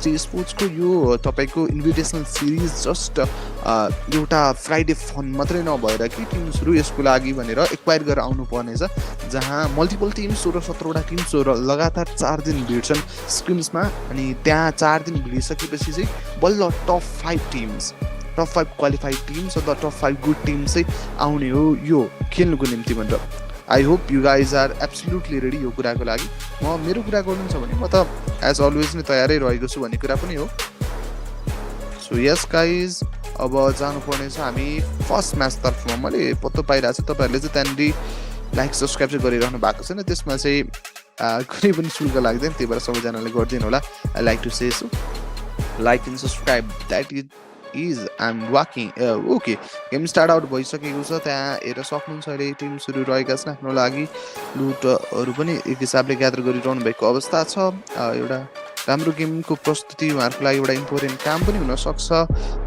VST स्पोर्ट्सको यो तपाईको इन्भिटेसनल series just एउटा Friday fun मात्रै नभएर कि टिम्सहरू यसको लागि भनेर एक्वायर गरेर आउनु पर्नेछ, जहाँ मल्टिपल टिम्स 16-17वटा टिम्सहरू लगातार 4 दिन भिड्छन् स्क्रिम्समा। अनि त्यहाँ 4 दिन भिडिसकेपछि चाहिँ बल्ल टप 5 टिम्स, टप 5 क्वालिफाइड टिम्स अथवा टप 5 गुड टिम्स चाहिँ आउने हो यो खेल्नुको निम्ति भनेर। I hope you guys are absolutely ready यो कुराको लागि। मेरो कुरा गर्नु छ भने म त एज अलवेज नै तयारै रहेको छु भन्ने कुरा पनि हो। सो यस गाइज, अब जानुपर्ने छ हामी फर्स्ट म्याच तर्फमा। मैले पत्तो पाइरहेको छु तपाईँहरूले चाहिँ त्यहाँनिर लाइक सब्सक्राइब चाहिँ गरिरहनु भएको छैन, त्यसमा चाहिँ कुनै पनि शुल्क लाग्दैन, त्यही भएर सबैजनाले गरिदिनु होला। आई like to say so like and subscribe, that is I am walking. Okay, game start out भइसकेको छ, त्यहाँ हेरेर सक्नुहुन्छ अहिले टिम्सहरू रहेका छन् आफ्नो लागि। लुटहरू पनि एक हिसाबले ग्यादर गरिरहनु भएको अवस्था छ। एउटा राम्रो गेमको प्रस्तुति उहाँहरूको लागि एउटा इम्पोर्टेन्ट काम पनि हुनसक्छ।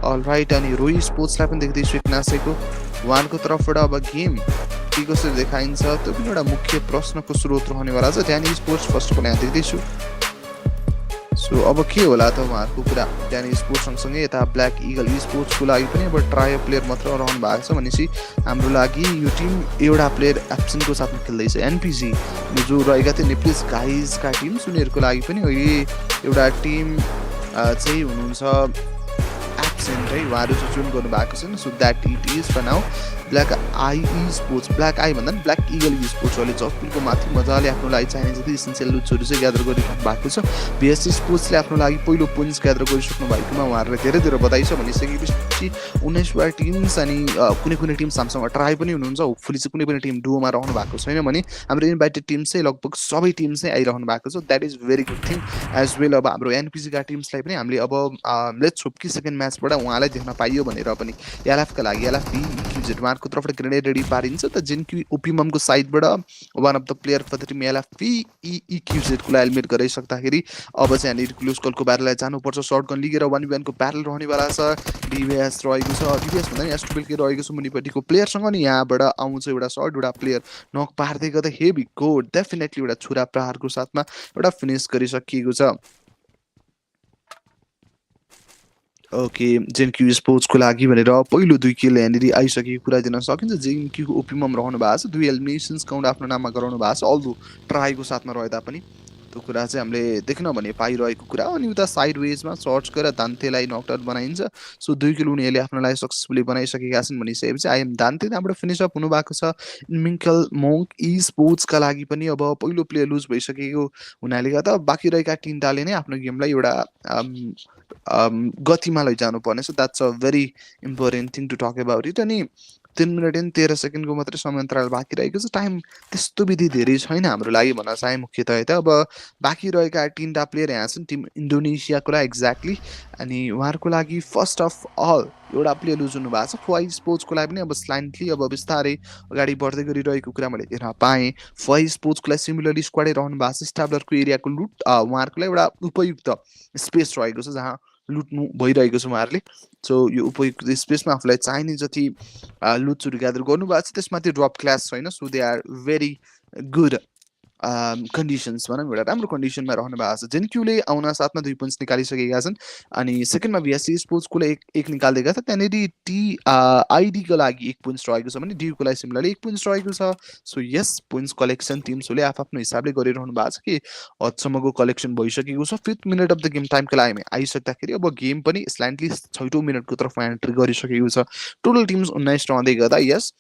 अलराइट, अनि रोही स्पोर्ट्सलाई पनि देख्दैछु एक नासेको उहाँहरूको तर्फबाट अब गेम के कसरी देखाइन्छ त्यो पनि एउटा मुख्य प्रश्नको स्रोत रहनेवाला छ। ड्यानी स्पोर्ट्स फर्स्ट अफ अल यहाँ देख्दैछु। सो अब के होला त उहाँहरूको कुरा। ड्यानी स्पोर्ट्स सँगसँगै यता ब्ल्याक इगल स्पोर्ट्सको लागि पनि अब ट्रायल प्लेयर मात्र रहनु भएको छ भनेपछि हाम्रो लागि यो टिम एउटा प्लेयर एब्सेन्टको साथमा खेल्दैछ। एनपिसी जो रहेका थिए नेप्लिस गाइजका टिम, उनीहरूको लागि पनि अहिले एउटा टिम चाहिँ हुनुहुन्छ एब्सेन्ट है, उहाँहरू चाहिँ चुन गर्नु भएको छैन। So that it is for now black eye sports, black eye भन्दा पनि ब्ल्याक इगल स्पोर्ट्सहरूले जसपिलको माथि मजाले आफ्नो लागि चाहिने जति इसेन्सियल लुट्सहरू चाहिँ ग्यादर गरिरहनु भएको छ। VST स्पोर्ट्सले आफ्नो लागि पहिलो पोइन्ट्स ग्यादर गरिसक्नु भएकोमा उहाँहरूलाई धेरै धेरै बधाई छ। भनिसकेपछि 19वटा टिम्स अनि कुनै कुनै टिम सामसँग ट्राई पनि हुनुहुन्छ। होपफुली चाहिँ कुनै पनि टिम डुओमा रहनु भएको छैन भने हाम्रो इन्भाइटेड टिम चाहिँ लगभग सबै टिम चाहिँ आइरहनु भएको छ। That is very good thing as well. अब हाम्रो एनपिसीका टिम्सलाई पनि हामीले अब लेट्स होप कि सेकेन्ड म्याचबाट उहाँलाई देख्न पाइयो भनेर पनि एलएफका लागि एलएफबी इक्युजेड उहाँहरूको तर्फबाट ग्रेनेड रेडी पारिन्छ। त जेनक्यू ओपिममको साइडबाट one of the player for the team LFB इक्युजेडको लागि एलिमिनेट गराइसक्दाखेरि अब चाहिँ यहाँनिर क्लोज कलको ब्यारललाई जानुपर्छ। सर्ट गन लिगेर 1v1को ब्यारल रहनेवाला छ। डिभिएस रहेको छ, डिभिएस भन्दा नि एस्टुबेलकै रहेको छ मुनिपट्टिको प्लेयरसँग। नि यहाँबाट आउँछ एउटा सर्ट, एउटा प्लेयर नक पार्दै गर्दा हेभी गोड डेफिनेटली एउटा छुरा प्रहारको साथमा एउटा फिनिस गरिसकिएको छ। ओके, जेनक्यू स्पोर्ट्सको लागि भनेर पहिलो 2 किल यहाँनिर आइसकेको कुरा दिन सकिन्छ। जेनक्यूको ओपिमम रहनु भएको छ, 2 एलिमिनेसन्स काउन्ट आफ्नो नाममा गराउनु भएको छ, अल्दो ट्राईको साथमा रहे तापनि त्यो कुरा चाहिँ हामीले देख्न भने पाइरहेको कुरा। अनि उता साइड वेजमा सर्च गरेर दान्तेलाई नकआउट बनाइन्छ। सो 2 किल उनीहरूले आफ्नो लागि सक्सेसफुली बनाइसकेका छन् भनिसकेपछि आइएम दान्ते त्यहाँबाट फिनिस अप हुनुभएको छ। मिङ्कल मोङ्क स्पोर्ट्सका लागि पनि अब पहिलो प्लेयर लुज भइसकेको हुनाले गर्दा बाँकी रहेका 3टाले नै आफ्नो गेमलाई एउटा गतिमा लैजानु पर्नेछ। That's a very important thing to talk about it. अनि 3 मिनट अनि 13 सेकेन्डको मात्रै समय अन्तराल बाँकी रहेको छ। टाइम त्यस्तो विधि धेरै छैन हाम्रो लागि भन्न चाहे मुख्यतः त अब बाँकी रहेका 3टा प्लेयर यहाँ छन् टिम इन्डोनेसियाको लागि एक्ज्याक्टली। अनि उहाँहरूको लागि फर्स्ट अफ अल एउटा प्लेयर लुज हुनु भएको छ। फुवाई स्पोर्ट्सको लागि पनि अब स्लाइन्टली अब बिस्तारै अगाडि बढ्दै गरिरहेको कुरा मैले हेर्न पाएँ। फुवाई स्पोर्ट्सको लागि सिमिलरली स्क्वाडै रहनु भएको छ। स्ट्याब्लरको एरियाको लुट उहाँहरूको लागि एउटा उपयुक्त स्पेस रहेको छ जहाँ लुट्नु भइरहेको छ उहाँहरूले। सो यो उपयुक्त स्पेसमा आफूलाई चाहिने जति लुट्सहरू ग्यादर गर्नुभएको छ, त्यसमा त्यो ड्रप क्लास छैन। So they are very good conditions भनौँ, एउटा राम्रो कन्डिसनमा रहनु भएको छ। जेनक्यूले आउन साथमा 2 पोइन्ट्स निकालिसकेका छन्। अनि सेकेन्डमा VST स्पोर्ट्सकोले एक निकालिदिएका छ। त्यहाँनिर आइडीको लागि 1 पोइन्ट्स रहेको छ भने डियूको लागि सिमिलरली 1 पोइन्ट्स रहेको छ। सो यस पोइन्ट्स कलेक्सन टिम्सहरूले आफ्नो हिसाबले गरिरहनु भएको छ कि हदसम्मको कलेक्सन भइसकेको छ। 5th minute of the game टाइमको लागि आइसक्दाखेरि अब गेम पनि स्लाइन्टली 6औं मिनटको तर्फ एन्ट्री गरिसकेको छ। टोटल टिम्स 19 रहँदै गर्दा यस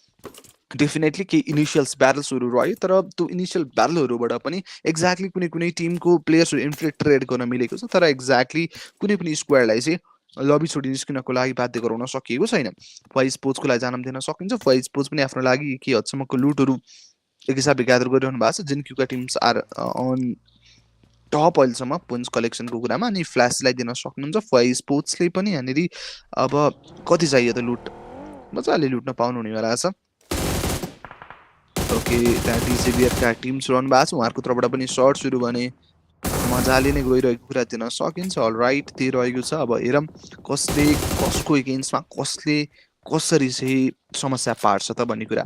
डेफिनेटली केही इनिसियल्स ब्यारल्सहरू रह्यो, तर त्यो इनिसियल ब्यारलहरूबाट पनि एक्ज्याक्टली कुनै कुनै टिमको प्लेयर्सहरू इन्फिल्ट्रेट गर्न मिलेको छ, तर एक्ज्याक्टली कुनै पनि स्क्वाडलाई चाहिँ लबी छोडी निस्किनको लागि बाध्य गराउन सकिएको छैन। फुवाई स्पोर्ट्सको लागि जन्म दिन सकिन्छ। फुवाई स्पोर्ट्स पनि आफ्नो लागि केही हदसम्मको लुटहरू एक हिसाबले ग्यादर गरिरहनु भएको छ। जेनक्यूका टिम्स आर अन टप अहिलेसम्म पोइन्ट्स कलेक्सनको कुरामा। अनि फ्ल्यासलाई दिन सक्नुहुन्छ। फुवाई स्पोर्ट्सले पनि यहाँनिर अब कति चाहियो त लुट मजाले लुट्न पाउनु हुनेवाला छ। ओके, त्यहाँ डिसेभियरका टिम्स रहनु भएको छ, उहाँहरूको तर्फबाट पनि सर्ट्सहरू भने मजाले नै गइरहेको कुरा दिन सकिन्छ। अलराइट, त्यही रहेको छ। अब हेरौँ कसले कसको एगेन्स्टमा कसले कसरी चाहिँ समस्या पार्छ त भन्ने कुरा।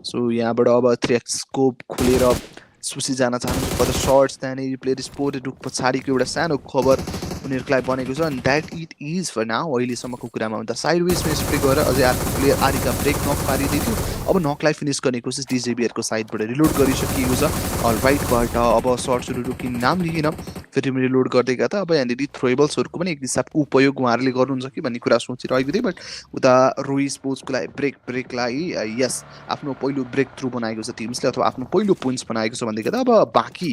सो यहाँबाट अब 3x स्कोप खोलेर सुसी जान चाहनुहुन्छ फर द सर्ट्स। त्यहाँनिर प्लेयर स्पोर्ट रुख पछाडिको एउटा सानो खबर उनीहरूलाई बनेको छ and that it is for now अहिलेसम्मको कुरामा भन्दा साइड वेजमा स्प्रे गरेर अझै अर्को प्लेयर आरिका ब्रेक नक पारिदिएको अब नकलाई फिनिस गर्ने कोसिस डिजेबीहरूको साइडबाट रिलोड गरिसकिएको छ राइटबाट अब सर्ट्सहरू रोकिने नाम लिएन फेरि पनि रिलोड गर्दै गएको त अब यहाँनिर थ्रोएबल्सहरूको पनि एक हिसाबको उपयोग उहाँहरूले गर्नुहुन्छ कि भन्ने कुरा सोचिरहेको थिएँ बट उता रोई स्पोर्ट्सको लागि ब्रेकलाई यस आफ्नो पहिलो ब्रेक थ्रु बनाएको छ टिम्सले अथवा आफ्नो पहिलो पोइन्ट्स बनाएको छ भन्दै गर्दा अब बाँकी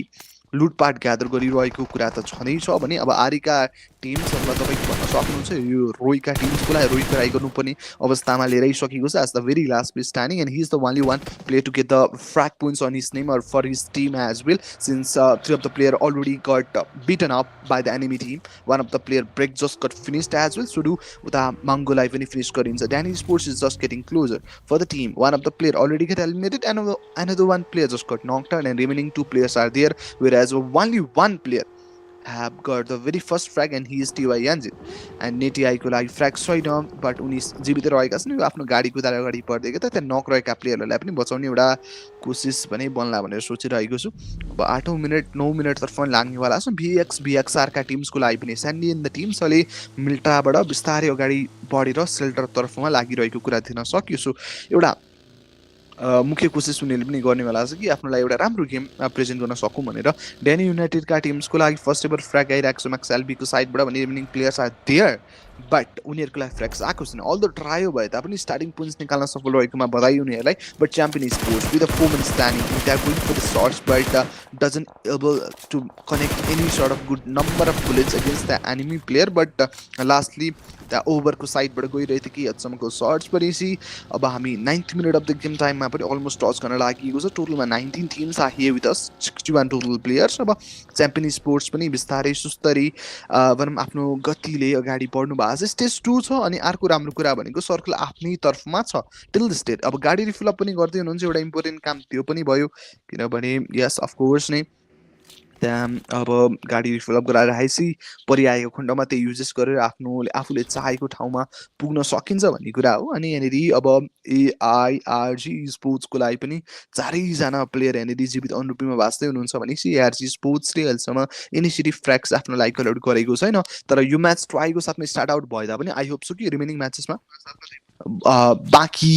लुटपाट ग्यादर गरिरहेको कुरा त छँदैछ भने अब आरिका टिम्सहरूलाई तपाईँको भन्न सक्नुहुन्छ यो रोईका टिम्सको लागि रोई ट्राई गर्नुपर्ने अवस्थामा लिएर आइसकेको छ as the very last place standing and he is the only one player to get the frag points on his name or for his team as well since three of the player already got beaten up by the enemy team one of the player break just got finished as well सुडु उता माङ्गोलाई पनि finish गरिन्छ Danny sports is just getting closer for the team one of the player already get eliminated end another one player just got knocked out and remaining two players are there whereas only one player have got the very first frag and he is TY Yanjin and NTI को लागि फ्र्याग छैन but उनी जीवित रहेका छन् आफ्नो गाडी कुदाएर अगाडि बढ्दै त त्यहाँ नक रहेका प्लेयरहरूलाई पनि बचाउने एउटा कोसिस पनि बन्ला भनेर सोचिरहेको छु अब 8औं मिनट 9 मिनटतर्फ लाग्नेवाला छ VXRका टिम्सको लागि पनि स्यान्डी इन द टिम्स अहिले मिल्टाबाट बिस्तारै अगाडि बढेर सेल्टरतर्फमा लागिरहेको कुरा दिन सकियो सो एउटा मुख्य कोसिस उनीहरूले पनि गर्नेवाला छ कि आफ्नो लागि एउटा राम्रो गेम प्रेजेन्ट गर्न सकौँ भनेर ड्यानी युनाइटेडका टिम्सको लागि फर्स्ट एभर फ्र्याग आइरहेको छ म्याक्स एल्बीको साइडबाट भने remaining players are there but उनीहरूको लागि फ्र्याग्स आएको छैन अल द ट्रायो भए तापनि स्टार्टिङ पोइन्ट्स निकाल्न सफल रहेकोमा बधाई उनीहरूलाई but champion sports with a 4 man standing they are going for the shots but doesn't able to connect any sort of good number of bullets against the enemy player but lastly त्यहाँ ओभरको साइडबाट गइरहेको थियो कि हदसम्मको shirts पनि अब हामी 9th minute of the game टाइममा पनि अलमोस्ट टच गर्न लागेको छ टोटलमा 19 teams are here with us 61 total players अब च्याम्पियन स्पोर्ट्स पनि बिस्तारै सुस्तरी भनौँ आफ्नो गतिले अगाडि बढ्नु भएको छ स्टेज 2 छ अनि अर्को राम्रो कुरा भनेको सर्कल आफ्नै तर्फमा छ टिल द स्टेट अब गाडी रिफिलअप पनि गर्दै हुनुहुन्छ एउटा इम्पोर्टेन्ट काम त्यो पनि भयो किनभने यस अफकोर्स नै त्यहाँ अब गाडी रिफिलअप गराएर हाइसी परिआएको खण्डमा त्यो युजेस गरेर आफूले चाहेको ठाउँमा पुग्न सकिन्छ भन्ने कुरा हो अनि यहाँनिर अब AIRG स्पोर्ट्सको लागि पनि चारैजना प्लेयर यहाँनिर जीवित अनुरूपीमा बाँच्दै हुनुहुन्छ भने AIRG स्पोर्ट्सले अहिलेसम्म इनिसिएटिभ फ्र्याग्स आफ्नो लागि कलेक्ट गरेको छैन तर यो म्याच ट्राईको साथमा स्टार्ट आउट भए तापनि आई होप सो कि रिमेनिङ म्याचेसमा बाँकी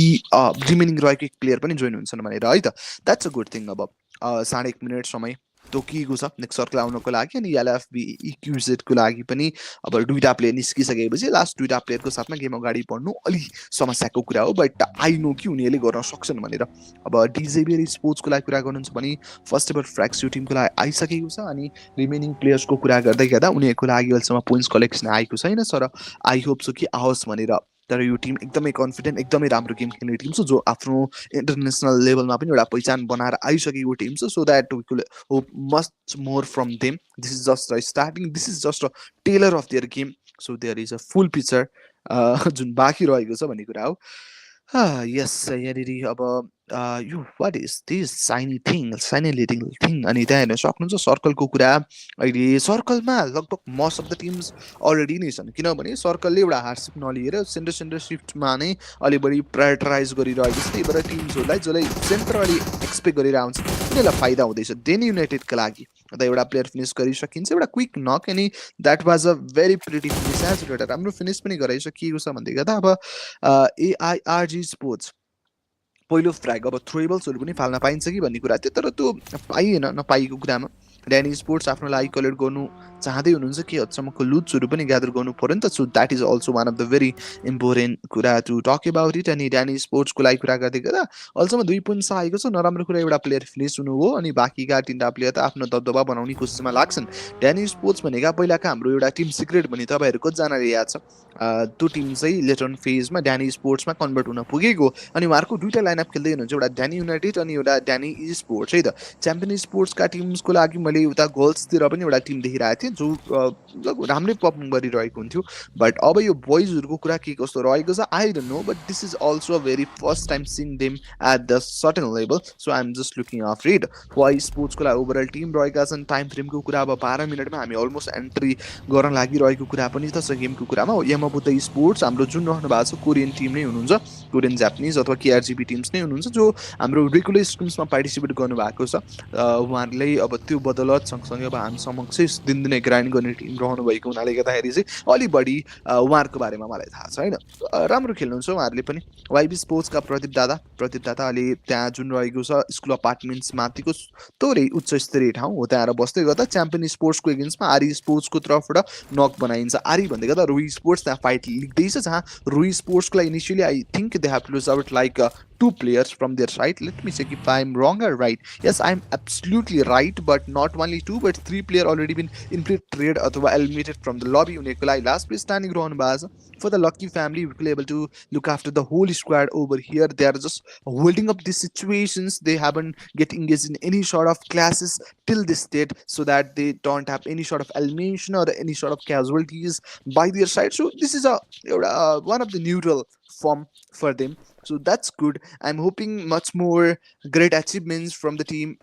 रिमेनिङ रहेको एक प्लेयर पनि जोइन हुन्छन् भनेर है त द्याट्स अ गुड थिङ अब 1.5 मिनट समय तोकिएको छ नेक्स्ट सर्कल आउनको लागि अनि एलएफबी इक्युजेडको लागि पनि अब दुईटा प्लेयर निस्किसकेपछि लास्ट दुईटा प्लेयरको साथमा गेम अगाडि बढ्नु अलि समस्याको कुरा हो बट आई नो कि उनीहरूले गर्न सक्छन् भनेर अब डिजेबियर स्पोर्ट्सको लागि कुरा गर्नुहुन्छ भने फर्स्ट एभर फ्र्याग्स यो टिमको लागि आइसकेको छ अनि रिमेनिङ प्लेयर्सको कुरा गर्दै गर्दा उनीहरूको लागि अहिलेसम्म पोइन्ट्स कलेक्सन आएको छैन तर आई होप सो कि आओस् भनेर तर यो टिम एकदमै कन्फिडेन्ट एकदमै राम्रो गेम खेल्ने टिम छ जो आफ्नो इन्टरनेसनल लेभलमा पनि एउटा पहिचान बनाएर आइसकेको टिम छ so that we could hope much more from them this is just a starting this is just a trailer of their game so there is a full picture जुन बाँकी रहेको छ भन्ने कुरा हो यस यहाँनिर अब यो what is this shiny lighting thing अनि त्यहाँ हेर्न सक्नुहुन्छ सर्कलको कुरा अहिले सर्कलमा लगभग most of the teams already नै छन् किनभने सर्कलले एउटा हार्डसिप नलिएर सेन्टर सिफ्टमा नै अलि बढी प्रायोरिटाइज गरिरहेको छ त्यही भएर टिम्सहरूलाई जसलाई सेन्ट्रली एक्सपेक्ट गरेर आउँछ उनीहरूलाई फाइदा हुँदैछ डेन युनाइटेडका लागि अन्त एउटा प्लेयर फिनिस गरिसकिन्छ एउटा क्विक नक अनि that was a very pretty finish as एउटा राम्रो फिनिस पनि गराइसकिएको छ भन्दै गर्दा अब AIRG स्पोर्ट्स पहिलो फ्र्याग अब थ्रोएबल्सहरू पनि फाल्न पाइन्छ कि भन्ने कुरा थियो तर त्यो पाइएन नपाइएको कुरामा ड्यानी स्पोर्ट्स आफ्नो लागि कलेक्ट गर्नु चाहँदै हुनुहुन्छ कि हदसम्मको लुट्सहरू पनि ग्यादर गर्नु पऱ्यो नि त so that is also one of the very important कुरा टु टक अबाउट इट अनि ड्यानी स्पोर्ट्सको लागि कुरा गर्दै गर्दा अहिलेसम्म 2 पोइन्ट्स आएको छ नराम्रो कुरा एउटा प्लेयर फिनिस हुनु हो अनि बाँकीका 3टा प्लेयर त आफ्नो दबदबा बनाउने कोसिसमा लाग्छन् ड्यानी स्पोर्ट्स भनेका पहिलाका हाम्रो एउटा टिम सिक्रेट भन्ने तपाईँहरू कतिजनाले याद छ त्यो टिम चाहिँ लेटर फेजमा ड्यानी स्पोर्ट्समा कन्भर्ट हुन पुगेको अनि उहाँहरूको दुईटा लाइनअप खेल्दै हुनुहुन्छ एउटा ड्यानी युनाइटेड अनि एउटा ड्यानी स्पोर्ट्स है त च्याम्पियन स्पोर्ट्सका टिम्सको लागि मैले उता गर्ल्सतिर पनि एउटा टिम देखिरहेको थिएँ जो राम्रै पर्फर्म गरिरहेको हुन्थ्यो बट अब यो बोइजहरूको कुरा के कस्तो रहेको छ I don't know but this is also a very first time seeing them at the certain level so I am just looking of it Y स्पोर्ट्सको लागि ओभरअल टिम रहेका छन् टाइम फ्रेमको कुरा अब 12 मिनटमा हामी अलमोस्ट एन्ट्री गर्न लागिरहेको कुरा पनि त छ गेमको कुरामा यमाबुत स्पोर्ट्स हाम्रो जुन रहनु भएको छ कोरियन टिम नै हुनुहुन्छ कोरियन जापानिज अथवा KRGB टिम्स नै हुनुहुन्छ जो हाम्रो रेगुलर स्ट्रिम्समा पार्टिसिपेट गर्नुभएको छ उहाँहरूले अब त्यो बदल बदौलत सँगसँगै अब हामी समक्ष दिनदिनै ग्राइन्ड गर्ने टिम रहनु भएको हुनाले गर्दाखेरि चाहिँ अलि बढी उहाँहरूको बारेमा मलाई थाहा छ होइन। राम्रो खेल्नुहुन्छ उहाँहरूले पनि। वाइबी स्पोर्ट्सका प्रदीप दादा अहिले त्यहाँ जुन रहेको छ स्कुल अपार्टमेन्ट्स माथिको थोरै उच्च स्तरीय ठाउँ हो, त्यहाँ बस्दै गर्दा च्याम्पियन स्पोर्ट्सको एगेन्स्टमा आरी स्पोर्ट्सको तर्फबाट नक बनाइन्छ। आरी भन्दै गर्दा रोही स्पोर्ट्स त्यहाँ फाइट लिँदैछ, जहाँ रोही स्पोर्ट्सको लागि initially I think they have to lose out like 2 players from their side. Let me check if I'm wrong or right. Yes, I'm absolutely right, but not only 2 but 3 player already been in play trade अथवा eliminated from the lobby. उनीहरूको लागि last place standing रहनु भएको छ. For the lucky family, we will able to look after the whole squad over here. They are just holding up these situations. They haven't get engaged in any sort of classes till this date, so that they don't have any sort of elimination or any sort of casualties by their side. So this is a one of the neutral form for them. So that's good. I'm hoping much more great achievements from the team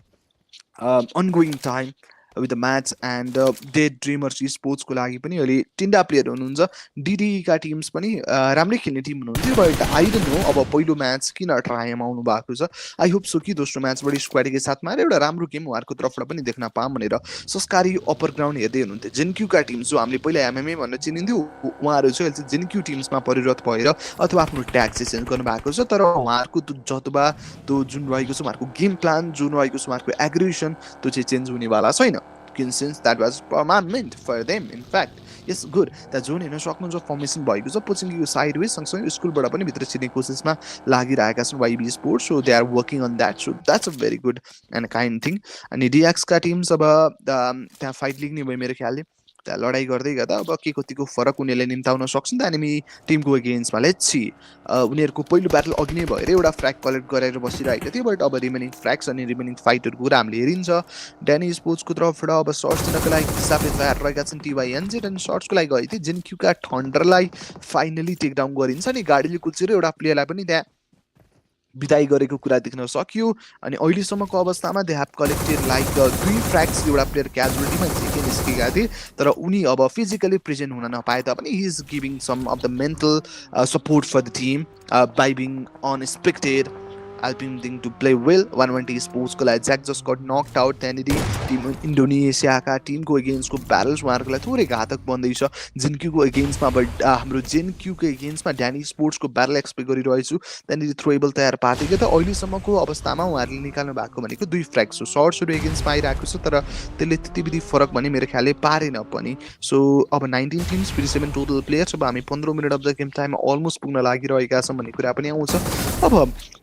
ongoing time with the match and Dead Dreamers Esports को लागि पनि अहिले 3 player हुनुहुन्छ। DD का teams पनि राम्रै खेल्ने Tim हुनुहुन्थ्यो, बट आई डोन्ट नो अब पहिलो म्याच किन ट्रायमा आउनु भएको छ। आई होप सो कि दोस्रो म्याचबाट स्क्वाडकै साथमा आएर एउटा राम्रो गेम उहाँहरूको तर्फबाट पनि देख्न पाऊँ भनेर संस्कारी अप्पर ग्राउन्ड हेर्दै हुनुहुन्थ्यो। जेनक्यूका टिम्स जो हामीले पहिला एमएमए भनेर चिनिन्थ्यो, उहाँहरू चाहिँ अहिले जेनक्यू टिम्समा परिणत भएर अथवा आफ्नो ट्याग चाहिँ चेन्ज गर्नुभएको छ। तर उहाँहरूको जतबा त्यो जुन रहेको छ उहाँहरूको गेम प्लान जुन रहेको छ उहाँहरूको एग्रेसन त्यो चाहिँ चेन्ज हुनेवाला छैन। Since that was permanent for them, in fact. Yes, good. The zone हेर्न सक्नुहुन्छ फर्मेसन भएको छ। पोचिङको साइडवेज सँगसँगै स्कुलबाट पनि भित्र छिर्ने कोसिसमा लागिरहेका छन् YB sports. So they are working on that. So that's a very good and kind thing. अनि डिएक्सका टिम्स अब त्यहाँ फाइट लिग्ने भयो मेरो ख्यालले। त्यहाँ लडाइँ गर्दै गर्दा अब के कतिको फरक उनीहरूले निम्ताउन सक्छन् त एनिमी टिमको एगेन्स्टमा। Let's see. उनीहरूको पहिलो ब्याटल अघि नै भएर एउटा फ्र्याग कलेक्ट गरेर बसिरहेको थियो, बट अब रिमेनिङ फ्र्याग्स अनि रिमेनिङ फाइटहरूको कुरा हामीले हेरिन्छ। ड्यानी स्पोर्ट्सको तर्फबाट अब सर्ट्स दिनको लागि हिसाबले तयार रहेका छन् TYNZ अनि सर्ट्सको लागि गएको थियो जेनक्यूका थन्डरलाई फाइनली टेकडाउन गरिन्छ अनि गाडीले कुल्चेर एउटा प्लेयरलाई पनि त्यहाँ बिदाई गरेको कुरा देख्न सकियो। अनि अहिलेसम्मको अवस्थामा दे हेभ कलेक्टेड लाइक 2 फ्र्याग्स। एउटा प्लेयर क्याजुअलिटीमा झिके निस्केका थिए, तर उनी अब फिजिकली प्रेजेन्ट हुन नपाए तापनि he is giving some of the mental support for the team by being unexpected helping them to play well. 120 sports को लागि Jack just got knocked out. त्यहाँनिर टिम इन्डोनेसियाका टिमको एगेन्स्टको ब्याटल्स उहाँहरूको लागि थोरै घातक बन्दैछ। जेनक्यूको एगेन्स्टमा बट हाम्रो जेनक्यूको एगेन्स्टमा ड्यानी स्पोर्ट्सको ब्याटल एक्सपेक्ट गरिरहेछु। त्यहाँनिर थ्रोएबल तयार पार्टीको त अहिलेसम्मको अवस्थामा उहाँहरूले निकाल्नु भएको भनेको 2 फ्र्याग्स हो। सर्ट्सहरू एगेन्स्टमा आइरहेको छ, तर त्यसले त्यति बिधि फरक भने मेरो ख्यालले पारेन पनि। सो अब 19 टिम्स 57 टोटल प्लेयर्स। अब हामी 15 मिनट अफ द गेम टाइममा अलमोस्ट पुग्न लागिरहेका छौँ भन्ने कुरा पनि आउँछ। अब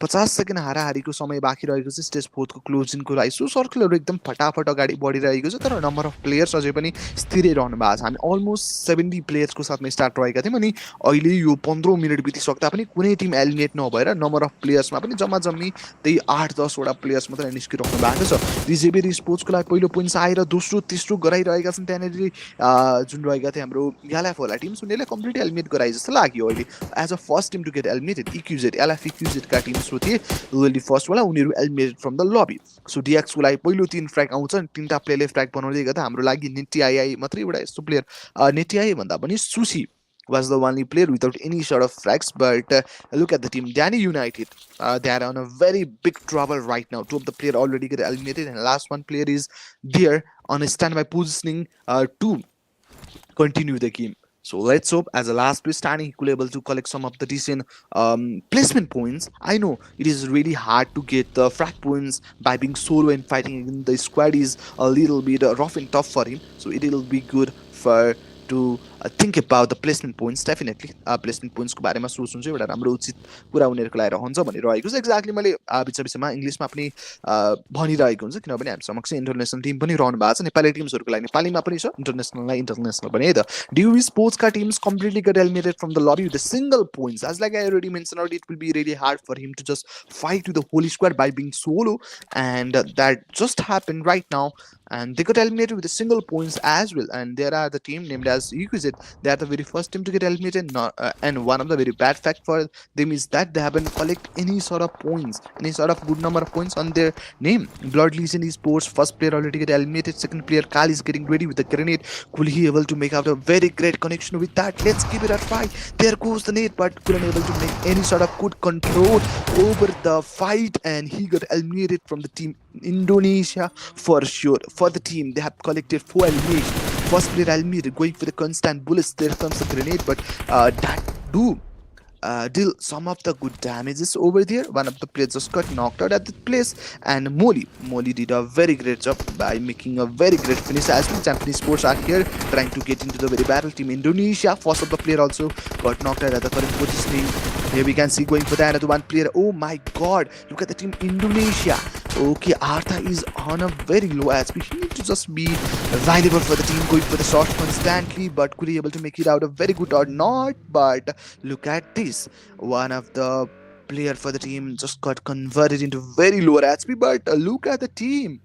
50 सेकेन्ड हाराहारीको समय बाँकी रहेको छ स्टेज 4 को क्लोजिङको लागि। सो सर्कलहरू एकदम फटाफट अगाडि बढिरहेको छ, तर नम्बर अफ प्लेयर्स अझै पनि स्थिरै रहनु भएको छ। हामी अलमोस्ट 70 प्लेयर्सको साथमा स्टार्ट रहेका थियौँ अनि अहिले यो 15 मिनट बितिसक्दा पनि कुनै टिम एलिमिनेट नभएर नम्बर अफ प्लेयर्समा पनि जम्मा जम्मी त्यही 8-10 वटा प्लेयर्स मात्रै निस्किरहनु भएको छ। रिजेबेरी स्पोर्ट्सको लागि पहिलो पोइन्ट्स आएर दोस्रो तेस्रो गराइरहेका छन्। त्यहाँनिर जुन रहेका थिए हाम्रो यालाफ होला टिम्स, उनीहरूले कम्प्लिट एलिमिनेट गराए जस्तो लाग्यो अहिले। As a first team to get eliminated इक्युजेड यालाफ इक्युजेडका टिम्स थिए वेली फर्स्टवाला, उनीहरू एलिमिनेटेड फ्रम द लबी। सो डिएक्सको लागि पहिलो 3 फ्र्याग आउँछ। 3टा प्लेयरले फ्र्याग बनाउँदै गर्दा हाम्रो लागि नेटिआई मात्रै एउटा यस्तो प्लेयर नेटिआई भन्दा पनि सुसी was the only player without any sort of frags. But look at the team, Danny United. They are on a very big trouble right now. 2 of the player already get eliminated, and the last one player is there on a standby positioning to continue the game. So let's hope as a last place standing he could able to collect some of the decent placement points. I know it is really hard to get the frag points by being solo and fighting against the squad is a little bit rough and tough for him. So it will be good for to think about the placement points. Definitely placement points को बारेमा सोच्नु चाहिँ एउटा राम्रो उचित कुरा उनीहरुको लागि रहन्छ भनिरहेको छ। एक्ज्याक्टली मैले बिचबिचमा इंग्लिशमा पनि भनिरहेको हुन्छ किनभने हामी समक्ष इन्टरनेशनल टिम पनि रहनु भएको छ। नेपाली टिम्सहरुको लागि नेपालीमा पनि छ, इन्टरनेशनललाई इन्टरनेशनल पनि है त। DUV स्पोर्ट्स का teams completely got eliminated from the lobby with a single points. As like I already mentioned already, it will be really hard for him to just fight with the holy squad by being solo, and that just happened right now. And they got eliminated with a single points as well. And there are the team named as Equizit. They are the very first team to get eliminated. And one of the very bad fact for them is that they haven't collect any sort of points, any sort of good number of points on their name. Blood Legion Esports first player already get eliminated. Second player Kal is getting ready with the grenade. Could he able to make out a very great connection with that? Let's give it a try. There goes the nade, but couldn't able to make any sort of good control over the fight, and he got eliminated from the team Indonesia for sure. for the team. They have collected 4 eliminations. First player eliminated, going for the constant bullets. There comes a grenade, but that do deal some of the good damages over there. One of the players just got knocked out at that place, and Molly did a very great job by making a very great finish. As well, Japanese sports are here trying to get into the very battle. Team Indonesia, first of the player also got knocked out at the current positioning. Here we can see going for the another one player. Oh my god, look at the team Indonesia. Okay, Artha is on a very low HP. He needs to just be valuable for the team, going for the shots constantly, but could he able to make it out a very good or not? But look at this. One of the player for the team just got converted into very lower HP, but look at the team.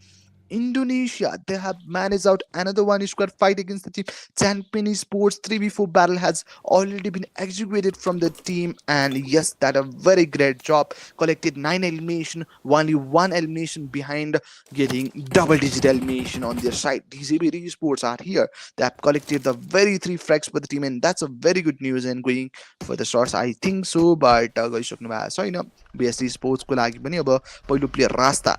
Indonesia, they have managed out another one squad fight against the team. Champion Sports 3v4 battle has already been executed from the team, and yes, that a very great job. Collected 9 elimination, only 1 elimination behind getting double-digit elimination on their side. DJB Sports are here. They have collected the very 3 frags for the team, and that's a very good news. And going for the shots, I think so, but गइसक्नु भएको छैन. BSC Sports को लागि पनि अब पहिलो player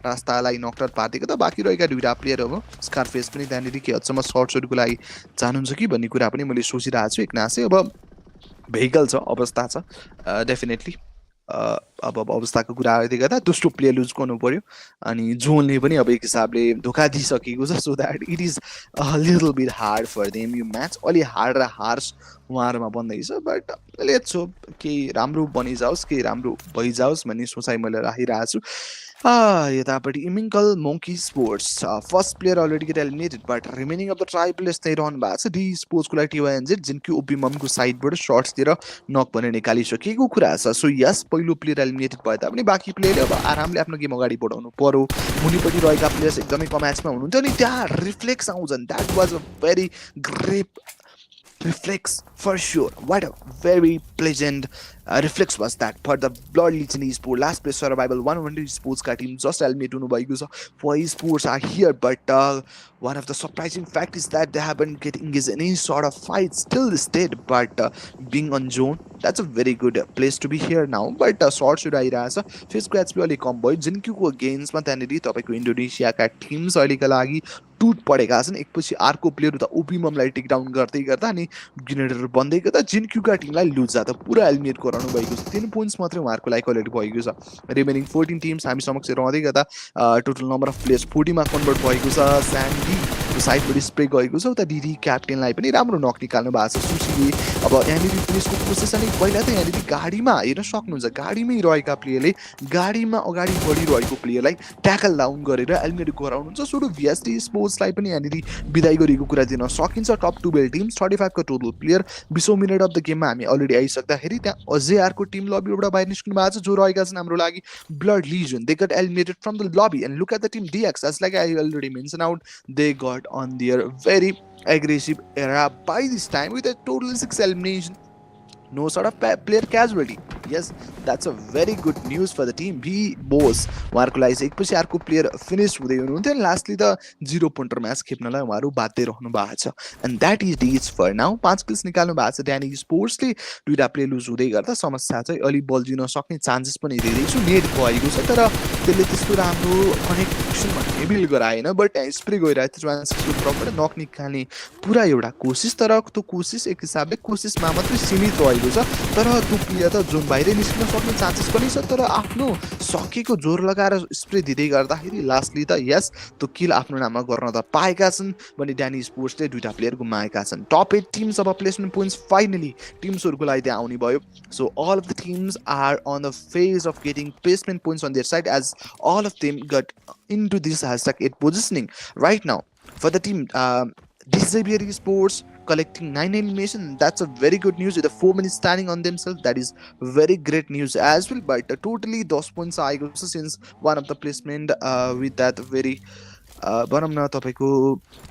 रास्तालाई knockout पार्टेको त बाँकी रहेका दुईटा प्लेयर अब स्कारफेस पनि त्यहाँनिर के हदसम्म सर्टको लागि जानुहुन्छ कि भन्ने कुरा पनि मैले सोचिरहेको छु एकनासे. अब भेहिकल छ, अवस्था छ, डेफिनेटली अब अवस्थाको कुरा आउँदै गर्दा दोस्रो प्लेयर लुज गर्नु पर्यो, अनि जोनले पनि अब एक हिसाबले धोका दिइसकेको छ. So that it is a little bit hard for them. यो म्याच अलि हार्ड र हार्स उहाँहरूमा बन्दैछ, बट लेट्स होप केही राम्रो बनिजाओस्, केही राम्रो भइजाओस् भन्ने सोचाइ मैले राखिरहेको छु. यतापट्टि इमिङ्कल monkey sports first player already get eliminated, but remaining of the try players त्यही रहनु भएको छ. डी स्पोर्ट्सको लागि टिवाइएनजेड जिनकी ओपिममको साइडबाट सर्ट्स दिएर नक भनेर निकालिसकेको कुरा छ. सो यस, पहिलो प्लेयर एलिमिनेटेड भए तापनि बाँकी प्लेयरले अब आरामले आफ्नो गेम अगाडि बढाउनु पर्यो. मुनिपट्टि रहेका प्लेयर्स एकदमै कम म्याचमा हुनुहुन्छ, अनि त्यहाँ रिफ्लेक्स आउँछन्. That was a very great reflex for sure. What a very pleasant reflex was that for the Blood Legion Esports. Last place survival 100 Esports ka team just eliminate हुनु भएको छ. 4 Esports are here, but one of the surprising fact is that they haven't get engaged in any sort of fight still instead, but being on zone, that's a very good place to be here now. But short should आइरहेछ. Face squads पनि अलिक कम भयो. जिनक्यूको गेम्समा त्यहाँनिर तपाईँको इन्डोनेसियाका teams अहिलेका लागि टुट पढेका छन्. एकपछि अर्को प्लेयर उता ओपिममलाई टेक डाउन गर्दै गर्दा अनि ग्रेनेडर बन्दै गर्दा जिनक्यूका टिमलाई लुज जाँदा पुरा एलिमिनेट गराउनु भएको छ. 3 पोइन्ट्स मात्रै उहाँहरूको लागि कलेक्ट भएको छ. रिमेनिङ 14 टिम्स हामी समक्ष रहँदै गर्दा टोटल नम्बर अफ प्लेयर्स 40 मा कन्भर्ट भएको छ. स्यान्डीको साइडबाट स्प्रे गएको छ. उता डिडी क्याप्टेनलाई पनि राम्रो नक निकाल्नु भएको छ. सुशीले अब यहाँनिर फिनिसको कोसिस अनि पहिला त यहाँनिर गाडीमा हेर्न सक्नुहुन्छ, गाडीमै रहेका प्लेयरले गाडीमा अगाडि बढिरहेको प्लेयरलाई ट्याकल डाउन गरेर एलिमिनेट गराउनुहुन्छ. सो भिएसटी स्पोर्ट्सलाई पनि यहाँनिर बिदाई गरेको कुरा दिन सकिन्छ. टप 2 बेल टिम 35 को total player 20 minute of the गेममा हामी अलरेडी आइसक्दाखेरि त्यहाँ अझै अर्को टिम लबीबाट बाहिर निस्किनु भएको छ जो रहेका छन् हाम्रो लागि Blood Legion. They got eliminated from the lobby and look at the team DX. As like I already mentioned out, they got on their very aggressive era by this time with a total 6 elimination. No sort of player casualty. Yes, that's a very good news for the team. We boss उहाँहरूको लागि चाहिँ एकपछि अर्को player finish हुँदै हुनुहुन्थ्यो अनि lastly त 0 pointer match खेप्नलाई उहाँहरू बाध्य रहनु भएको छ. And that is this for now. 5 kills निकाल्नु भएको छ. ड्यानी स्पोर्ट्सले दुईटा प्लेयर लुज हुँदै गर्दा समस्या चाहिँ अलि बल्झिन सक्ने चान्सेस पनि हेरिरहेको छु. नेट भएको छ तर त्यसले त्यस्तो राम्रो कनेक्सन भन्ने बिल गराएन, बट त्यहाँ स्प्रे गइरहेको थियो. ट्रान्सफर ड्रपबाट नक निकाल्ने पुरा एउटा कोसिस, तर त्यो कोसिस एक हिसाबले कोसिसमा मात्रै सीमित रहेको छ. तर त्यो प्लेयर त जोन बाहिरै निस्किन सक्ने चान्सेस पनि छ, तर आफ्नो सकेको जोर लगाएर स्प्रे दिँदै गर्दाखेरि लास्टली त यस त्यो किल आफ्नो नाममा गर्न त पाएका छन् भने ड्यानी स्पोर्ट्सले दुईटा प्लेयर गुमाएका छन्. टप 8 टिम्स अब प्लेसमेन्ट पोइन्ट्स फाइनली टिम्सहरूको लागि त्यहाँ आउने भयो. So all of the teams are on the phase of getting placement points on their side as all of them got into this #8 positioning right now. For the team DJB Sports collecting 9 elimination, that's a very good news with the 4 minutes standing on themselves. That is very great news as well. But totally those points I go since one of the placement with that very भनौँ न तपाईँको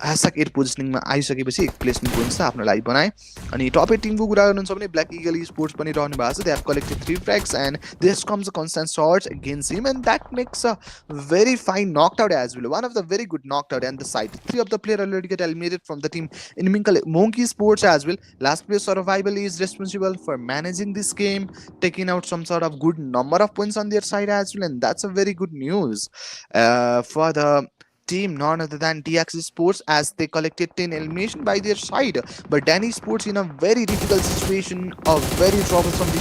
#8 पोजिसनिङमा आइसकेपछि एक placement points आफ्नो लागि बनाए. अनि टप 8 Timko कुरा गर्नुहुन्छ भने ब्ल्याक इगल स्पोर्ट्स पनि रहनु भएको छ. They have collected 3 frags and there comes a constant search against him and that makes a very fine knocked out as well. One of the very good knocked out and the side. 3 of the player already get eliminated from the team in Monkey Sports as well. Last place survival is responsible for managing this game, taking out some sort of good number of points on their side as well, and that's a very good news for the team, none other than DX Sports, as they collected 10 elimination by their side. But Danny Sports in a very difficult situation, a very troublesome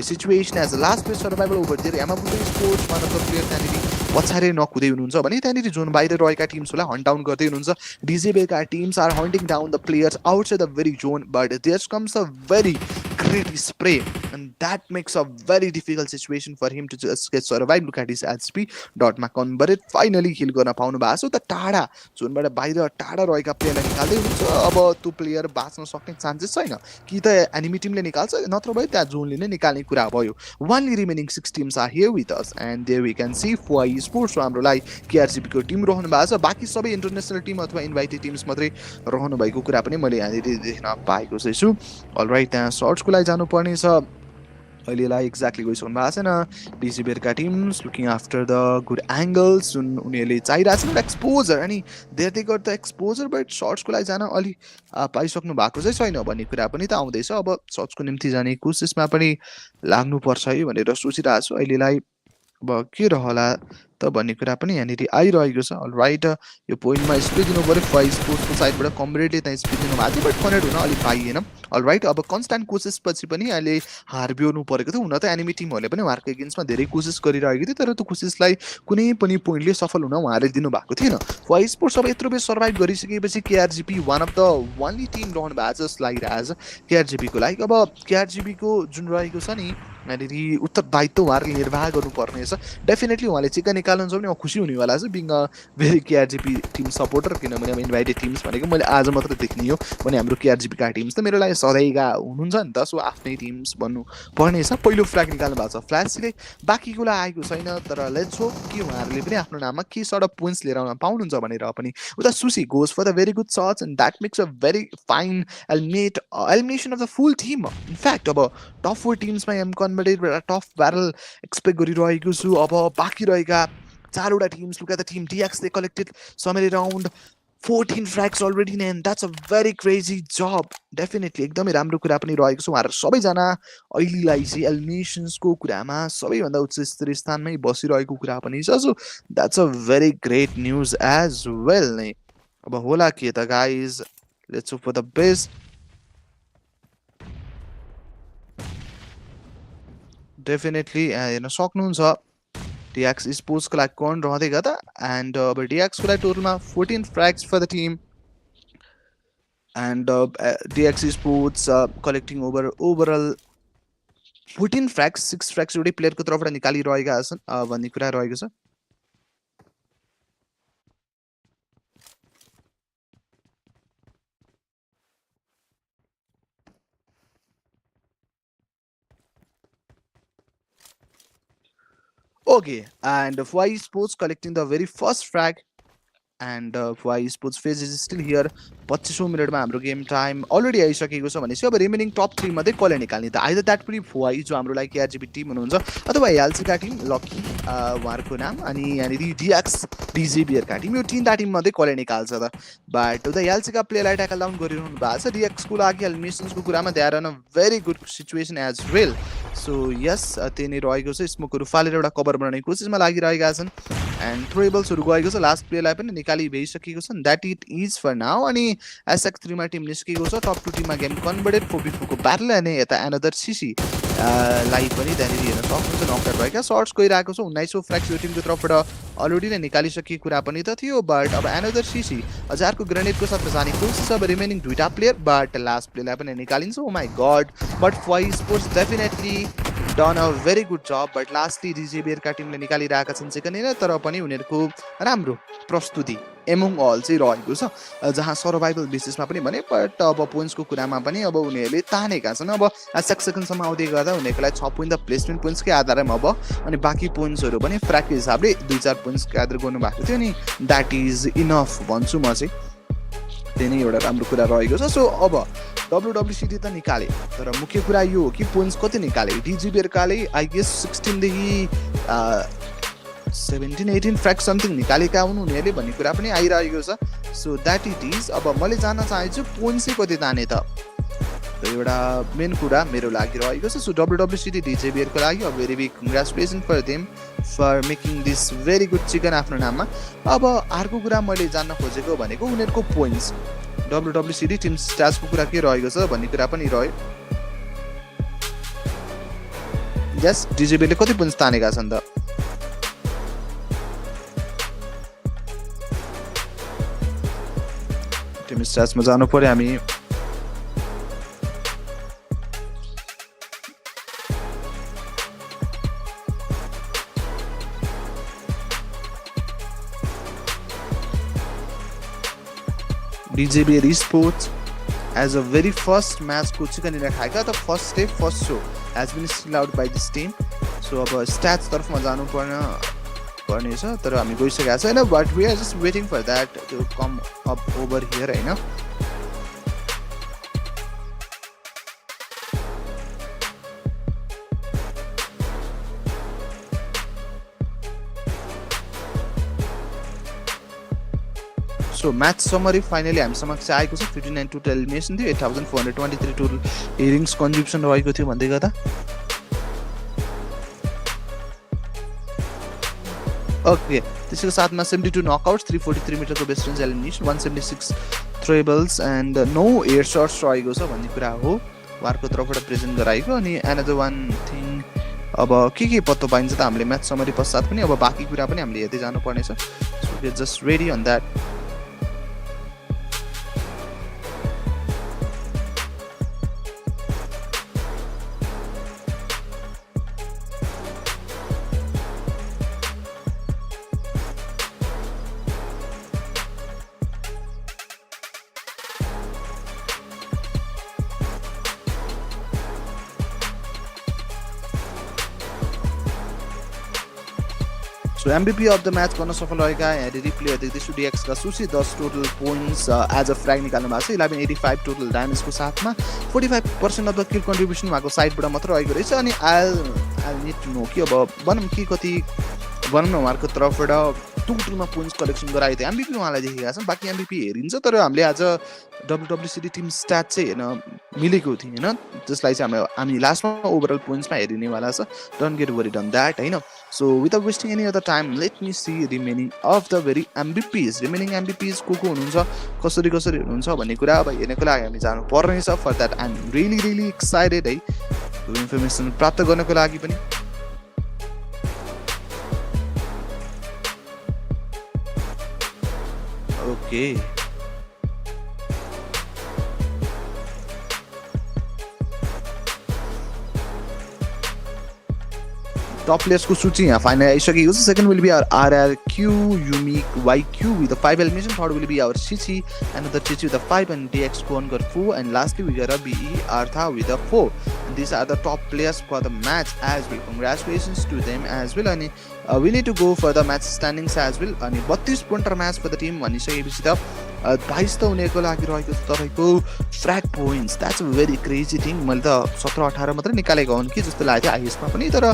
situation as the last place survival over there. Yamabuto Sports, one of the players त्यहाँनिर पछाडि नकुदै हुनुहुन्छ भने त्यहाँनिर जुन बाहिर रहेका टिम्सहरूलाई hunt down गर्दै हुनुहुन्छ. डिजेबेका teams are hunting down the players outside the very zone, but there comes a very great spray, and that makes a very difficult situation for him to just get survive. Look at his HP dot मा converted finally हिल गर्न पाउनु भएको छ. त टाढा जोनबाट बाहिर टाढा रहेका प्लेयरलाई निकाल्दै हुनुहुन्छ. अब त्यो प्लेयर बाँच्न सक्ने चान्सेस छैन, कि त एनिमी टिमले निकाल्छ नत्र भए त्यहाँ जोनले नै निकाल्ने कुरा भयो. Only remaining 6 teams are here with us, and there we can see फुआई स्पोर्ट्स हाम्रोलाई केआरसीपी को टिम रहनु भएको छ. बाँकी सबै इन्टरनेसनल टिम अथवा इन्भाइटेड टिम्स मात्रै रहनु भएको कुरा पनि मैले यहाँनिर देख्न पाएको छु. अलराइट, त्यहाँ सर्ट्सको लागि जानुपर्ने छ. अहिलेलाई एक्ज्याक्टली गइसक्नु भएको छैन. डिजिबेरका teams looking after the good angles जुन उनीहरूले चाहिरहेको छ. एक्सपोजर अनि there they got the exposure, but सर्ट्सको लागि जान अलि पाइसक्नु भएको चाहिँ छैन भन्ने कुरा पनि त आउँदैछ. अब सर्ट्सको निम्ति जाने कोसिसमा पनि लाग्नुपर्छ है भनेर सोचिरहेको छु. अहिलेलाई अब के रहला त भन्ने कुरा पनि यहाँनिर आइरहेको छ. अलराइट, यो पोइन्टमा स्पिड दिनु पऱ्यो. 5 स्पोर्ट्सको साइडबाट कमरेडले त्यहाँ स्पिड दिनुभएको थियो, बट कनेक्ट हुन अलिक पाइएन. अलराइट, अब कन्स्ट्यान्ट कोसिसपछि पनि अहिले हार बिहोर्नु परेको थियो. हुन त एनिमी टिमहरूले पनि उहाँहरूको एगेन्स्टमा धेरै कोसिस गरिरहेको थियो, तर त्यो कोसिसलाई कुनै पनि पोइन्टले सफल हुन उहाँहरूले दिनुभएको थिएन. 5 स्पोर्ट्स अब यत्रो बेर सर्भाइभ गरिसकेपछि KRGP one of the only team रहनु भएको जस्तो लागिरहेको छ केआरजिपीको लागि. अब केआरजिपीको जुन रहेको छ नि यहाँनिर उत्तरदायित्व उहाँहरूले निर्वाह गर्नुपर्नेछ. डेफिनेटली उहाँले चिक्का निकाल्नुहुन्छ भने खुसी हुनेवाला छ being a very KRGP team supporter, किनभने अब इन्भाइटेड टिम्स भनेको मैले आज मात्र देख्ने हो भने हाम्रो केआरजिपीका टिम्स त मेरो लागि सधैँका हुनुहुन्छ नि त. सो आफ्नै टिम्स भन्नु पर्नेछ. पहिलो फ्ल्याग निकाल्नु भएको छ फ्ल्यासले, बाँकीको लागि आएको छैन. तर लेट्स होप कि उहाँहरूले पनि आफ्नो नाममा के सर्ट अफ पोइन्ट्स लिएर आउन पाउनुहुन्छ भनेर पनि. उता Sushi goes for the very good shots, and that makes a very fine elimination of the full team. In fact अब टप 4 टिम्समा एम कन्भर्टेडबाट टप ब्यारल एक्सपेक्ट गरिरहेको छु. अब बाँकी रहेका 4वटा teams, look at the team DX, they collected somewhere around 14 frags already, and that's a very crazy job. Definitely एकदमै राम्रो कुरा पनि रहेको छ. उहाँहरू सबैजना अहिलेलाई चाहिँ एलिमिनेसन्सको कुरामा सबैभन्दा उच्च स्तरीय स्थानमै बसिरहेको कुरा पनि छ. So that's a very great news as well नै. अब होला के त guys, let's hope for the best. Definitely हेर्न सक्नुहुन्छ डिएक्स स्पोर्ट्सको लागि कौन रहँदै गयो त. एन्ड अब डिएक्सको लागि टोटलमा 14 frags for the team, and DX sports collecting overall 14 frags. 6 frags एउटै प्लेयरको तर्फबाट निकालिरहेका छन् भन्ने कुरा रहेको छ. Okay, and Fly Sports collecting the very first frag, and Fly Sports phase is still here. 25 मिनटमा हाम्रो गेम टाइम अलरेडी आइसकेको छ भनेपछि अब रिमेनिङ टप 3 मध्ये कसले निकाल्ने त. आइदर द्याट पनि फुआई जो हाम्रो लागि केआरजिपी टिम हुनुहुन्छ, अथवा एलसीका टिम लकी उहाँहरूको नाम, अनि यहाँनिर डिएक्स डिजेबियरका टिम. यो 3टा टिम मध्ये कसले निकाल्छ त. बट उता एलसीका प्लेयरलाई ट्याकल डाउन गरिरहनु भएको छ. डिएक्सको लागि एलिमिनेसन्सको कुरामा they are on a very good situation as well. So yes, त्यही नै रहेको छ. स्मोकहरू फालेर एउटा कभर बनाउने कोसिसमा लागिरहेका छन्, एन्ड थ्रोएबल्सहरू गएको छ. लास्ट प्लेयरलाई पनि निकाली भइसकेको छ. That it is for now. अनि एसएक्स 3 मा टिम निस्केको छ. टप 2 टिममा गेम कन्भर्टेड 4v4 को ब्याटल, अनि यता एनदर सिसी लाई पनि त्यहाँनिर हेर्न सक्नुहुन्छ नकआउट भएका. सर्ट्स गइरहेको छ. 1900 फ्र्याग्स यो टिमको तर्फबाट अलरेडी नै निकालिसकेको कुरा पनि त थियो. बट अब एनदर सिसी हजारको ग्रेनेडको साथमा जाने कोसिस. अब रिमेनिङ 2टा प्लेयर, बट लास्ट प्लेयरलाई पनि निकालिन्छ. Oh my god, but Phi sports definitely done a very good job. But lastly डिजेबियरका टिमले निकालिरहेका छन् सेकेन्ड, तर पनि उनीहरूको राम्रो प्रस्तुति एमोङ अल चाहिँ रहेको छ, जहाँ सर्भाइभल बेसिसमा पनि भने. बट अब पोइन्ट्सको कुरामा पनि अब उनीहरूले तानेका छन्. अब 6 सेकेन्डसम्म आउँदै गर्दा उनीहरूको लागि 6 पोइन्ट त प्लेसमेन्ट पोइन्ट्सकै आधारमा अब, अनि बाँकी पोइन्ट्सहरू पनि फ्र्यागको हिसाबले 2-4 पोइन्ट्सको आधार गर्नुभएको थियो. अनि द्याट इज इनफ भन्छु म चाहिँ. त्यही नै एउटा राम्रो कुरा रहेको छ. सो अब डब्लुडब्लुसिटी त निकाले, तर मुख्य कुरा यो हो कि पोइन्ट्स कति निकाले. डिजिबियरकाले आई गेस 16 देखि 17-18 फ्र्याग समथिङ निकालेका हुन् उनीहरूले भन्ने कुरा पनि आइरहेको छ. So that it is. अब मैले जान्न चाहन्छु पोइन्ट्स चाहिँ कति ताने त. एउटा मेन कुरा मेरो लागि रहेको छ। सो WWCD डिजेबियरको लागि a very big congratulation for them for making this very good chicken आफ्नो नाममा। अब अर्को कुरा मैले जान्न खोजेको भनेको उनीहरूको पोइन्ट्स, WWCD टिम स्ट्याट्सको कुरा के रहेको छ भन्ने कुरा पनि रह्यो। यस, डिजेबीले कति पोइन्ट्स तानेका छन् त? टिम स्ट्याट्समा जानु पर्यो हामी। DJBR Esports as a very first match को चिकन डिनर खाएका त first day first show has been still out by this team. So अब स्ट्याट्स तर्फमा जानु पर्नेछ, तर हामी गइसकेका छैन, but we are just waiting for that to come up over here हैन। सो म्याच समरी फाइनली हामी समक्ष आएको छ। 59 टोटल एलिमिनेसन थियो, 8423 टोटल हियरिङ्स कन्ट्रिब्युसन रहेको थियो भन्दै गर्दा। ओके, त्यसको साथमा 72 नकआउट्स, 343 मिटरको best range elimination, 176 throwables and no air shots रहेको छ भन्ने कुरा हो उहाँहरूको तर्फबाट प्रेजेन्ट गराएको। अनि एनदर वान थिङ, अब के पत्तो पाइन्छ त हामीले म्याच समरी पश्चात पनि, अब बाँकी कुरा पनि हामीले हेर्दै जानुपर्नेछ। So we are just ready on that. So MVP of the match गर्न सफल रहेका हेरेरी प्लेयर देख्दैछु DX का Sushi 10 total points as a frag निकाल्नु भएको छ। 1185 टोटल ड्यामेजको साथमा 45% अफ द किल कन्ट्रिब्युसन भएको साइडबाट मात्र रहेको रहेछ। अनि आई निड टु नो कि अब भनौँ कि कति भनौँ न उहाँहरूको तर्फबाट टोटलमा पोइन्ट्स कलेक्सन गराएको थियो। MVP उहाँलाई देखेका छन्, बाँकी MVP हेरिन्छ, तर हामीले आज WWCD टिम स्ट्याट चाहिँ हेर्न मिलेको थिएन, जसलाई चाहिँ हामी लास्टमा ओभरअल पोइन्ट्समा हेरिनेवाला छ। Don't get worried on that हैन। So without wasting any other time let me see remaining of the very MVPs। Remaining MVPs को हुनुहुन्छ, कसरी हुनुहुन्छ भन्ने कुरा अब हेर्नको लागि हामी जानु पर्नेछ। For that I am really excited है यो इन्फर्मेसन प्राप्त गर्नको लागि पनि। ओके, टप प्लेयर्सको सूची यहाँ फाइनल आइसकेको छ। Second will be our RRQ Yumik YQ with the 5 elimination. Third will be our Chichi, another Chichi with the 5, and DX Kon got 4, and lastly we got a BE Artha with a 4. And these are the top players for the match as well. Congratulations to them as well. And we need to go for the match standings as well. And 32 pointer match for the team भनिसकेपछि त 22 त उनीहरूको लागि रहेको छ तपाईको frag points. That's a very crazy thing. मैले त 17-18 मात्रै निकालेको हुन् कि जस्तो लाग्यो आइएसमा पनि, तर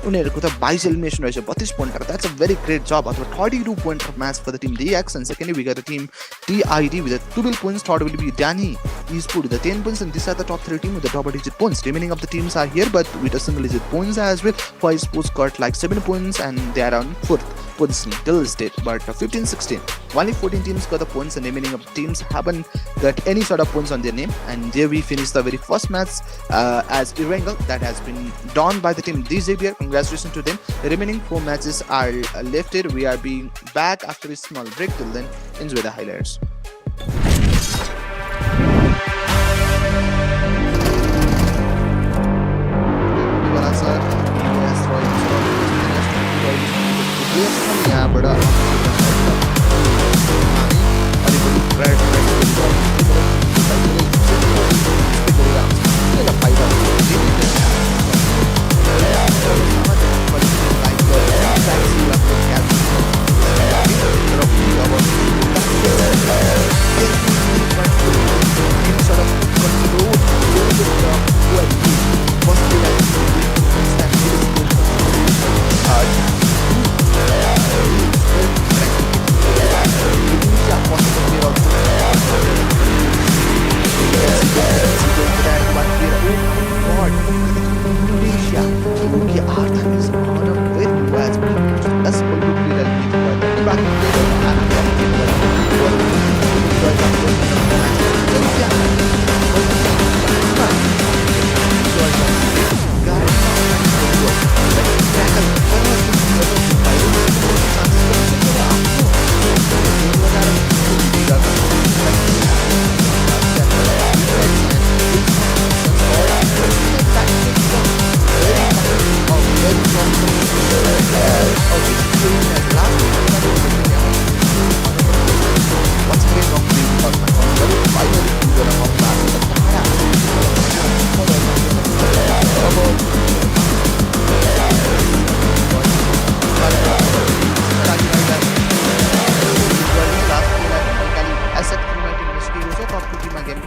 उनीहरूको त 22 एलिमिनेसन रहेछ, 32 pointer. That's a very great जब। अथवा 32 pointer match for the team DX, and secondly we got a team TID with 12 points. Third will be Danny Esport with 10 points, and these are the top 3 team with the double digit points. Remaining of the teams are here but with a single digit points as well. For Sports got like 7 points and they are on 4th position till this date, but 15-16 only 14 teams got the points, and remaining of teams haven't got any sort of points on their name. And there we finished the very first match as Irangel that has been done by the team DJBR. Congratulations to them. The remaining 4 matches are left here. We are being back after a small break. Till then, enjoy the highlights. यहाँबाट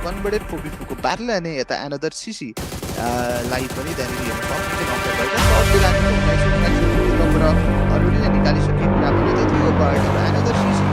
converted 4v4 को battle अनि यता another cc लाई पनि त्यहाँनिर हेर्न सक्नुहुन्छ number भएका shirt दिएर अलरेडी नै निकालिसकेको कुरा पनि त थियो बट एनदर सिसी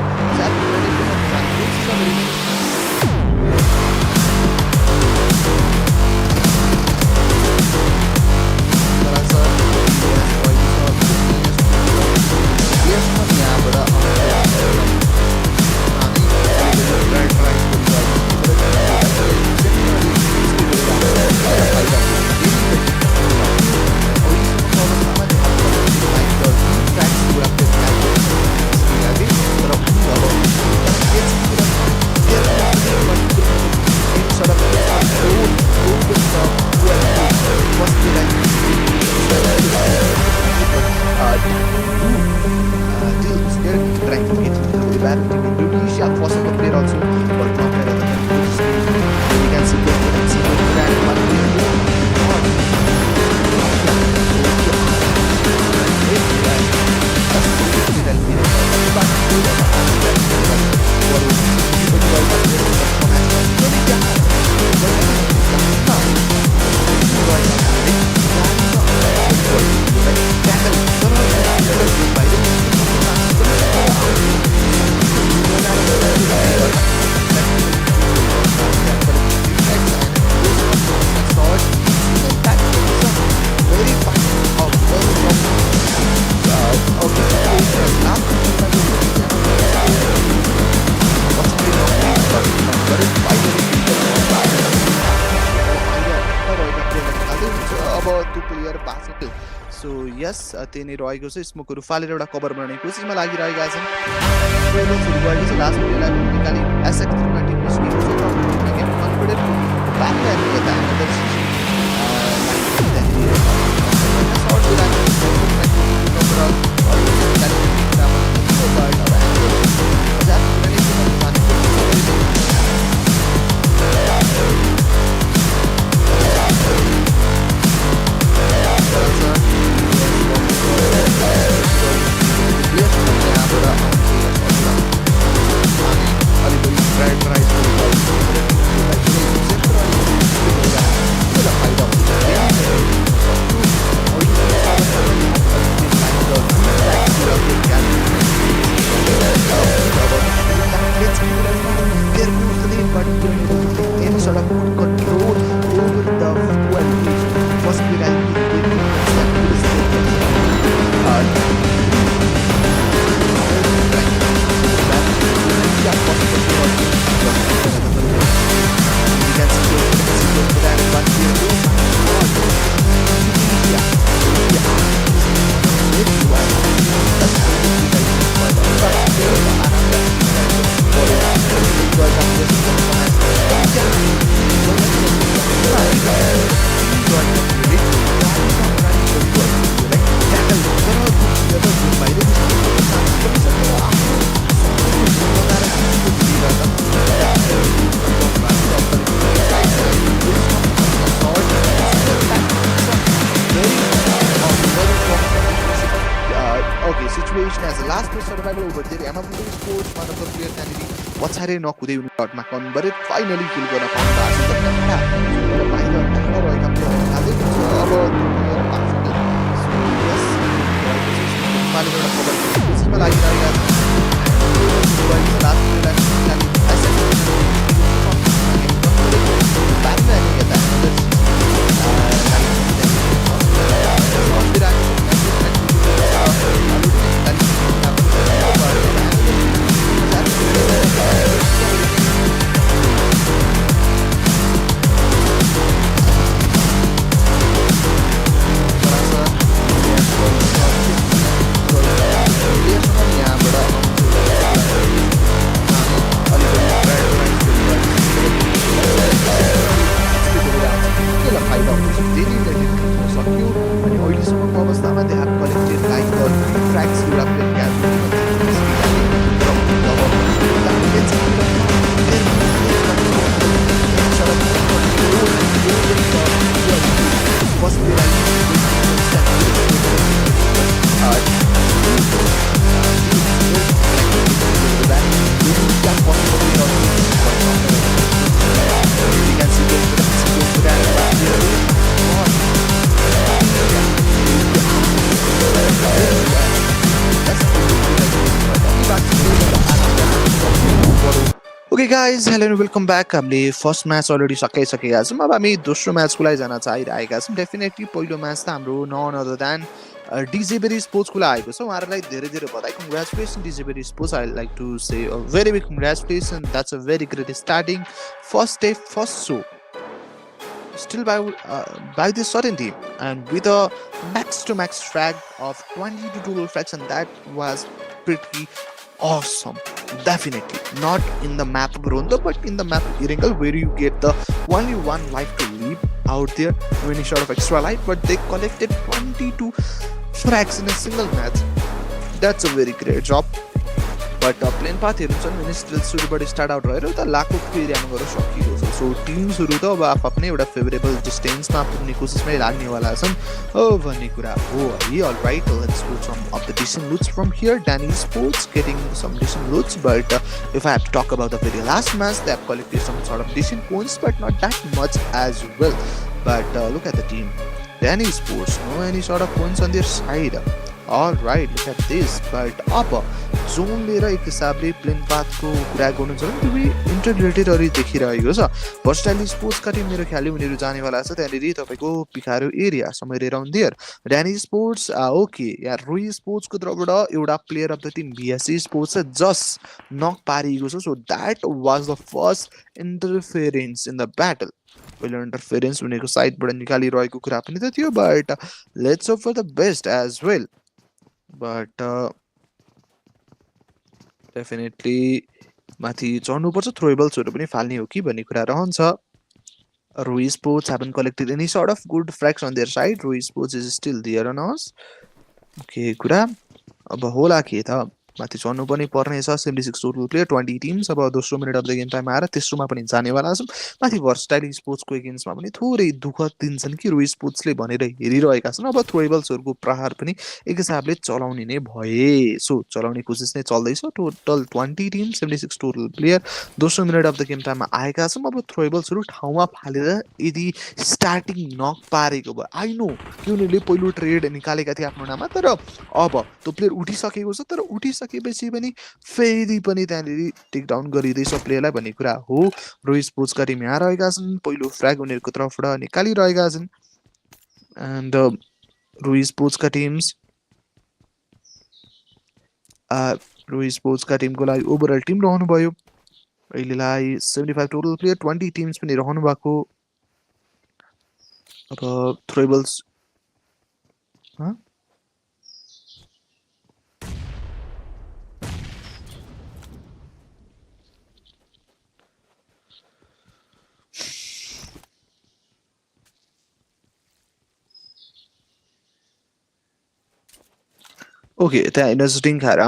त्यही नै रहेको छ स्मोकहरू फालेर एउटा कभर बनाउने कोसिसमा लागिरहेका छन् पहिलो सुरु गरेको छ लास्ट प्लेलाई निकाली एसएफ3 मा टिम निस्केको छ तर गेम कन्फिडेन्ट ब्याक ल्यान्ड यता एनदर सिसी पछाडि नकुदै उनी डटमा कन्भर्ट फाइनली किल गर्न पाउनु भएको छ बाहिर टाढा रहेका प्लेयरहरू खाँदै हुन्छ अब एउटा कभर कोसिसमा लागिरहेका okay guys hello and welcome back हामीले फर्स्ट म्याच अलरेडी सकाइसकेका छौँ अब हामी दोस्रो म्याचको लागि जान चाहिरहेका छौँ डेफिनेटली पहिलो म्याच त हाम्रो नन अदर देन डिजेबेरी स्पोर्ट्सको लागि आएको छ उहाँहरूलाई धेरै धेरै बधाई कङ्ग्रेचुलेसन डिजेबेरी sports I like to say a very big congratulation that's a very great starting first day first so still by this certainty and with a max to max frag of 22 total frags, and that was pretty awesome. Definitely not in the map of Rondo but in the map of Iringal where you get the only one life to live out there when you short of extra life, but they collected 22 frags in a single match. That's a very great job. But plane पाथहरू छन् भने still सुरुबाट start out रहेर उता लाखोको एरियामा गएर सकिएको छ सो टिमहरू त अब आफ्नै एउटा फेभरेबल डिस्टेन्समा पुग्ने कोसिसमै लाग्नेवाला छन् हो भन्ने कुरा हो है alright let's go some of the decent loots from here Danny sports getting some decent loots but if I have to talk about the very last match they have collected some sort of decent points but not that much as well. But look at the team. Danny Sports, no any sort of points on their side. Alright, look at this. But अब zone लिएर एक हिसाबले plane पाथको कुरा गर्नु छ भने त्यो इन्टरग्रेटेडहरू देखिरहेको छ भर्सटाइल स्पोर्ट्सका टिम मेरो ख्यालले उनीहरू जानेवाला छ त्यहाँनिर तपाईँको पिखारो area somewhere around there Danny sports okay या रोई स्पोर्ट्सको तर्फबाट एउटा player of the team BSC sports just knock पारिएको छ so that was the first interference in the battle पहिलो इन्टरफेरेन्स उनीहरूको साइडबाट निकालिरहेको कुरा पनि त थियो but let's hope for the best as well but definitely माथि चढ्नुपर्छ थ्रोएबल्सहरू पनि फाल्ने हो कि भन्ने कुरा रहन्छ रोई sports haven't collected any sort of good frags on their side. रोई sports is still there on us. Okay कुरा अब होला के त माथि चढ्नु पनि पर्नेछ 76 टोटल प्लेयर 20 टिम्स अब दोस्रो minute of the game time आएर तेस्रोमा पनि जानेवाला छौँ माथि भर्सटाइल स्पोर्ट्सको एगेन्स्टमा पनि थोरै दुःख दिन्छन् कि रोई स्पोर्ट्सले भनेर हेरिरहेका छन् अब थ्रोएबल्सहरूको प्रहार पनि एक हिसाबले चलाउने नै भए सो चलाउने कोसिस नै चल्दैछ टोटल 20 टिम 76 टोटल प्लेयर दोस्रो मिनट अफ द गेम टाइममा आएका छौँ अब थ्रोएबल्सहरू ठाउँमा फालेर यदि स्टार्टिङ नक पारेको भयो आई नो कि उनीहरूले पहिलो ट्रेड निकालेका थिए आफ्नो नाममा तर अब त्यो प्लेयर उठिसकेको छ तर उठिसकेपछि पनि फेरि पनि त्यहाँनिर टेक डाउन गरिँदैछ प्लेयरलाई भन्ने कुरा हो रोई स्पोर्ट्सका टिम यहाँ रहेका छन् पहिलो फ्र्याग उनीहरूको तर्फबाट निकालिरहेका छन् एन्ड रोई स्पोर्ट्सका टिमको लागि ओभरअल टिम रहनुभयो अहिलेलाई 75 टोटल प्लेयर 20 टिम्स पनि रहनु भएको अब थ्रोएबल्स ओके त्यहाँ इनर्जिटिङ खाएर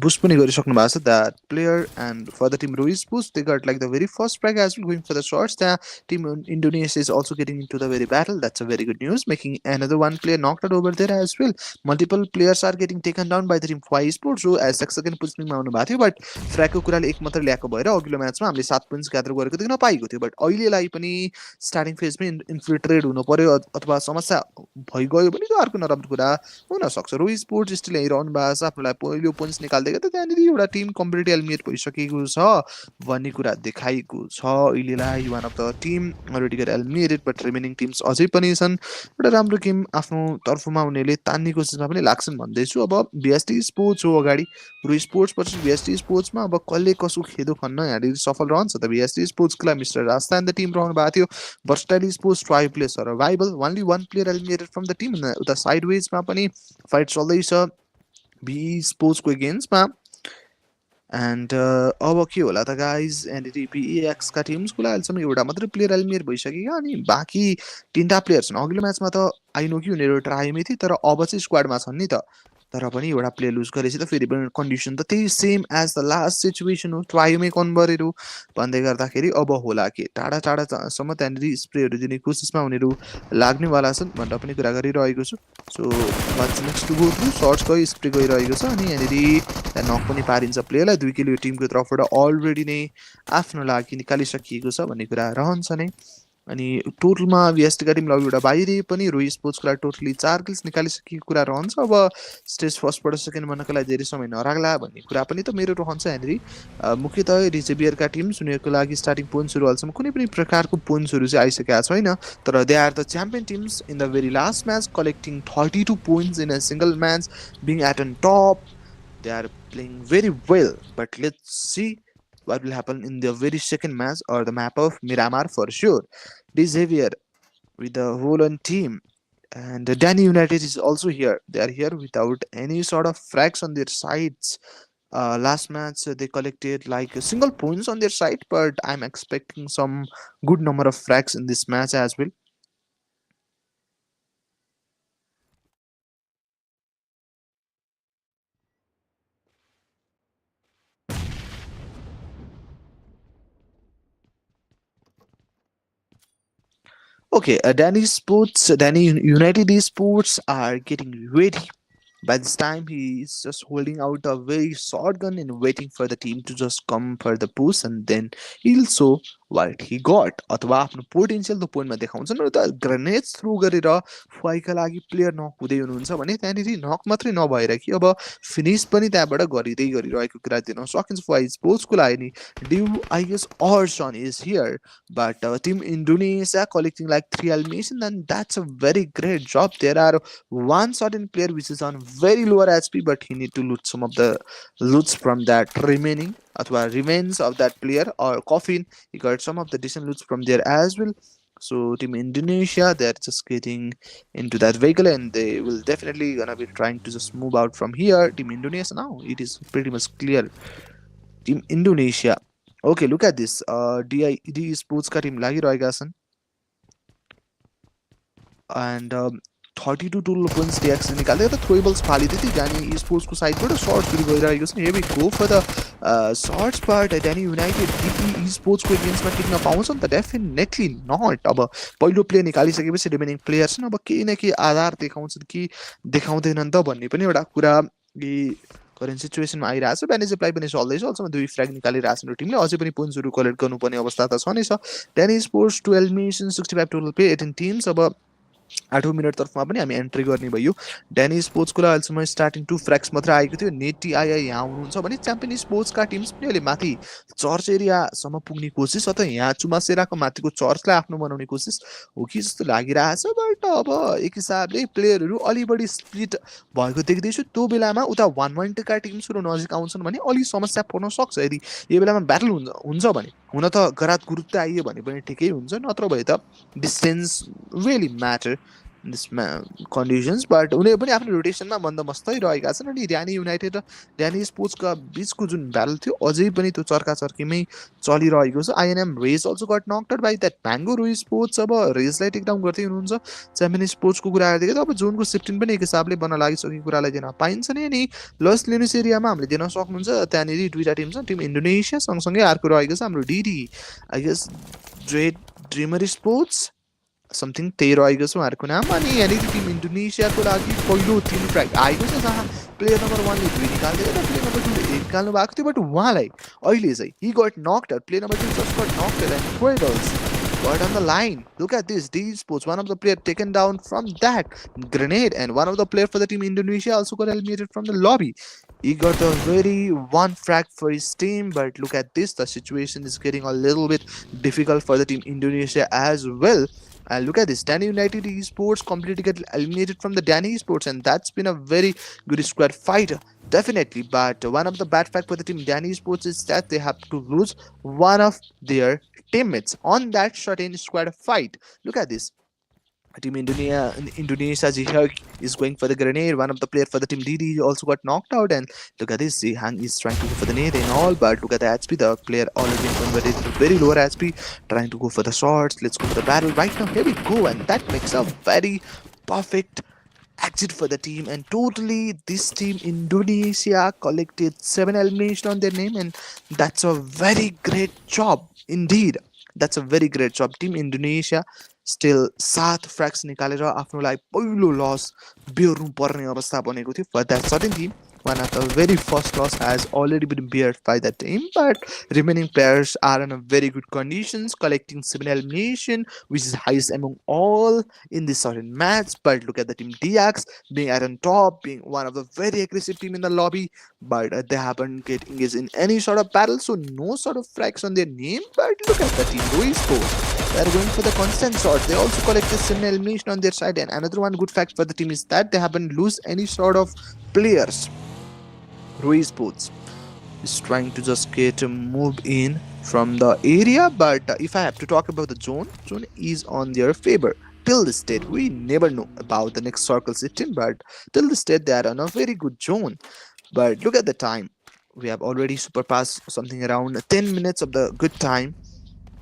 बुस्ट पनि गरिसक्नु भएको छ that player and for the team रोइज boost they got like the very first frag as well going for the shots त्यहाँ team Indonesia is also getting into the very battle that's a very good news making another one player knocked out over there as well multiple players are getting taken down by the team फाइ sports जो as second पोजिसनमा आउनु भएको थियो but फ्र्यागको कुराले एक मात्र ल्याएको भएर अघिल्लो म्याचमा हामीले 7 पोइन्ट्स ग्यादर गरेको देख्न पाएको थियो बट अहिलेलाई पनि स्टार्टिङ फेजमै इन्फिल्ट्रेट हुनु पर्यो अथवा समस्या भइगयो भने त्यो अर्को नराम्रो कुरा हुनसक्छ रोई स्पोर्ट्स स्टिल हेरिरहनु भएको छ आफ्नो पहिलो पोइन्ट्स निकाल्दै गर्दा त्यहाँनिर एउटा टिम कम्प्लिटली एलिमिनेट भइसकेको छ भन्ने कुरा देखाइएको छ अहिलेलाई वान of the Tim already get eliminated but remaining teams अझै पनि छन् एउटा राम्रो गेम आफ्नो तर्फमा उनीहरूले तान्ने कोसिसमा पनि लाग्छन् भन्दैछु अब बिएसटी स्पोर्ट्स हो अगाडि रोई स्पोर्ट्स पछि बिएसटी स्पोर्ट्समा अब कसले कसो खेदो खन्न यहाँनिर सफल रहन्छ त बिएसटी स्पोर्ट्सको लागि मिस्टर राजस्थान द टिम रहनु भएको थियो versatile sports try player survival only one player eliminated from the Tim उता साइडवेजमा पनि फाइट चल्दैछ बी स्पोर्ट्सको एगेन्स्टमा एन्ड अब के होला त गाइज यहाँनिर बिएक्सका टिम्सको लागि अहिलेसम्म एउटा मात्रै प्लेयर एलिमिनेट भइसक्यो अनि बाँकी 3टा प्लेयर छन् अघिल्लो म्याचमा त आइनो कि उनीहरू ट्राईमै थिए तर अब चाहिँ स्क्वाडमा छन् नि त तर पनि एउटा प्लेयर लुज गरेपछि त फेरि पनि कन्डिसन त त्यही same as the last situation हो ट्राईमै कन्भर्टहरू भन्दै गर्दाखेरि अब होला के टाढा टाढासम्म त्यहाँनिर स्प्रेहरू दिने कोसिसमा उनीहरू लाग्नेवाला छन् भनेर पनि कुरा गरिरहेको छु so what's next to go through सर्ट्सकै स्प्रे गइरहेको छ अनि यहाँनिर त्यहाँ नक पनि पारिन्छ प्लेयरलाई 2 किलो टिमको तर्फबाट अलरेडी नै आफ्नो लागि निकालिसकिएको छ भन्ने कुरा रहन्छ नै अनि टोटलमा VSTका टिमलाई एउटा बाहिरी पनि रोही स्पोर्ट्सको लागि टोटली 4 किल्स निकालिसकेको कुरा रहन्छ। अब स्टेज फर्स्टबाट सेकेन्ड बन्नको लागि धेरै समय नराग्ला भन्ने कुरा पनि त मेरो रहन्छ हेनरी। मुख्यतः रिजेबियरका टिम्स उनीहरूको लागि स्टार्टिङ पोइन्ट्सहरू अहिलेसम्म कुनै पनि प्रकारको पोइन्ट्सहरू चाहिँ आइसकेका छैन, तर they are the champion teams in the very last match collecting 32 points in a single match being at on top. They are playing very well, but let's see what will happen in the very second match or the map of Miramar for sure. Xavier with the whole on team, and Danny United is also here. They are here without any sort of frags on their sides. Last match they collected like single points on their side, but I'm expecting some good number of frags in this match as well. Okay, Danny United Esports are getting ready. By this time, he is just holding out a very short gun and waiting for the team to just come for the push, and then he'll show what he got. अथवा आफ्नो potential त्यो पोइन्टमा देखाउँछ न त grenades throw गरेर फाइका लागि player नक हुँदै हुनुहुन्छ भने त्यहाँनिर नक मात्रै नभएर कि अब फिनिस पनि त्यहाँबाट गरिरहेको कुरा दिन सकिन्छ। फाइ स्पोर्ट्सको लागि नि ड्यू आई गेस अर्सन is here, but Team Indonesia collecting like 3 elimination, and that's a very great job. There are one certain player which is on very lower HP, but he need to loot some of the loots from that remaining athwa remains of that player or coffin. He got some of the decent loots from there as well. So Team Indonesia, they're just getting into that vehicle and they will definitely gonna be trying to just move out from here. Team Indonesia, now it is pretty much clear. Team Indonesia. Okay, look at this. DI Sports का team लागिरहेका छन् and 32 total points DX निकाल्दै त throwables फालिदिए थियो जानी स्पोर्ट्सको साइडबाट shirt सुरु गरिरहेको छ। here we go for the shots, but Danny United DE स्पोर्ट्सको गेम्समा टिक्न पाउँछ नि त? Definitely not. अब पहिलो प्लेयर निकालिसकेपछि रिमेनिङ प्लेयर्स अब केही न केही आधार देखाउँछन् कि देखाउँदैनन् त भन्ने पनि एउटा कुरा करेन्ट सिचुएसनमा आइरहेको छ। ब्यानेज एप्लाई पनि चल्दैछ, अहिलेसम्म 2 फ्र्याग निकालिरहेको छ टिमले, अझै पनि पोइन्ट्सहरू कलेक्ट गर्नुपर्ने अवस्था त छ नै छ। ड्यानी स्पोर्ट्स 12 एलिमिनेसन 65 टोटल पे 18 टिम्स। अब 8औं मिनट तर्फमा पनि हामी एन्ट्री गर्ने भयो। ड्यानी स्पोर्ट्सको लागि अहिलेसम्म स्टार्टिङ 2 फ्र्याग्स मात्र आएको थियो। नेटी आइआई यहाँ हुनुहुन्छ भने च्याम्पियन स्पोर्ट्सका टिम्स पनि अहिले माथि चर्च एरियासम्म पुग्ने कोसिस अथवा यहाँ चुमासेराको माथिको चर्चलाई आफ्नो बनाउने कोसिस हो कि जस्तो लागिरहेछ। बट अब एक हिसाबले प्लेयरहरू अलि बढी स्प्लिट भएको देख्दैछु। त्यो बेलामा उता 1-1का टिम्सहरू नजिक आउँछन् भने अलि समस्या पर्न सक्छ। यदि यो बेलामा ब्याटल हुन्छ भने हुन त गरात गुरुत्व आइयो भने पनि ठिकै हुन्छ, नत्र भए त distance really matter this conditions. But उनीहरू पनि आफ्नो रोटेसनमा बन्दोबस्तै रहेका छन्। अनि ड्यानी युनाइटेड र ड्यानी स्पोर्ट्सका बिचको जुन ब्याटल थियो अझै पनि त्यो चर्काचर्कीमै चलिरहेको छ। INM Rage also got knocked by that Mango रोई स्पोर्ट्स। अब रेजलाई टेक डाउन गर्दै हुनुहुन्छ। च्याम्पियन स्पोर्ट्सको कुरा गर्दै अब जोनको 15 पनि एक हिसाबले बन्न लागिसकेको कुरालाई दिन पाइन्छ नि। अनि लस लिनुस एरियामा हामीले दिन सक्नुहुन्छ त्यहाँनिर दुईवटा टिम छ। टिम इन्डोनेसिया सँगसँगै अर्को रहेको छ हाम्रो DD I guess Dreamer sports something त्यही रहेको छ उहाँहरूको नाम। अनि यहाँनिर टिम इन्डोनेसियाको लागि पहिलो 3 फ्र्याग आएको छ, जहाँ प्लेयर नम्बर 1 ले 2 निकाल्दै र प्लेयर नम्बर 2 ले 1 निकाल्नु भएको थियो। बट उहाँलाई अहिले चाहिँ he got knocked out. Player number 2 just got knocked and ट्वेल्स got on the line. Look at this. D Sports, one of the player taken down from that grenade, and one of the player for the team Indonesia also got eliminated from the lobby. He got a very one frag for his team, but look at this. The situation is getting a little bit difficult for the team Indonesia as well. And look at this. Danny United Esports completely get eliminated from the Danny Esports, and that's been a very good squad fight. Definitely, but one of the bad fact for the team Danny Sports is that they have to lose one of their teammates on that certain squad fight. Look at this. Team Indonesia Zihang is going for the grenade. One of the player for the team DD also got knocked out, and look at this. Zihang is trying to go for the nade and all, but look at the HP. The player already converted to very lower HP, trying to go for the shots. Let's go for the battle right now. Here we go, and that makes a very perfect exit for the team. And totally this team Indonesia collected 7 elimination on their name, and that's a very great job indeed. That's a very great job. Team Indonesia still 7 फ्र्याग्स निकालेर आफ्नो लागि पहिलो लस बेहोर्नु पर्ने अवस्था बनेको थियो for that certain team. One of the very first loss has already been bared by the team, but remaining players are in a very good conditions, collecting 7 elimination, which is highest among all in this certain match. But look at the team DX being at on top, being one of the very aggressive team in the lobby, but they haven't get engaged in any sort of battle, so no sort of frags on their name. But look at the team Ruiz Sports. They're going for the constant shot. They also collected 7 elimination on their side, and another one good fact for the team is that they haven't lose any sort of players. Ruiz Sports is trying to just get a move in from the area, but if I have to talk about the zone is on their favor. Till this date, we never know about the next circle system, but till this date, they are on a very good zone. But look at the time. We have already surpassed something around 10 minutes of the good time.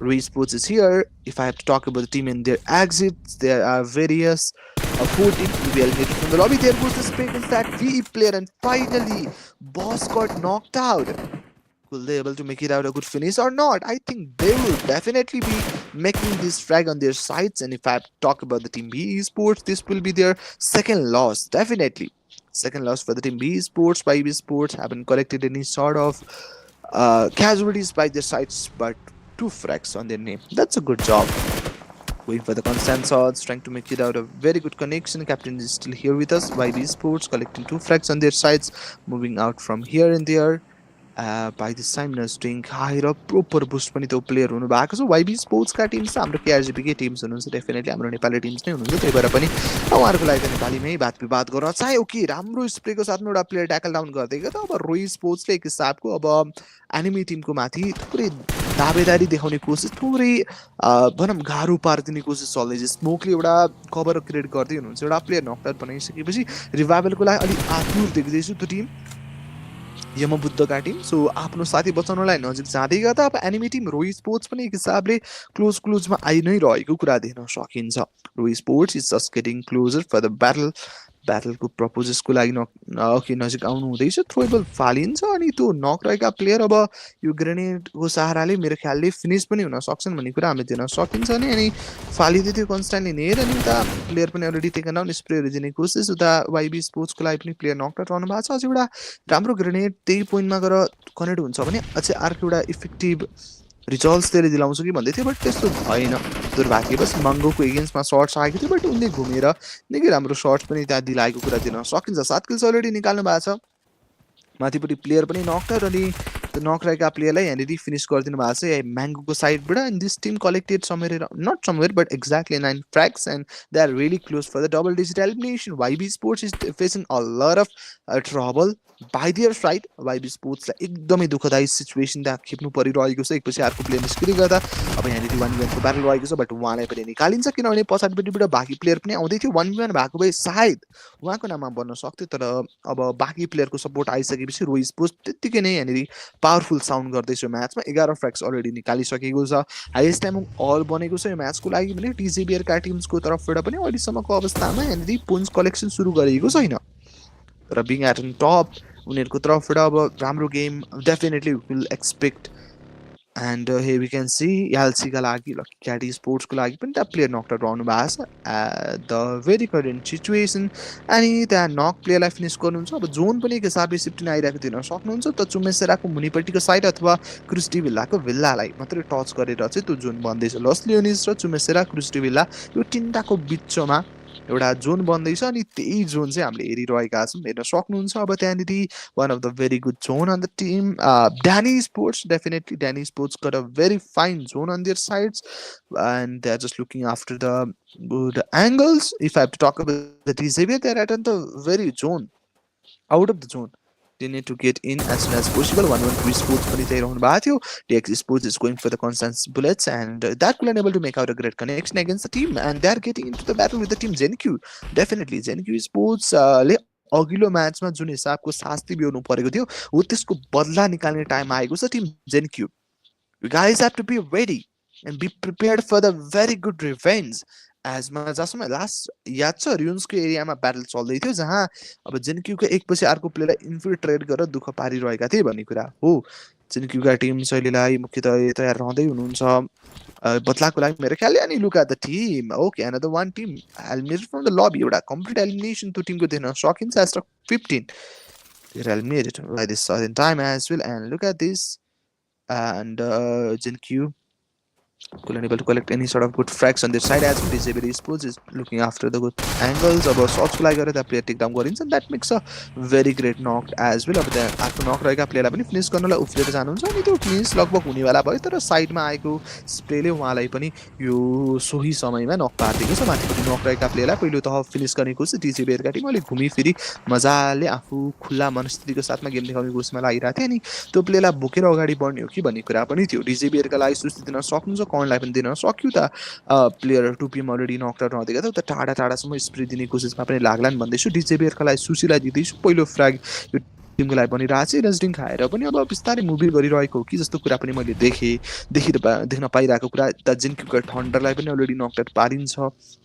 Ruiz Sports is here. If I have to talk about the team and their exits, there are various 4 teams to be eliminated from the lobby. There goes the spin in that VE player, and finally, Boss got knocked out. Will they able to make it out a good finish or not? I think they will definitely be making this frag on their sides. And if I talk about the team B Esports, this will be their second loss. Definitely. Second loss for the team B Esports. By B Esports haven't collected any sort of casualties by their sides, but 2 frags on their name. That's a good job. Going for the constant shots, trying to make it out a very good connection. Captain is still here with us. YB Sports collecting 2 frags on their sides, moving out from here and there. By this time नस्टिङ खाएर proper boost पनि त्यो player हुनु भएको छ YB स्पोर्ट्सका teams हाम्रो KRGP के teams हुनुहुन्छ definitely हाम्रो नेपाली टिम्स नै हुनुहुन्छ त्यही भएर पनि उहाँहरूको लागि त नेपालीमै बात विवाद गर्न चाह्यो कि राम्रो स्प्रेको साथमा एउटा प्लेयर ट्याकल डाउन गर्दै गयो त अब रोही स्पोर्ट्सले एक हिसाबको अब एनिमी टिमको माथि थोरै दावेदारी देखाउने कोसिस थोरै भनौँ गाह्रो पारिदिने कोसिस चल्दैछ स्मोकले एउटा कभर क्रिएट गर्दै हुनुहुन्छ एउटा प्लेयर नकआउट बनाइसकेपछि रिभाइभलको लागि अलिक आतुर देख्दैछु त्यो टिम यमबुद्धका टिम सो आफ्नो साथी बचाउनलाई नजिक जाँदै गर्दा अब एनिमी टिम रोही स्पोर्ट्स पनि एक हिसाबले क्लोजमा आइ नै रहेको कुरा देख्न सकिन्छ रोही sports is just getting closer for the ब्याटलको प्रपोजेसको लागि नजिक आउनु हुँदैछ थ्रोबल फालिन्छ अनि त्यो नक रहेका प्लेयर अब यो ग्रेनेडको सहाराले मेरो ख्यालले फिनिस पनि हुन सक्छन् भन्ने कुरा हामी देख्न सकिन्छ नि अनि फालिँदै थियो कन्स्ट्यान्टली नेर अनि उता प्लेयर पनि अलरेडी टेकन डाउन स्प्रेहरू दिने कोसिस उता YB स्पोर्ट्सको लागि पनि प्लेयर नकआउट रहनु भएको छ अझ एउटा राम्रो ग्रेनेड त्यही पोइन्टमा गएर कनेक्ट हुन्छ भने अझै अर्को एउटा इफेक्टिभ रिजल्ट्स त्यसले दिलाउँछ कि भन्दै थियो बट त्यस्तो भएन दुर्भाग्यवश मङ्गोको एगेन्स्टमा सर्ट्स आएको थियो बट उनले घुमेर निकै राम्रो सर्ट्स पनि त्यहाँ दिलाएको कुरा दिन सकिन्छ 7 किल्स अलरेडी निकाल्नु भएको छ माथिपट्टि प्लेयर पनि नकआउट अनि त्यो नक रहेका प्लेयरलाई यहाँनिर फिनिस गरिदिनु भएको छ म्याङ्गोको साइडबाट and this team collected somewhere not somewhere but exactly 9 frags and they are really close for the double digit elimination YB sports is facing a lot of trouble by their side YB स्पोर्ट्सलाई एकदमै दुःखदायी situation त्यहाँ खेप्नु परिरहेको छ एकपछि अर्को player निस्किँदै गर्दा अब यहाँनिर 1v1को ब्याटल रहेको छ बट उहाँलाई पनि निकालिन्छ किनभने पछाडिपट्टिबाट बाँकी प्लेयर पनि आउँदै थियो 1v1 भएको भए सायद उहाँको नाममा बन्न सक्थ्यो तर अब बाँकी प्लेयरको सपोर्ट आइसकेपछि रोही स्पोर्ट्स त्यत्तिकै नै यहाँनिर पावरफुल साउन्ड गर्दैछ म्याचमा 11 फ्र्याग्स अलरेडी निकालिसकेको छ हाइएस्ट टाइम अल बनेको छ यो म्याचको लागि भने TJBRका टिम्सको तर्फबाट पनि अहिलेसम्मको अवस्थामा यहाँनिर पोइन्ट्स कलेक्सन सुरु गरेको छैन तर बिङ एट अन टप उनीहरूको तर्फबाट अब राम्रो game definitely will expect and hey we can see एलसीका लागि लकी क्याटी स्पोर्ट्सको लागि पनि त्यहाँ प्लेयर नकआउट रहनु भएको छ द भेरी करेन्ट सिचुएसन अनि त्यहाँ नक प्लेयरलाई फिनिस गर्नुहुन्छ अब जोन पनि एक हिसाबले सिफ्टिन आइरहेको दिन सक्नुहुन्छ त चुमेसेराको मुनिपट्टिको साइड अथवा क्रुस्टी भिल्लाको भिल्लालाई मात्रै टच गरेर चाहिँ त्यो जोन बन्दैछ लस लियोनिस र चुमेसेरा क्रुस्टी भिल्ला यो तिनटाको बिचमा एउटा जोन बन्दैछ अनि त्यही जोन चाहिँ हामीले हेरिरहेका छौँ हेर्न सक्नुहुन्छ अब त्यहाँनिर one of the very good zone on the team Danny sports definitely Danny sports got a very fine zone on their sides and they are just looking after the good angles if I have to talk about the TJB they are at the very zone out of the zone they need to get in as soon as possible 1-1 sports पनि त्यही रहनु भएको थियो DX Sports is going for the constant bullets and that could enable to make out a great connection against the team and they are getting into the battle with the team ZenQ definitely ZenQ Sports ले अघिल्लो म्याचमा जुन हिसाबको शास्ति बेहोर्नु परेको थियो हो त्यसको बदला निकाल्ने time आएको छ Tim ZenQ you guys have to be ready and be prepared for the very good revenge asthma जसमा लास्ट याद छ रियुन्सको एरियामा ब्याटल चल्दै थियो जहाँ अब जेनक्यूको एकपछि अर्को प्लेयरलाई इन्फिल्ट्रेट गरेर दुःख पारिरहेका थिए भन्ने कुरा हो जेनक्यूका टिम शैलीलाई मुख्यतया तयार रहँदै हुनुहुन्छ बदलाको लागि मेरो ख्यालले अनि look at the team okay another one team eliminated from the lobby एउटा कम्प्लिट एलिमिनेसन त्यो टिमको देख्न सकिन्छ as 15 get eliminated by this certain time as well. And look at this. And Jinq couldn't able to collect any sort of good frags on their side as well. Disability Sports is looking after the good angles अब shots को लागि गरेर त्यहाँ player take down गरिन्छ and that makes a very great knock as well. अब त्यहाँ आफ्नो नक रहेका प्लेयरलाई पनि फिनिश गर्नलाई उफ्लेर जानुहुन्छ अनि त्यो फिनिश लगभग हुनेवाला भयो तर साइडमा आएको स्प्रेले उहाँलाई पनि यो सोही समयमा नक पारिदिएको छ. माथिपट्टि नक रहेका प्लेयरलाई पहिलो तह फिनिश गर्ने कोसिस डिजेबीएरका टिम अलिक घुमिफिरी मजाले आफू खुल्ला मनस्थितिको साथमा गेम देखाउने कोसिसमा लागिरहेको थियो अनि त्यो प्लेयरलाई बोकेर अगाडि बढ्ने हो कि भन्ने कुरा पनि थियो. डिजेबीएरका लागि सुस्ती दिन सक्नुहुन्छ कर्नलाई पनि दिन सक्यो त प्लेयर 2PM अलरेडी नक आउट हुँदै गयो त टाढा टाढासम्म स्प्रे दिने कोसिसमा पनि लाग्ला नि भन्दैछु. डिजेबीएरका लागि सुशीलाई दिँदैछु पहिलो फ्र्याग यो टिमको लागि बनिरहेको छ. रेस्टिङ खाएर पनि अब बिस्तारै मुभी गरिरहेको हो कि जस्तो कुरा पनि मैले देख्न पाइरहेको कुरा. द जिन्क्युका थन्डरलाई पनि अलरेडी नक आउट पारिन्छ.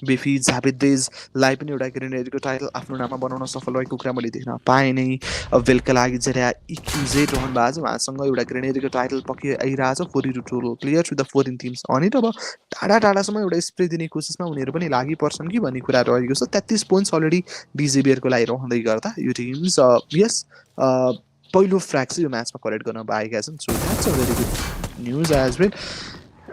बेफी जावेदेजलाई पनि एउटा ग्रेनेडको टाइटल आफ्नो नाममा बनाउन सफल भएको कुरा मैले देख्न पाएँ नै. अब वेलका लागि जरा इक्युजेट रहनु भएको छ उहाँसँग एउटा ग्रेनेडको टाइटल पक्कै आइरहेको छ. 42 total players with the 14 teams अनि त अब टाढा टाढासम्म एउटा स्प्रे दिने कोसिसमा उनीहरू पनि लागि पर्छन् कि भन्ने कुरा रहेको छ. 33 पोइन्ट्स अलरेडी डिजेबीएरको लागि रहँदै गर्दा यो टिम्स यस पहिलो फ्र्याग चाहिँ यो म्याचमा कलेक्ट गर्न पाएका छन्. So that's a very good news as well.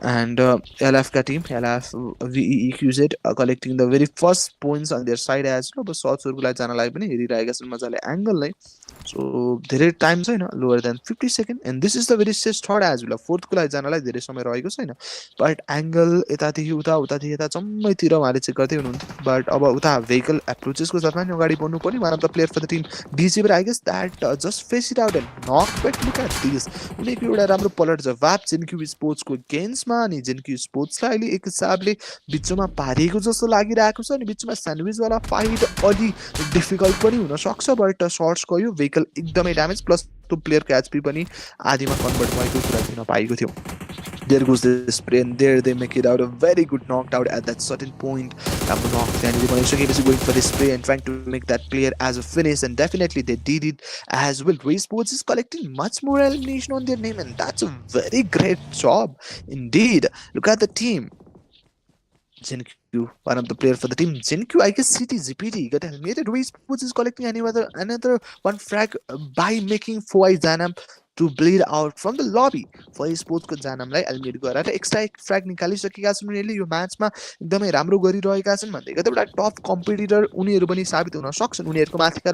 And LFका team LF VEQZ collecting the very first points on their side as well. अब सर्ट्सहरूको लागि जानलाई पनि हेरिरहेका छन् मजाले एङ्गल नै. सो धेरै टाइम छैन lower than 50 second and this is the very सेस्ट थर्ड एज वेल. फोर्थको लागि जानलाई धेरै समय रहेको छैन बट एङ्गल यतादेखि उतादेखि यता जम्मैतिर उहाँले चेक गर्दै हुनुहुन्थ्यो. बट अब उता भेहिकल एप्रोचेसको साथमा नि अगाडि बढ्नु पर्ने. One of the player for the team DJB I guess that just face it out and knock but look at this. उनीहरूको एउटा राम्रो पलट जवाब जिन्क्यू स्पोर्ट्सको गेम्समा अनि जिन्क्यू स्पोर्ट्सलाई अहिले एक हिसाबले बिचमा पारिएको जस्तो लागिरहेको छ. अनि बिचमा स्यान्डविचवाला फाइट अलि डिफिकल्ट पनि हुनसक्छ बट सर्ट्स गयो भेहिकल एकदमै ड्यामेज प्लस त्यो प्लेयरको एचपी पनि आधीमा कन्भर्ट भएको कुरा देख्न पाएको थियो. There goes the spray and there they make it out. A very good knocked out at that certain point. राम्रो knock त्यहाँनिर बनाइसकेपछि going for the spray and trying to make that player as a finish and definitely they did it as well. Ray Sports is collecting much more elimination on their name and that's a very great job indeed. Look at the team. Jinq, one of the player for the team. Jinq, I guess CTZPT got eliminated. Ray Sports is collecting another one frag by making Foy Zanam to bleed out from the lobby. Foy Sports को जानमलाई eliminate गरेर extra एक फ्र्याग निकालिसकेका छन्. उनीहरूले यो म्याचमा एकदमै राम्रो गरिरहेका छन् भन्दै गर्दा एउटा टफ कम्पिटिटर उनीहरू पनि साबित हुन सक्छन्. उनीहरूको माथिका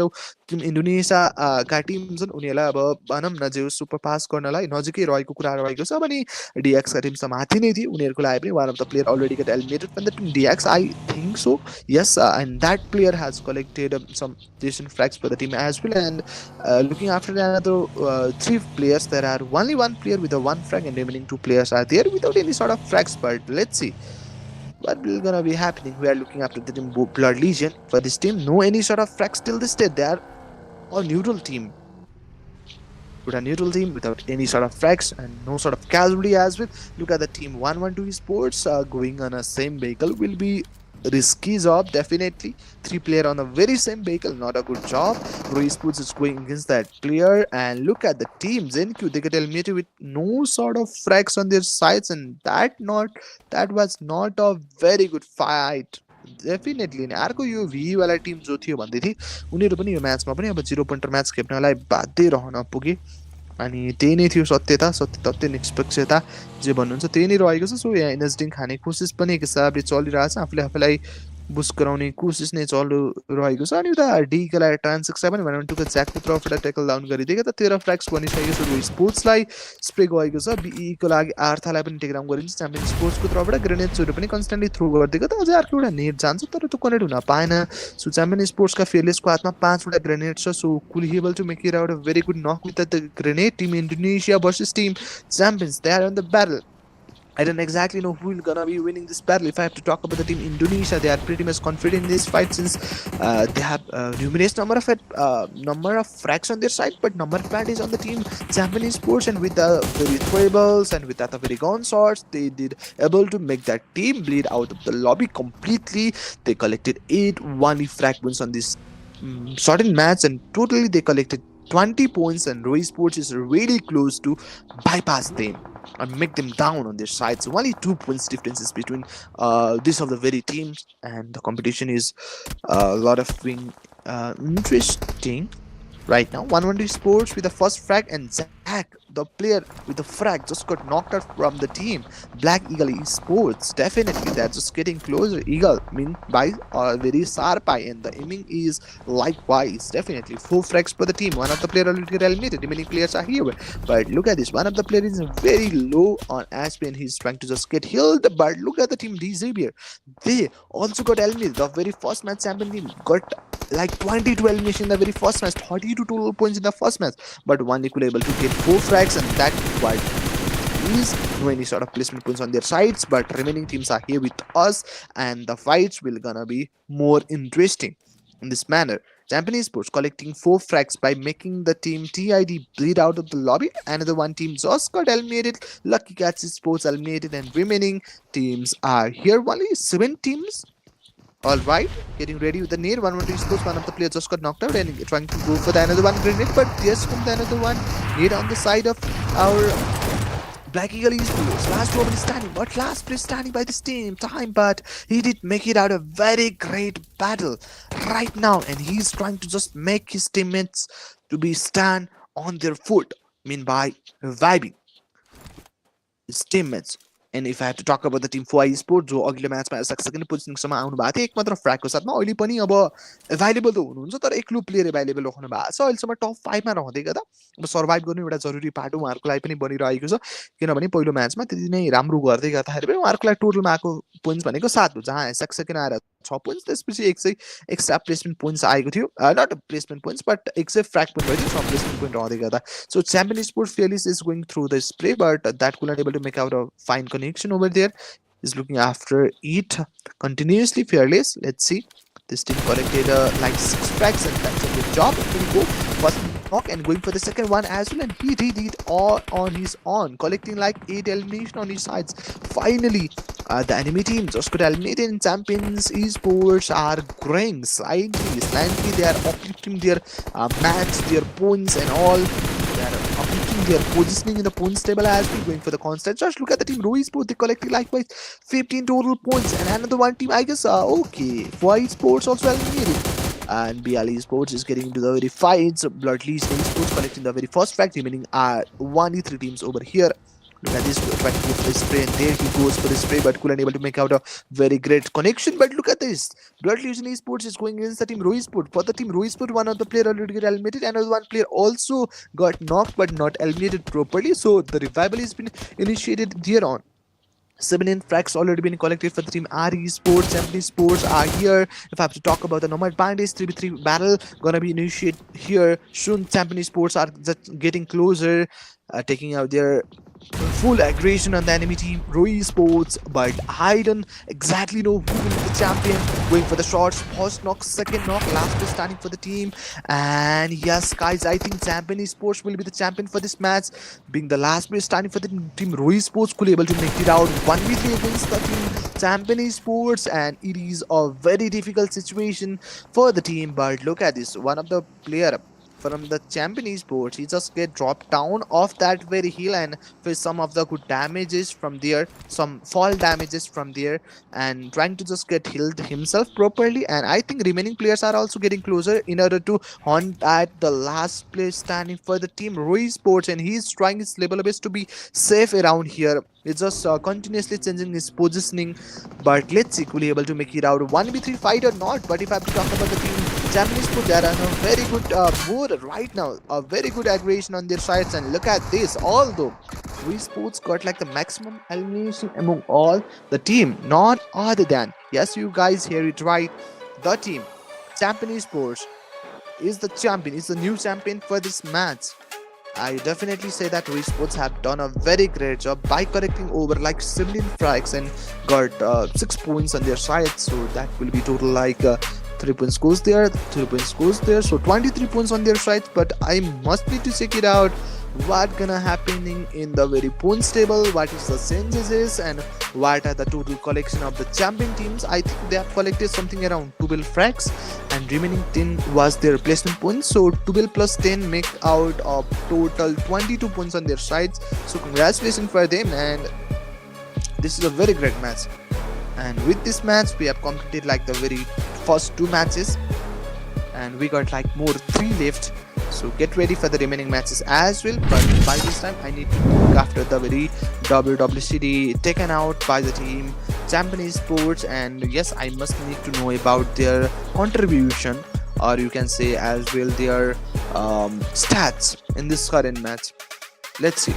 टिम इन्डोनेसियाका टिम छन् उनीहरूलाई अब भनौँ न जे सुपर पास गर्नलाई नजिकै रहेको कुरा रहेको छ. भने डिएक्सका टिम त माथि नै थियो उनीहरूको लागि पनि वान of the player already get eliminated from the team dx I think so yes and that player has collected some decent frags for the team as well. And looking after another 3 players there are only one player with a 1 frag and remaining 2 players are there without any sort of frags. But let's see what will gonna be happening. We are looking after the team Blood Legion. For this team no any sort of frags till this day. They are a neutral team with a neutral team without any sort of frags and no sort of casualty as well. Look at the team 112 Sports going on a same vehicle will be risky job definitely. 3 player on the very same vehicle, not a good job. Roy Sports is going against that player and look at the team ZenQ. They get eliminated with no sort of frags on their sides and that was not a very good fight. Definitely अर्को यो भी वाला Tim जो थियो भन्दै थिए उनीहरू पनि यो म्याचमा पनि अब 0 पोइन्टर म्याच खेप्नलाई बाध्य रहन पुगे अनि त्यही नै थियो सत्यता सत्य निष्पक्षता जे भन्नुहुन्छ त्यही नै रहेको छ. सो यहाँ इन्भेस्टिङ खाने कोसिस पनि एक हिसाबले चलिरहेछ. आफूलाई बुस्ट गराउने कोसिस नै चलिरहेको छ. अनि उता डीको लागि ट्रान्सेक्सन पनि 112 को ज्याकको तर्फबाट ट्याकल डाउन गरिदिएको त 13 फ्र्याग्स बनिसकेको छ. स्पोर्ट्सलाई स्प्रे गएको छ. बीईको लागि आर्थालाई पनि टेक डाउन गरिन्छ. च्याम्पियन स्पोर्ट्सको तर्फबाट ग्रेनेड्सहरू पनि कन्स्टेन्टली थ्रो गरिदिएको त अझै अर्को एउटा नेट जान्छ तर त्यो कनेक्ट हुन पाएन. सो च्याम्पियन स्पोर्ट्सका फेयरलेसको हातमा 5 वटा ग्रेनेड छ. So could able to make it out a very good knock with the grenade. Team Indonesia versus team Champions they are on the battle. I don't exactly know who is gonna be winning this battle. If I have to talk about the team Indonesia, they are pretty much confident in this fight since they have numerous number of frags on their side, but number advantage on the team Japanese Sports. And with the very throwables and with that very gun shots, they did able to make that team bleed out of the lobby completely. They collected 8 1 frag wins on this certain match and totally they collected 20 points and Roy Sports is really close to bypass them and make them down on their side. So only 2 points differences between this of the very teams and the competition is a lot of being interesting. Right now, 1-1 Sports with the first frag, and Zach, the player with the frag, just got knocked out from the team. Black Eagle Esports, definitely, they're just getting closer. Eagle, mean by very sharp eye, and the aiming is likewise. Definitely, 4 frags for the team. One of the player already got eliminated. Remaining players are here. But look at this. One of the players is very low on HP, and he's trying to just get healed. But look at the team, Xavier. They also got eliminated. The very first match champion team got like 22 elimination in the very first match, 32 total points in the first match, but one equal able to get 4 frags, and that quite is no any sort of placement points on their sides. But remaining teams are here with us, and the fights will gonna be more interesting in this manner. Japanese Sports collecting 4 frags by making the team TID bleed out of the lobby. Another one team just got eliminated. Lucky Cats Sports eliminated, and remaining teams are here. Only 7 teams. Alright, getting ready with the nade. 1-1 Sports, one of the players just got knocked out and trying to go for the another one grenade, but there's from the another one nade on the side of our Black Eagle Esports. Last woman is standing, but last place standing by this team time, but he did make it out a very great battle right now, and he's trying to just make his teammates to be stand on their foot, mean by reviving his teammates. And if I have to talk about the team 4 Esports, जो अघिल्लो म्याचमा second पोजिसनसम्म आउनु भएको थियो एक मात्र फ्र्यागको साथमा, अहिले पनि अब एभाइलेबल त हुनुहुन्छ तर एक्लो प्लेयर एभाइलेबल राख्नु भएको छ। अहिलेसम्म टप 5 मा रहँदै गर्दा अब सर्भाइभ गर्नु एउटा जरुरी पाटो उहाँहरूको लागि पनि बनिरहेको छ, किनभने पहिलो म्याचमा त्यति नै राम्रो गर्दै गर्दाखेरि पनि उहाँहरूको लागि टोटलमा आएको पोइन्ट्स भनेको 7 हो, जहाँ सेकेन्ड आएर 6 पोइन्ट्स, त्यसपछि 100 एक्स्ट्रा प्लेसमेन्ट पोइन्ट्स आएको थियो, not placement points but 100 frag point भयो, 6 प्लेसमेन्ट पोइन्ट रहँदै गर्दा। सो च्याम्पियन स्पोर्ट्स फेलिस is going through the spray, but that could not able to make out a fine connection over there. Is looking after it continuously. Fearless, let's see, this team collected like 6 frags, and that's a good job. Here we go, first knock and going for the second one as well, and he did it all on his own, collecting like 8 elimination on his sides. Finally, the enemy team just got eliminated, and Champions Esports are growing slightly. They are uplifting their match, their points and all. They are uplifting their positioning in the points table as we going for the constant. Just look at the team Roy Sports, they collected likewise 15 total points, and another one team, I guess, okay, 4 Sports also eliminated. And BL Esports is getting into the very fights. Bloodleast Esports collecting the very first frag, remaining are 1v3 teams over here. Look at this, trying to go for the spray, and there he goes for the spray, but couldn't able to make out a very great connection. But look at this, Bloodleast Esports is going against the team Roy Sport. For the team Roy Sport, one of the player already got eliminated, another one player also got knocked but not eliminated properly, so the revival has been initiated here on. 7 frags already been collected for the team RE Sports. Champion Sports are here. If I have to talk about the Nomad Bandits 3v3 battle gonna be initiated here soon. Champion Sports are just getting closer, taking out their full aggression on the enemy team Roy Sports, but I don't exactly know who will be the champion. Going for the shots, first knock, second knock, last is standing for the team. And yes guys, I think Champion Sports will be the champion for this match, being the last place standing for the team Roy Sports could be able to make it out 1v3 against the team Champion Sports, and it is a very difficult situation for the team. But look at this, one of the player from the Champion Sports, he just get dropped down off that very hill and face some of the good damages from there, some fall damages from there, and trying to just get healed himself properly. And I think remaining players are also getting closer in order to hunt at the last place standing for the team Roy Sports, and he's trying his level best to be safe around here. It's just continuously changing his positioning, but let's see, could he able to make it out 1v3 fight or not. But if I have to talk about the team Champion Sports, they are on a very good mood right now, a very good aggression on their sides. And look at this, although Roy Sports got like the maximum elimination among all the team, not other than, yes you guys hear it right, the team Champion Sports is the champion, is the new champion for this match. I definitely say that Roy Sports have done a very great job by collecting over like 17 frags and got 6 points on their side. So that will be total like 3 points goes there, 3 points goes there. So 23 points on their side. But I must need to check it out. What gonna happening in the very points table, what is the changes and what are the total collection of the champion teams. I think they have collected something around 12 frags and remaining 10 was their replacement points. So 12 plus 10 make out of total 22 points on their sides. So congratulations for them, and this is a very great match. And with this match we have completed like the very first 2 matches, and we got like more 3 left. So So get ready for the remaining matches as well. But by this time, I need to look after the very WWCD taken out by the team Champion Sports, and yes, I must need to know about their contribution, or you can say as well their stats in this current match. Let's see.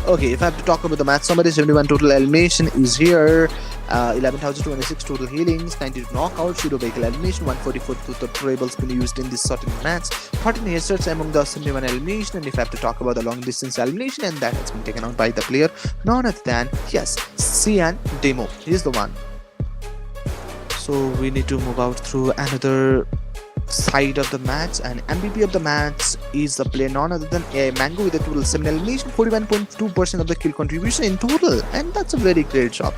Okay, if I have to talk about the match summary, 71 total elimination is here, 11,026 total healings, 92 knockouts, 0 vehicle elimination, 144 total trebles been used in this certain match, 13 headshots among the 71 elimination. And if I have to talk about the long distance elimination, and that has been taken out by the player none other than, yes, Cian Demo. He is the one. So we need to move out through another side of the match, and MVP of the match is the player none other than a Mango with a total 7 elimination, 41.2% of the kill contribution in total, and that's a very great job,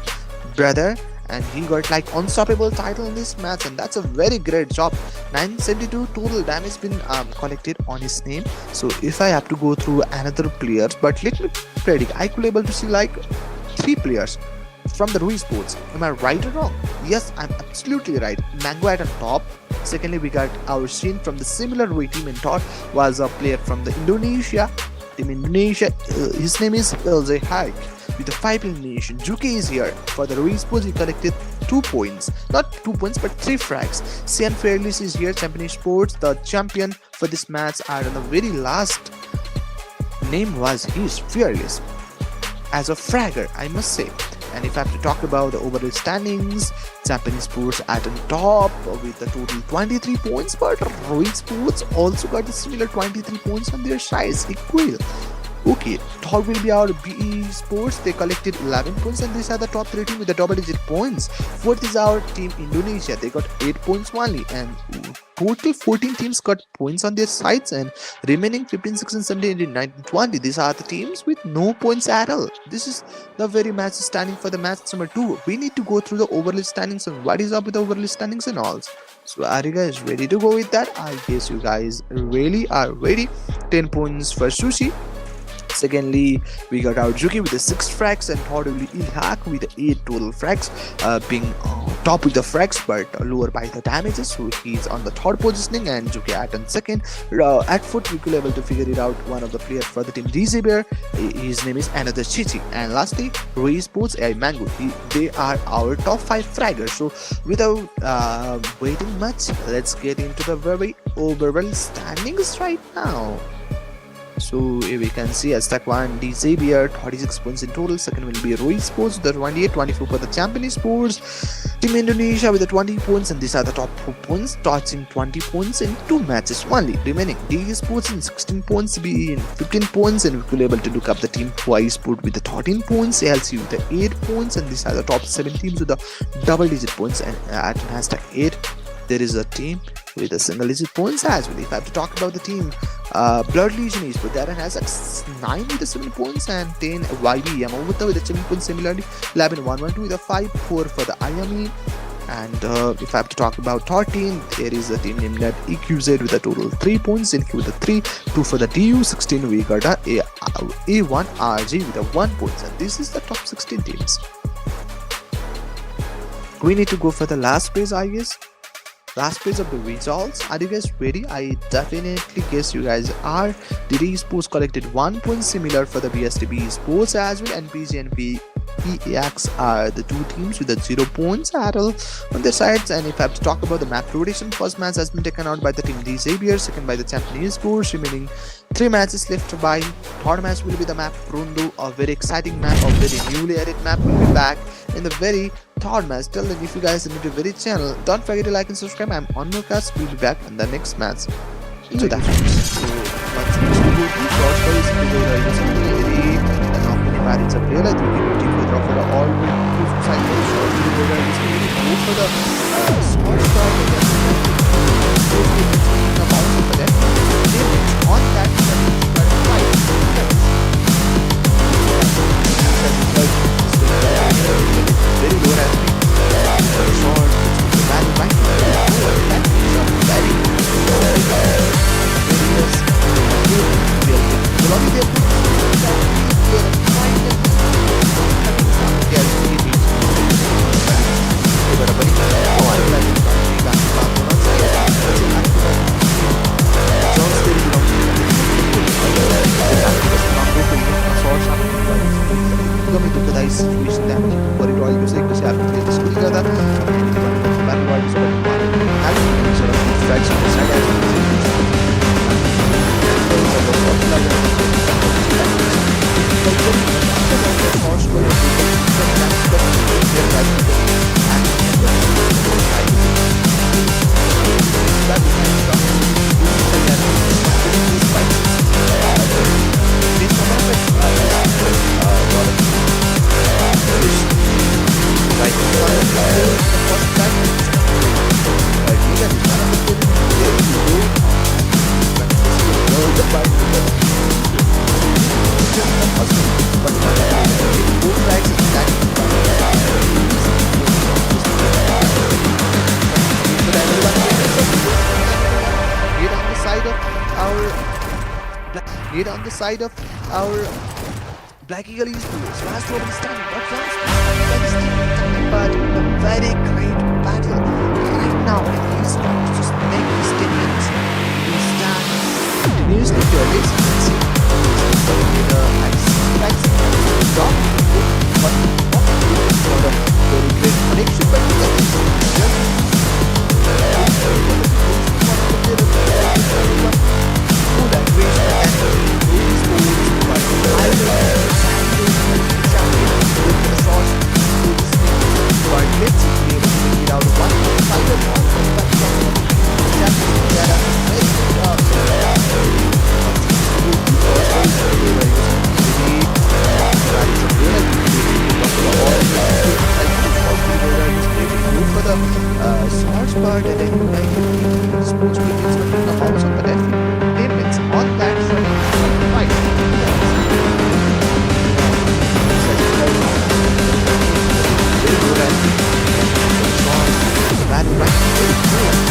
brother. And he got like unstoppable title in this match, and that's a very great job. 972 total damage been collected on his name. So if I have to go through another players, but let me predict, I could able to see like 3 players from the Rui Sports. Am I right or wrong? Yes, I'm absolutely right. Mango at the top. Secondly, we got our Shin from the similar Rui team, in third was a player from the Indonesia. Team Indonesia, his name is Ilze Haik with a 5 elimination. Juke is here. For the Rui Sports, he collected 2 points. Not 2 points, but 3 frags. Cian Fairless is here. Champion Sports, the champion for this match, and the very last name was his Fearless. As a fragger, I must say. And if I have to talk about the overall standings, Japanese Sports at the top with a total 23 points, but Rui Sports also got a similar 23 points on their size equal. Okay, third will be our BE Sports. They collected 11 points, and these are the top 3 teams with the double-digit points. Fourth is our team Indonesia. They got 8 points only, and total 14 teams got points on their sides, and remaining 15, 16, 17, 18, 19, 20. These are the teams with no points at all. This is the very match standing for the match number 2. We need to go through the overall standings and what is up with the overall standings and all. So are you guys ready to go with that? I guess you guys really are ready. 10 points for Sushi. Secondly, we got our Juki with the 6 frags, and thirdly Ilhak with the 8 total frags, being top with the frags but lower by the damages. So he's on the third positioning, and Juki at on second. At foot, we could able to figure it out. One of the players for the team DJ Bear, his name is another Chichi. And lastly, Rui Sports a Mango. They are our top 5 fraggers. So without waiting much, let's get into the very overall standings right now. So here we can see Aztec 1, D Xavier, 36 points in total. Second will be Rui Sports, the 28, 24 for the Champion Sports. Team Indonesia with the 20 points, and these are the top 4 points, touching 20 points in 2 matches only. Remaining D Sports in 16 points, B in 15 points, and we could able to look up the team Y Sport with the 13 points, ALC with the 8 points, and these are the top 7 teams with the double-digit points. And at hashtag 8, there is a team with a single-digit points as well. If I have to talk about the team, Blood Legion is put there and has 9 with the 7 points, and 10 YB Yamamoto with the 7 points similarly, 11 112 with a 5-4 for the IME. And if I have to talk about 13, there is a team named EQZ with a total 3 points, NQ with a 3, 2 for the DU, 16 we got a A1RG with a 1 points, and this is the top 16 teams. We need to go for the last phase, I guess. Last phase of the results. Are you guys ready? I definitely guess you guys are. DD Sports collected 1 point, similar for the BSTB Sports as well, and PG and PEX are the 2 teams with the 0 points at all on their sides. And if I have to talk about the map rotation, first match has been taken out by the team D Xavier, second by the Champion Sports, remaining 3 matches left by. Third match will be the map Rondo, a very exciting map, a very newly added map will be back in the very third match. Till then, if you guys are new to the very channel, don't forget to like and subscribe. I'm on Lucas. We'll be back in the next match. So that's it. Very Need on the side of our Black Eagle Esports. Last over is done. But last but a very great battle right now. He's trying to just make his statements. He's done continuously purely. Let's see. With a nice strikes top. But not for a very great connection. But that is just part and then like sports crickets the house on the entertainments on that front fight. Very good at the battle right very cool very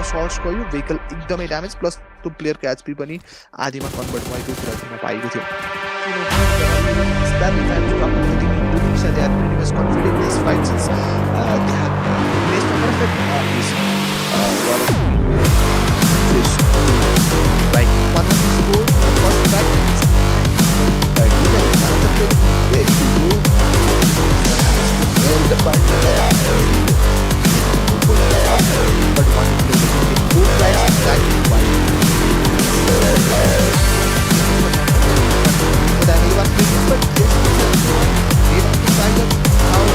shots गयो vehicle एकदमै damage plus त्यो प्लेयरको HP पनि आधीमा convert भएको कुरा दिन पाएको थियो they are pretty much confident in this fight since they have placed a perfect like one of these goals the first back like look at another play very good the partner but one play good tries exactly why but anyone but this side of our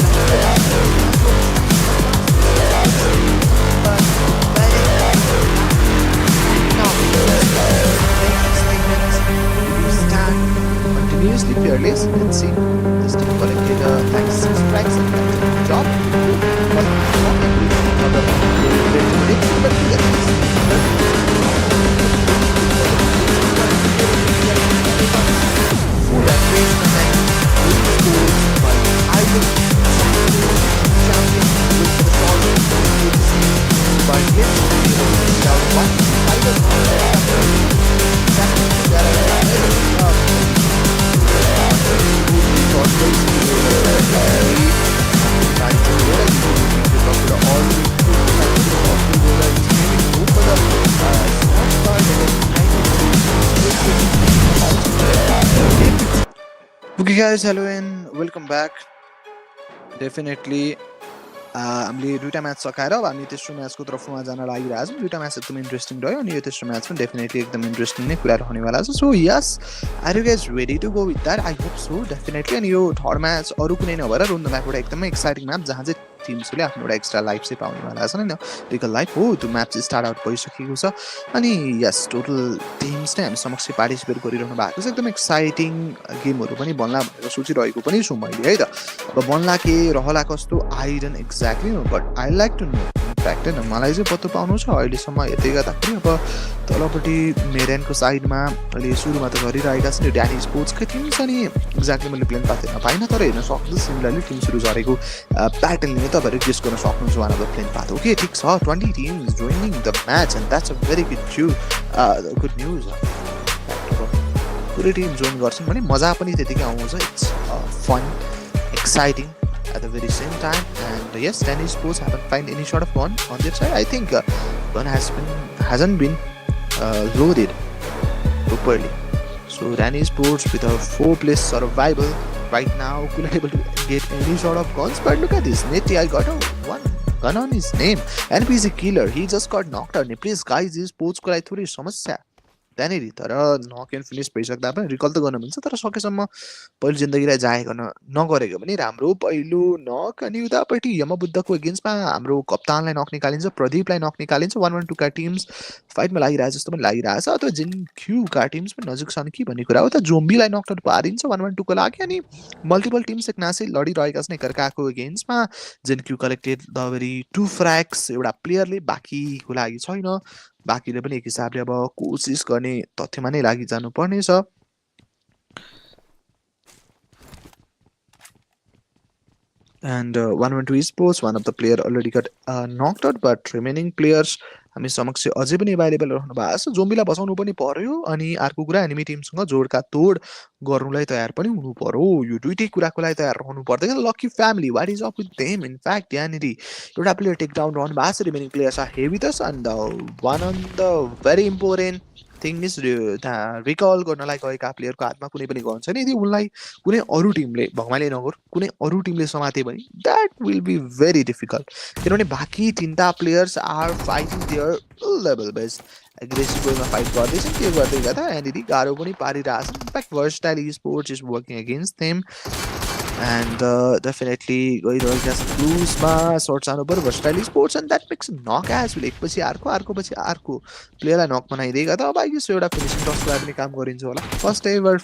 on the side of our continuously fearless. Let's see. This team collected like 6 strikes and job. But full aggression attack. But I will champion with the short but let's see out one fighters on Okay guys, hello and welcome back. Definitely हामीले दुईटा match सकाएर अब हामी तेस्रो म्याचको तर्फमा जान लागिरहेको छौँ दुईटा match एकदम इन्ट्रेस्टिङ रह्यो अनि यो तेस्रो म्याच पनि डेफिनेटली एकदम इन्ट्रेस्टिङ नै कुरा रहनेवाला छ so yes are you guys ready to go with that I hope so definitely अनि यो थर्ड म्याच अरू कुनै नभएर रुन द म्यापबाट एकदमै एक्साइटिङ म्याच जहाँ चाहिँ टिम्सले आफ्नो एउटा एक्स्ट्रा लाइफ चाहिँ पाउनेवाला छन् होइन लिगल लाइफ हो त्यो म्याच चाहिँ स्टार्ट आउट भइसकेको छ अनि यस टोटल टिम्स नै हामी समक्ष पार्टिसिपेट गरिरहनु भएको छ एकदम एक्साइटिङ गेमहरू पनि बन्ला भनेर सोचिरहेको पनि छु मैले है त अब बन्ला के रहला कस्तो I don't exactly know but I like to know in fact होइन मलाई चाहिँ पत्तो पाउनु छ अहिलेसम्म हेर्दै गर्दाखेरि अब तलपट्टि मेरेनको साइडमा अहिले सुरुमा त गरिरहेका छन् यो ड्यानी स्पोर्ट्सकै टिम्स अनि एक्ज्याक्टली मैले प्लेन पाथ हेर्न पाइनँ तर हेर्न सक्छु सिमिलरली टिम्सहरू झरेको प्याटर्नले तपाईँहरू गेस गर्न सक्नुहुन्छ one of the plain path okay ठिक छ 20 teams joining the match and that's a very good news पुरै टिम जोइन गर्छन् भने मजा पनि त्यतिकै आउँछ it's fun exciting at the very same time and yes Danny Sports haven't found any sort of gun on their side. I think gun hasn't been loaded properly, so Danny Sports with a 4-place survival right now couldn't able to get any sort of guns but look at this Netty I got a one gun on his name and he's a killer he just got knocked out please guys this sports को लागि थोरै समस्या त्यहाँनिर। तर नक and finish भइसक्दा पनि रिकल त गर्न मिल्छ, तर सकेसम्म पहिलो जिन्दगीलाई जाय गर्न नगरेको पनि राम्रो। पहिलो नक, अनि उतापट्टि यमबुद्धको एगेन्स्टमा हाम्रो कप्तानलाई नक निकालिन्छ, प्रदीपलाई नक निकालिन्छ। 1-1-2 का टिम्स फाइटमा लागिरहेछ जस्तो पनि लागिरहेछ। अथवा जिनक्युका टिम्स पनि नजिक छन् कि भन्ने कुरा हो। त जोम्बीलाई नकआउट पारिन्छ 1-1-2 को लागि, अनि मल्टिपल टिम्स एकनासै लडिरहेका छन् एकअर्काको एगेन्स्टमा। जिनक्यू कलेक्टेड द भेरी 2 फ्र्याक्स, एउटा प्लेयरले बाँकीको लागि छैन। बाँकीले पनि एक हिसाबले अब कोसिस गर्ने तथ्यमा नै लागिजानुपर्नेछ। And 1-1-2 esports, one of the player already got knocked out, but remaining players हामी समक्ष अझै पनि एभाइलेबल रहनु भएको छ। जोम्बीलाई बचाउनु पनि पर्यो, अनि अर्को कुरा एनिमी टिमसँग जोडका तोड गर्नुलाई तयार पनि हुनु पर्यो। यो दुइटै कुराको लागि तयार रहनु पर्दैन। Lucky family, what is up with them? In fact यहाँनिर एउटा प्लेयर टेक डाउन रहनु भएको छ। रिमेनिङ प्लेयर्स आर हेभी दस, and one on the very important thing is recall गर्नलाई गएका प्लेयरको हातमा कुनै पनि गन छैन। यदि उनलाई कुनै अरू टिमले, भगवानले नगर कुनै अरू टिमले समाते भने that will be very difficult, किनभने बाँकी 3टा players are fighting their level best. Aggressive वेमा फाइट गर्दैछन्, त्यो गर्दै गर्दा यहाँनिर गाह्रो पनि पारिरहेछन्। In fact versatile sports is working against them, and definitely गइरहेका छन् क्रुजमा सर्ट सानो पर versatile sports, and that makes knock as well. एकपछि अर्को पछि अर्को प्लेयरलाई नक बनाइदिए गर्दा अब आइगेस एउटा फिनिसिङ टचको लागि पनि काम गरिन्छ होला। First ever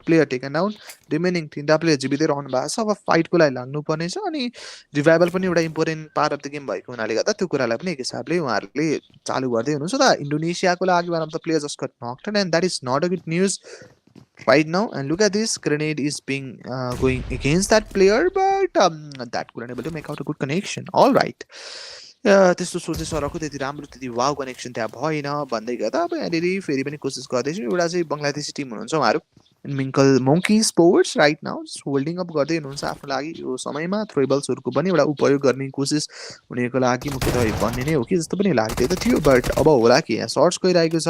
player taken down, remaining 3टा प्लेयर जीवितै रहनु भएको छ। अब फाइटको लागि लाग्नुपर्नेछ, अनि रिभाइभल पनि एउटा important part of the game भएको हुनाले गर्दा त्यो कुरालाई पनि एक हिसाबले उहाँहरूले चालु गर्दै हुनुहुन्छ। त इन्डोनेसियाको लागि one of the players just got knocked, end that is not a good news right now. And look at this grenade is being going against that player, but that couldn't able to make out a good connection. All right, त्यस्तो सोचे सरको त्यति राम्रो त्यति wow connection त्यहाँ भएन भन्दै गर्दा अब यहाँनिर फेरि पनि कोसिस गर्दैछु। एउटा चाहिँ बङ्गलादेशी टिम हुनुहुन्छ उहाँहरू, मिङ्कल मोङ्की sports right now holding up गर्दै हुनुहुन्छ आफ्नो लागि। यो समयमा थ्रोबल्सहरूको पनि एउटा उपयोग गर्ने कोसिस उनीहरूको लागि मुख्यतः भन्ने नै हो कि जस्तो पनि लाग्दै त थियो। बट अब होला कि यहाँ सर्ट्स गइरहेको छ,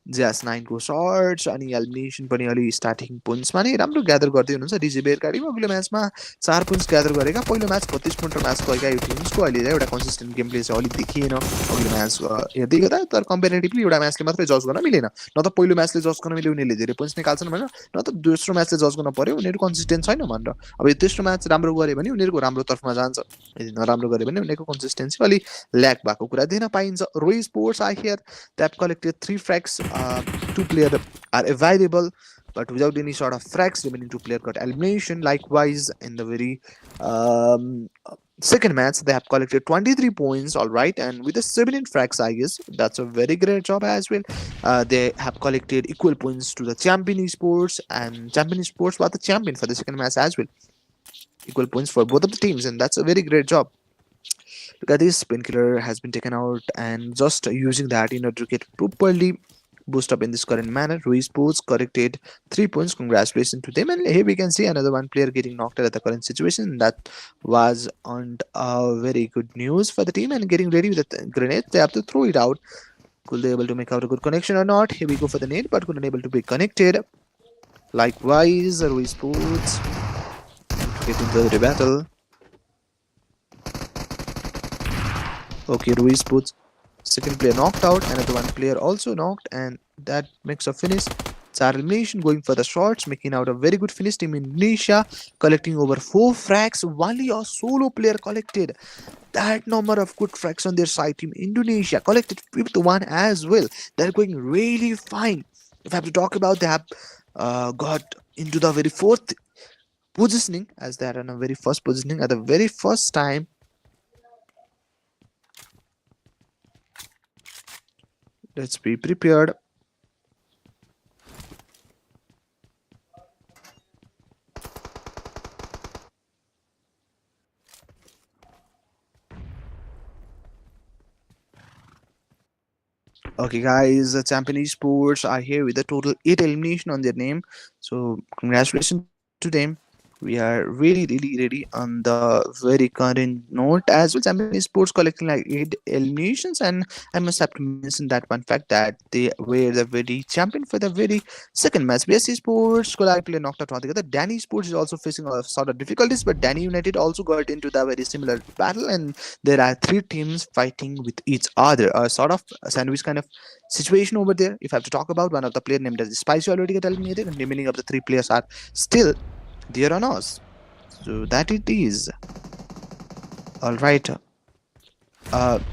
JS9को सर्ट्स, अनि एलिमिनेसन पनि अलि स्टार्टिङ पोइन्ट्समा नै राम्रो ग्यादर गर्दै हुनुहुन्छ। डिजे बेरकारीमा अघिल्लो म्याचमा 4 पोइन्ट्स ग्यादर गरेका, पहिलो म्याच 32 पोइन्ट म्याच गएका यो टिम्सको अहिले एउटा कन्सिस्टेन्ट गेम प्ले चाहिँ अलिक देखिएन अघिल्लो म्याच हेर्दै गर्दा। तर कम्पेरिटिभली एउटा म्याचले मात्रै जज गर्न मिलेन, न त पहिलो म्याचले जज गर्न मिल्यो उनीहरूले धेरै पोइन्ट्स निकाल्छन् भनेर, न त दोस्रो म्याचले जज गर्न पर्यो उनीहरू कन्सिस्टेन्ट छैन भनेर। अब यो तेस्रो म्याच राम्रो गऱ्यो भने उनीहरूको राम्रो तर्फमा जान्छ, यदि नराम्रो गऱ्यो भने उनीहरूको कन्सिस्टेन्सी अलि ल्याक भएको कुरा देख्न पाइन्छ। Roy sports I hear that collected 3 frags, 2 player are available, but without any sort of fracks, remaining 2 player got elimination. Likewise, in the very second match, they have collected 23 points, all right, and with the 17 fracks, I guess that's a very great job as well. They have collected equal points to the champion esports, and champion esports was the champion for the second match as well. Equal points for both of the teams, and that's a very great job. Look at this, Painkiller has been taken out, and just using that in order to get properly boost up in this current manner. Rui Sports corrected 3 points. Congratulations to them. And here we can see another one player getting knocked out at the current situation. That was on very good news for the team, and getting ready with the grenade. They have to throw it out. Could they able to make out a good connection or not? Here we go for the nade, but couldn't able to be connected. Likewise, Rui Sports get into the battle. Okay, Rui Sports second player knocked out, another one player also knocked, and that makes a finish. It's our elimination going for the shots, making out a very good finish. Team Indonesia collecting over 4 frags. Only a solo player collected that number of good frags on their side. Team Indonesia collected 5th one as well. They're going really fine. If I have to talk about, they have got into the very 4th positioning, as they are on a very first positioning at the very first time. Let's be prepared. Okay, guys, Champion Esports are here with a total 8 elimination on their name. So, congratulations to them. we are really on the very current note as well. Japanese sports collecting like 8 eliminations, and I must have to mention that one fact that they were the very champion for the very second match. BSC Sports collectively knocked out altogether. Danny Sports is also facing a sort of difficulties, but Danny United also got into the very similar battle, and there are three teams fighting with each other. A sort of a sandwich kind of situation over there. If I have to talk about one of the player named as Spicy already got eliminated, and remaining of the three players are still there on us. So that it is. Alright.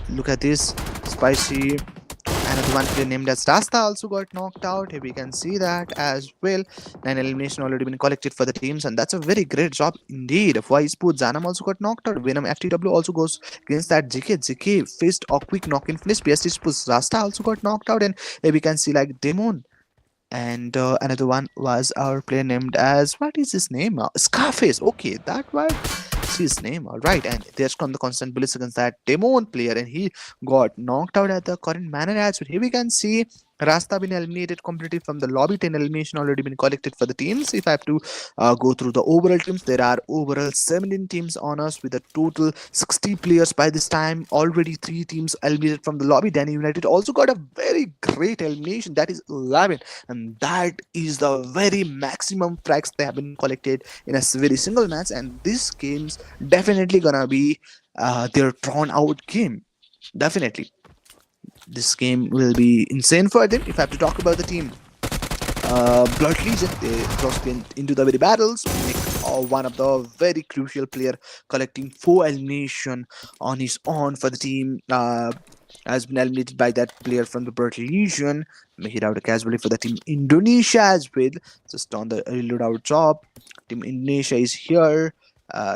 Look at this. Spicy. Another one player named as Rasta also got knocked out. Here we can see that as well. 9 elimination already been collected for the teams, and that's a very great job indeed. Why Sports Zanam also got knocked out. Venom FTW also goes against that JK. JK faced a quick knock-in finish. PSG Sports Rasta also got knocked out, and here we can see like Demon. And another one was our player named as, what is his name? Scarface. Okay, that was his name. All right, and there's come the constant bullets against that demon player, and he got knocked out at the current manner as well. Here we can see Rasta been eliminated completely from the lobby. 10 elimination already been collected for the teams. If I have to go through the overall teams, there are overall 17 teams on us with a total 60 players by this time. Already 3 teams eliminated from the lobby. Danny United also got a very great elimination, that is 11, and that is the very maximum frags they have been collected in a very single match. And this game's definitely gonna be their drawn out game. Definitely this game will be insane for them. If I have to talk about the team, Blood Legion, they crossed into the very battles. Make one of the very crucial player collecting 4 elimination on his own for the team. Has been eliminated by that player from the Blood Legion. Make it out a casualty for the team Indonesia as well. Just on the reload out job. Team Indonesia is here,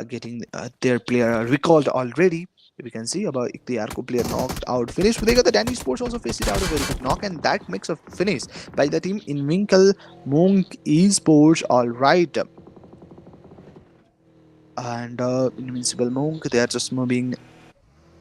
getting their player recalled already. We can see about the Arco player knocked out finish. They got the Danny Sports also faced it out a very good knock, and that makes a finish by the team in Winkle Monk Esports. Alright. And Invincible Monk, they are just moving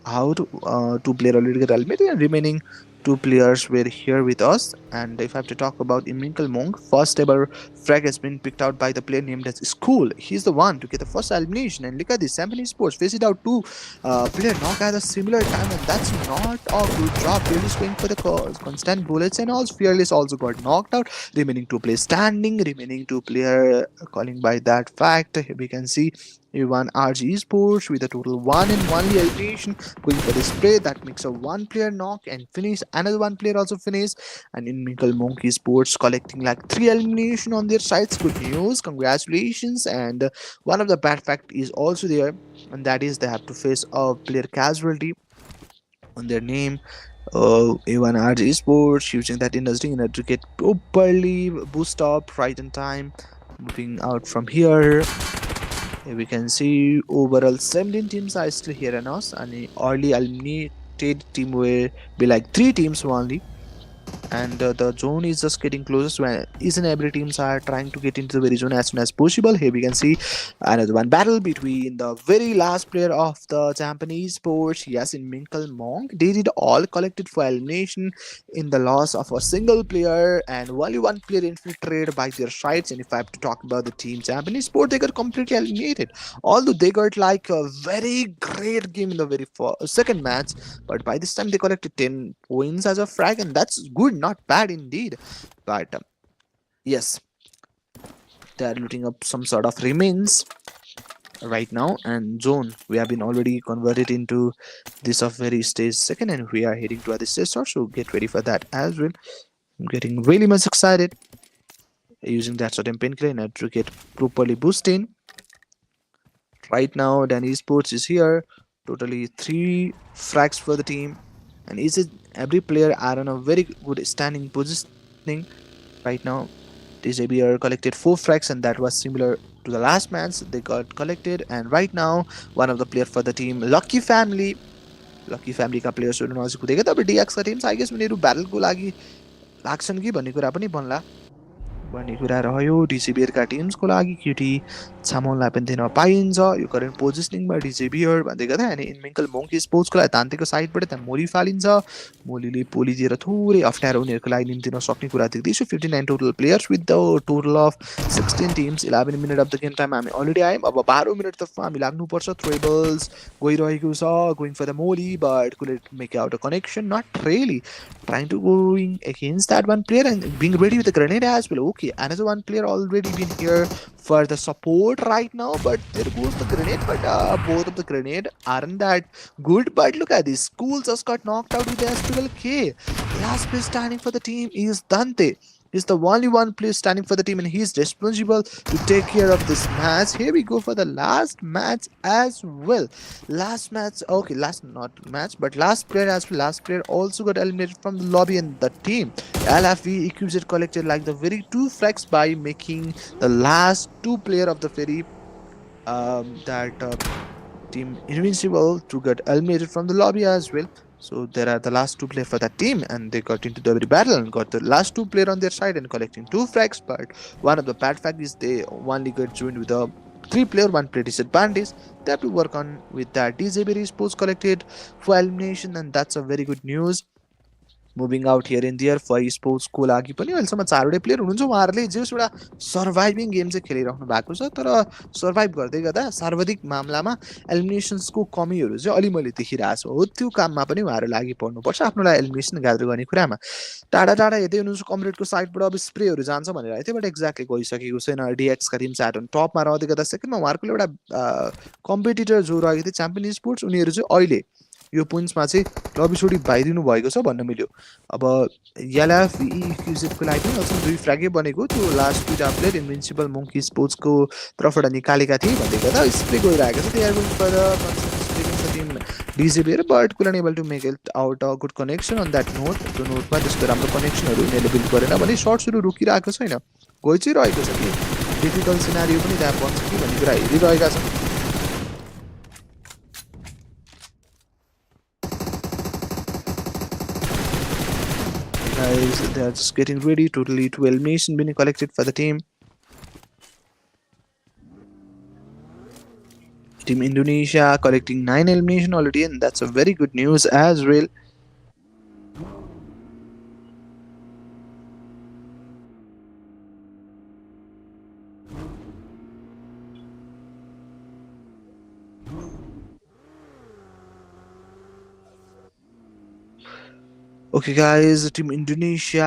out. 2 players already got eliminated, and remaining 2 players were here with us. And if I have to talk about Invincible Monk, first ever frag has been picked out by the player named as School. He's the one to get the first elimination. And look at this, Japanese Sports faced it out 2 player knock at a similar time, and that's not a good job. Really going for the constant bullets, and also Fearless also got knocked out. Remaining 2 players standing, remaining 2 player calling by that fact. Here we can see A1 RG Sports with a total 1 and 1 elimination going for this play. That makes a 1 player knock and finish. Another 1 player also finished. And in Minkle Monkey Sports collecting like 3 elimination on their sides. Good news, congratulations. And one of the bad fact is also there, and that is they have to face a player casualty on their name. A1 RG Sports using that industry in order to get properly boost up right in time. Moving out from here. Here we can see overall 17 teams are still here on us, and the early eliminated team will be like 3 teams only. And the zone is just getting closer, so each and every teams are trying to get into the very zone as soon as possible. Here we can see another one battle between the very last player of the Japanese Sports, yes, in Minkle Monk. They did all collected for elimination in the loss of a single player, and only 1 player infiltrated by their sides. And if I have to talk about the team Japanese Sport, they got completely eliminated, although they got like a very great game in the very second match. But by this time they collected 10 points as a frag, and that's good, not bad indeed. But yes, they are looting up some sort of remains right now. And zone, we have been already converted into this of very stage second, and we are heading to other stage, so get ready for that as well. I'm getting really much excited using that certain painkiller in order to get properly boosted. Right now Danny Sports is here, totally 3 frags for the team, and every player are on a very good standing positioning right now. TJB are collected 4 frags, and that was similar to the last match they got collected. And right now one of the player for the team Lucky Family का प्लेयर्सहरु नजिक हुँदै गए। अब DX का team I guess उनीहरु ब्याटलको लागि लाग्छन् कि भन्ने कुरा पनि भन्ला। भन्ने कुरा रह्यो डिजेबियरका टिम्सको लागि क्युटी छामोनलाई पनि दिन पाइन्छ यो करेन्ट पोजिसनिङमा डिजेबियर भन्दै गर्दा अनि इन्मिङ्कल मोङ्की स्पोर्ट्सको लागि तान्तेको साइडबाट त्यहाँ मोली फालिन्छ मोलीले पोली दिएर थोरै अप्ठ्यारो उनीहरूको लागि निम्ति नसक्ने कुरा देख्दैछु 59 total players with the total of 16 teams 11 minute of the game टाइममा हामी अलरेडी आयौँ अब 12 मिनटतर्फ हामी लाग्नुपर्छ थ्रेबल्स गइरहेको छ going for the molly but couldn't make out a connection not really trying to going against that one player and being ready with the grenade as well. Okay, another one player already been here for the support right now, but there goes the grenade. But both of the grenade aren't that good. But look at this, School just got knocked out with the SPL K. Last player standing for the team is Dante. He's the only one player standing for the team and he's responsible to take care of this match. Here we go for the last match as well. Last match, okay, last not match, but last player as well. Last player also got eliminated from the lobby and the team. LFV equips it collected like the very two frags by making the last two player of the very team invincible to get eliminated from the lobby as well. So there are the last two players for that team and they got into the very battle and got the last two player on their side and collecting two frags. But one of the bad fact is they only got joined with a 3-player, 1 player disadvantage. They have to work on with that. DJB Sports collected for elimination and that's a very good news. Moving out here in there for sports को लागि पनि अहिलेसम्म 4वटै player हुनुहुन्छ उहाँहरूले जस एउटा surviving game चाहिँ खेलिराख्नु भएको छ तर सर्भाइभ गर्दै गर्दा सर्वाधिक मामलामा एलिमिनेसन्सको कमीहरू चाहिँ अलि मैले देखिरहेको छु हो त्यो काममा पनि उहाँहरू लागि पर्नुपर्छ आफ्नोलाई एलिमिनेसन ग्यादर गर्ने कुरामा टाढा टाढा हेर्दै हुनुहुन्छ कमरेडको साइडबाट अब स्प्रेहरू जान्छ भनेर थियो बट एक्ज्याक्टली गइसकेको छैन डिएक्सका टिम चाहिँ एट टपमा रहँदै गर्दा सेकेन्डमा उहाँहरूको एउटा कम्पिटिटर जो रहेको थियो च्याम्पियन स्पोर्ट्स उनीहरू चाहिँ अहिले यो पोइन्ट्समा चाहिँ लबी छोडी बाहिरिनु भएको छ भन्न मिल्यो अब एलएफई क्युजेटको लागि पनि अझ 2 फ्र्यागै बनेको त्यो लास्ट 2टा प्लेयर इन्भिन्सिबल मोङ्की स्पोर्ट्सको तर्फबाट निकालेका थिए भन्दै गर्दा स्प्रे गइरहेको छ they are going for the team डिजेबियर but could able to make it out a good connection on that note त्यो नोटमा त्यस्तो राम्रो कनेक्सनहरू उनीहरूले बिल्ड गरेन भने सर्ट्सहरू रोकिरहेको छैन गइ चाहिँ रहेको छ कि डिफिकल्ट सिनारियो पनि त्यहाँ पर्छ कि भन्ने कुरा हेरिरहेका छन् guys they are just getting ready totally to elimination being collected for the team Indonesia collecting 9 elimination already and that's a very good news as well Okay guys, Team Indonesia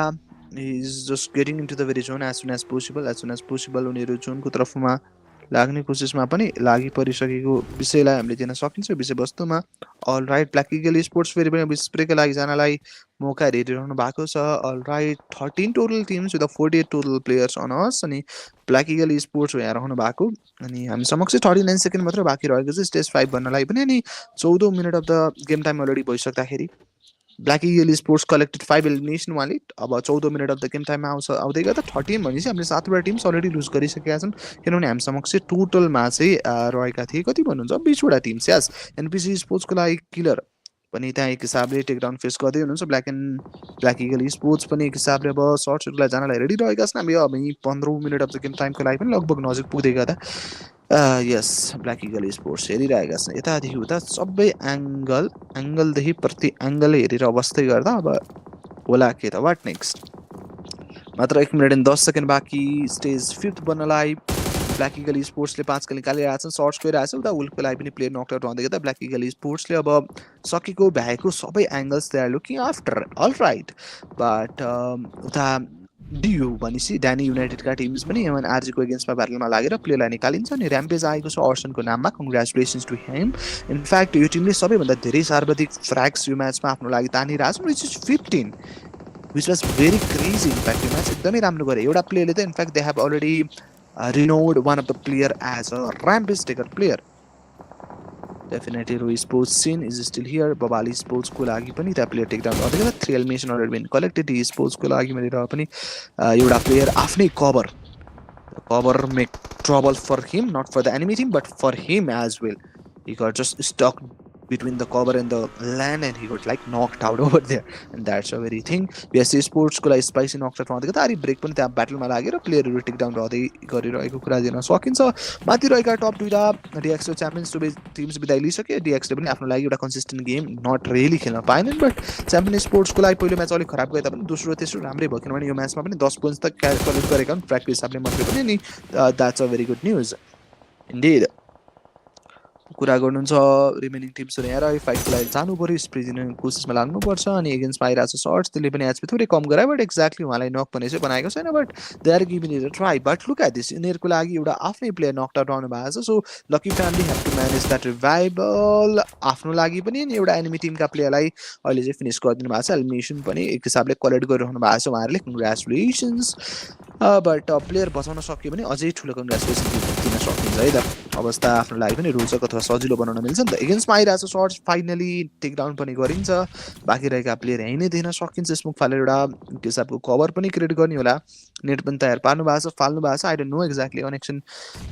is just getting into the very zone as soon as possible उनीहरु जोनको तर्फमा लाग्ने कोसिसमा पनि लागि परिसकेको विषयलाई हामीले दिन सकिन्छ विषयवस्तुमा all right Black Eagle sports फेरि पनि स्प्रेको लागि जानलाई मौका हेरिरहनु भएको छ all right 13 total teams with 48 total players on us अनि ब्ल्याक इगल स्पोर्ट्स यहाँ रहनु भएको अनि हामी समक्ष 39 सेकेन्ड मात्र बाँकी रहेको छ स्टेज 5 भन्नलाई पनि अनि 14 minute of the game time already भइसक्दाखेरि Black Eagle Sports collected 5 elimination वाली अब 14 मिनट अफ द गेम टाइममा आउँदै गर्दा 13 भनेपछि हामीले 7वटा टिम्स अलरेडी लुज गरिसकेका छन् किनभने हामी समक्ष टोटलमा चाहिँ रहेका थिए कति भन्नुहुन्छ 20वटा टिम्स यस एनपीसी स्पोर्ट्सको लागि किलर पनि त्यहाँ एक हिसाबले टेकडाउन फेस गर्दै हुनुहुन्छ ब्ल्याक इगल स्पोर्ट्स पनि एक हिसाबले अब सर्ट्सहरूलाई जानलाई रेडी रहेका छन् हामी अब 15 मिनट अफ द गेम टाइमको लागि पनि लगभग नजिक पुग्दै गर्दा यस ब्ल्याक इगल स्पोर्ट्स हेरिरहेका छन् यतादेखि उता सबै एङ्गलदेखि प्रति एङ्गल हेरेर अवस्थै गर्दा अब होला के त वाट नेक्स्ट मात्र 1 मिनट एन्ड 10 सेकेन्ड बाँकी स्टेज 5th बन्नलाई ब्ल्याक इगल स्पोर्ट्सले 5 कल निकालिरहेको छन् सर्ट्स गइरहेको छ उता वुल्फको लागि पनि प्लेयर नकआउट रहँदै गर्दा ब्ल्याक इगल स्पोर्ट्सले अब सकेको भ्याएको सबै angles they are looking after all right but उता डियु भनेपछि ड्यानी युनाइटेडका टिम्स पनि एमएन आरजीको एगेन्स्टमा ब्याटलमा लागेर प्लेयरलाई निकालिन्छ अनि ऱ्याम्पेज आएको छ अर्सनको नाममा कङ्ग्रेचुलेसन्स टु हिम इनफ्याक्ट यो टिमले सबैभन्दा धेरै सर्वाधिक फ्र्याग्स यो म्याचमा आफ्नो लागि तानिरहेको छ which is 15 which was very crazy in fact यो म्याच एकदमै राम्रो गरे एउटा प्लेयरले त in fact they have already renowned one of the player as a rampage taker player Definitely Rui Sports scene is still here. Babali Sports को लागि पनि त्यहाँ प्लेयर टेक डाउन गर्दै गर्दा 3 elimination already been collected D sports को लागि मैले पनि एउटा प्लेयर आफ्नै cover make trouble for him not for the enemy team but for him as well he got just stuck between the cover and the land, and he got like knocked out over there. And that's a very thing. BSC Sports को लागि spicy knockout रहँदै तारी break पनि त्यहाँ ब्याटलमा लागेर प्लेयरहरू take down रहँदै गरिरहेको कुरा दिन सकिन्छ। माथि रहेका टप दुईटा डिएक्सको च्याम्पियन्स टिम्स बिदाइ लिइसके। डिएक्सले पनि आफ्नो लागि एउटा कन्सिस्टेन्ट गेम नट रियली खेल्न पाएनन्, बट च्याम्पियन स्पोर्ट्सको लागि पहिलो म्याच अलिक खराब गए तापनि दोस्रो तेस्रो राम्रै भयो, किनभने यो म्याचमा पनि 10 पोइन्ट्स त कलेक्ट गरेका हुन् ट्र्याकको हिसाबले मात्रै पनि नि। That's a very good news indeed. कुरा गर्नुहुन्छ रिमेनिङ टिम्सहरू यहाँ रह्यो, फाइटको लागि जानु पऱ्यो, स्प्रे दिने कोसिसमा लाग्नुपर्छ। अनि एगेन्स्टमा आइरहेको छ सर्ट्स, त्यसले पनि एचपी थोरै कम गरायो, बट एक्ज्याक्टली उहाँलाई नक पनि चाहिँ बनाएको छैन, but they are giving it a try. But look at this, यिनीहरूको लागि एउटा आफ्नै प्लेयर नक आउट आउनु भएको छ। So lucky family have to manage that revival. आफ्नो लागि पनि अनि एउटा एनिमी टिमका प्लेयरलाई अहिले चाहिँ फिनिस गरिदिनु भएको छ। एलिमिनेसन पनि एक हिसाबले कलेक्ट गरिरहनु भएको छ उहाँहरूले, कङ्ग्रेचुलेसन्स। बट प्लेयर बचाउन सक्यो भने अझै ठुलो कङ्ग्रेचुलेसन दिन सकिन्छ है त। अवस्था आफ्नो लागि पनि रोचक अथवा सजिलो बनाउन मिल्छ नि त। एगेन्स्टमा आइरहेको छ सर्ट्स, फाइनली टेक डाउन पनि गरिन्छ। बाँकी रहेका प्लेयर यहीँ नै दिन सकिन्छ। स्मोक फालेर एउटा हिसाबको कभर पनि क्रिएट गर्ने होला, नेट पनि तयार पार्नु भएको छ, फाल्नु भएको छ। I don't no exactly connection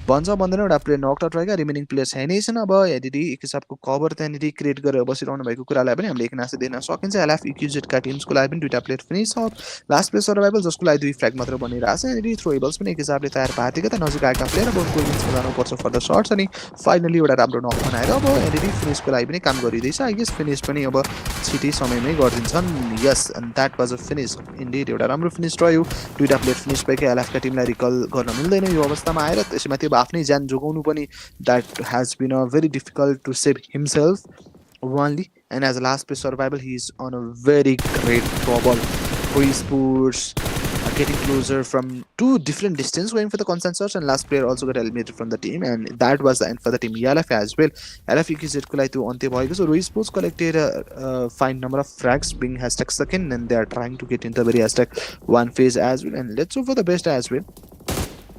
भन्छ भन्दैन, एउटा प्लेयर नक आउट रहेका, रिमेनिङ प्लेयर्स यहीँ नै छन्। अब यदि एक हिसाबको कभर त्यहाँनिर क्रिएट गरेर बसिरहनु भएको कुरालाई पनि हामीले एकनासै देख्न सकिन्छ। एलएफ इक्युजेडका टिम्सको लागि पनि दुईवटा player finish of. Last player survival जसको लागि 2 फ्ल्याग मात्र बनिरहेको छ। यदि थ्रोएबल्स पनि एक हिसाबले तयार पार्थिएका त नजिक आएका प्लेयर अब गोल्डिन्समा जानुपर्छ फर द सर्ट्स। अनि फाइनली एउटा राम्रो नक बनाएर अब एनडी फिनिसको लागि पनि काम गरिँदैछ। आई गेस फिनिस पनि अब छिटै समयमै गरिदिन्छन्। Yes, and that was a finish indeed. एउटा राम्रो फिनिस रह्यो। दुईवटा प्लेयर फिनिस भएकै एलएफका टिमलाई रिकल गर्न मिल्दैन यो अवस्थामा आएर। त्यसैमाथि अब आफ्नै ज्यान जोगाउनु पनि that has been a very difficult to save himself only, and as a last place survival he is on a very great trouble. Free Sports are getting closer from two different distance going for the consensus, and last player also got eliminated from the team, and that was the end for the team ELF as well. ELF EKZ को लागि त्यो अन्त्य भएको छ. Free Sports collected a fine number of frags being hashtag second, and they are trying to get into the very hashtag one phase as well, and let's hope for the best as well.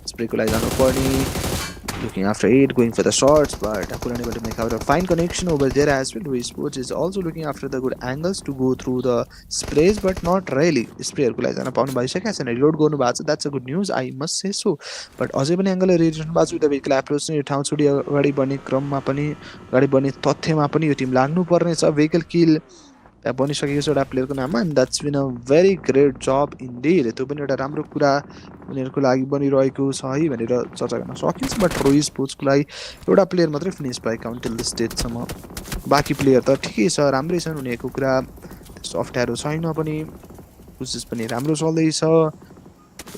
Spray को लागि जानु पर्ने, looking after it, going for the shots, but I couldn't able to make out a fine connection over there as well. Rui Sports is also looking after the good angles to go through the sprays, but not really. Sprayer को लागि जान पाउनु भइसकेको छ, reload गर्नु भएको छ. That's a good news, I must say so. But अझै पनि एंगल रेडी रहनु भएको छ. विथ vehicle approach यो ठाउँ छोडी अगाडि बढ्ने क्रममा पनि, अगाडि बढ्ने तथ्यमा पनि यो टिम लाग्नु पर्ने छ. vehicle kill बनिसकेको छ एउटा प्लेयरको नाममा, and that's bin a very great जब इन्डिड. त्यो पनि एउटा राम्रो कुरा उनीहरूको लागि बनिरहेको छ है भनेर चर्चा गर्न सकिन्छ. बट रोई स्पोर्ट्सको लागि एउटा प्लेयर मात्रै फिनिस भएका हुन् टिल दिस डेटसम्म. बाँकी प्लेयर त ठिकै छ, राम्रै छन्, उनीहरूको कुरा त्यस्तो अप्ठ्यारो छैन पनि, कोसिस पनि राम्रो चल्दैछ.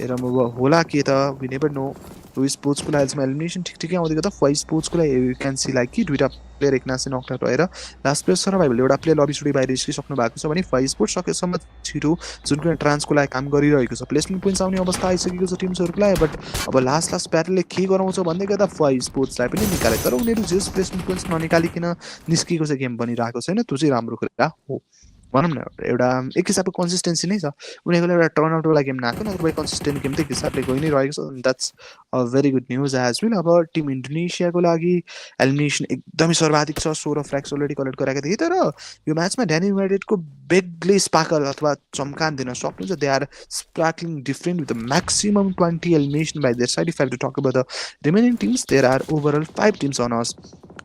हेरौँ अब होला के त, वी नेभर नो. रोई स्पोर्ट्सको लागि यसमा एलिमिनेसन ठिक ठिकै आउँदै गर्दा फाइभ स्पोर्ट्सको लागि यु क्यान सी लाइक कि दुईवटा प्लेयर एकनासै नकआउट भएर लास्ट प्लेयर सर्भाइभल एउटा प्लेयर लबी छुटी बाहिर निस्किसक्नु भएको छ भने फाइभ स्पोर्ट्स सकेसम्म छिटो जुन कुनै ट्रान्सको लागि काम गरिरहेको छ. प्लेसमेन्ट पोइन्ट्स आउने अवस्था आइसकेको छ टिम्सहरूको लागि, बट अब लास्ट ब्याटलले के गराउँछ भन्दै गर्दा फाइभ स्पोर्ट्सलाई पनि निकाले. तर उनीहरू जस प्लेसमेन्ट पोइन्ट्स ननिकालिकन निस्किएको चाहिँ गेम बनिरहेको छैन, त्यो चाहिँ राम्रो कुरा हो. भनौँ न एउटा एक हिसाबको कन्सिस्टेन्सी नै छ. उनीहरूको एउटा टर्नआउटवाला गेम नआएको, नत्र कन्सिस्टेन्ट गेम त एक हिसाबले गइ नै रहेको छ. That's a very good news as well. अब टिम इन्डोनेसियाको लागि एलिमिनेसन एकदमै सर्वाधिक छ. 16 फ्ल्याग्स अलरेडी कलेक्ट गरेका थिए. तर यो म्याचमा ड्यानी युनाइटेडको बेगले स्पार्कल अथवा चम्कान दिन सक्नुहुन्छ. They are sparkling different with the maximum 20 elimination by their side. If I to talk about the remaining teams, there are overall 5 teams on us,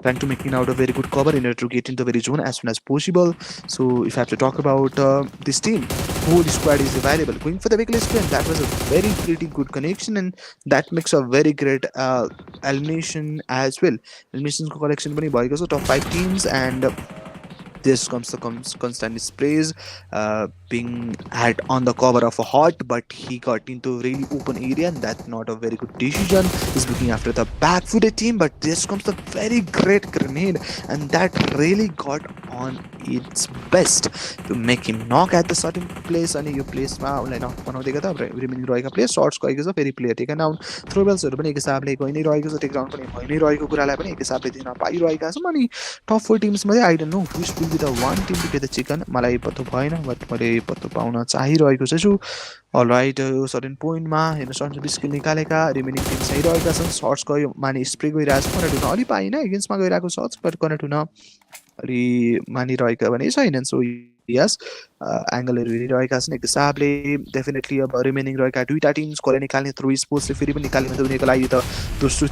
trying to make out a very good cover in order to get into the very zone as soon as possible. So if I have to talk about this team, whole squad is available going for the vehicle sprint. That was a very pretty good connection, and that makes a very great elimination as well. Elimination collection pani bhayeko cha top 5 teams, and this comes the constant sprays being had on the cover of a hot, but he got into a really open area, and that's not a very good decision. He's looking after the back-footed team, but this comes the very great grenade, and that really got on its best to make him knock at the certain place. अनि यो प्लेसमा उनलाई नक बनाउँदै गर्दा remaining रहेका player shirts गएको छ. फेरि player taken down. थ्रोबल्सहरू पनि एक हिसाबले गइ नै रहेको छ. टेक डाउन पनि भइ नै रहेको कुरालाई पनि एक हिसाबले दिन पाइरहेका छौँ. अनि टप 4 टिम्समध्ये I don't know which will be the one team to get the chicken. मलाई पत्तो भएन, बट मैले पत्तो पाउन चाहिरहेको छु. अलराइट, यो सर्टेन पोइन्टमा हेर्न सक्नुहुन्छ 20 किल निकालेका रिमेनिङ टिम्स आइरहेका छन्. सर्ट्स गयो, माने स्प्रे गइरहेको छ. कनेक्ट हुन अलि पाइन, एगेन्स्टमा गइरहेको सर्ट्स, बट कनेक्ट हुन अलि मानिरहेका भने छैनन्. सो एरियाज एङ्गलहरू हेरिरहेका छन् एक हिसाबले डेफिनेटली अब रिमेनिङ रहेका दुईवटा टिम्सकोलाई निकाल्ने थ्रो स्पोर्ट्सले फेरि पनि निकाल्ने त उनीहरूको लागि त दोस्रो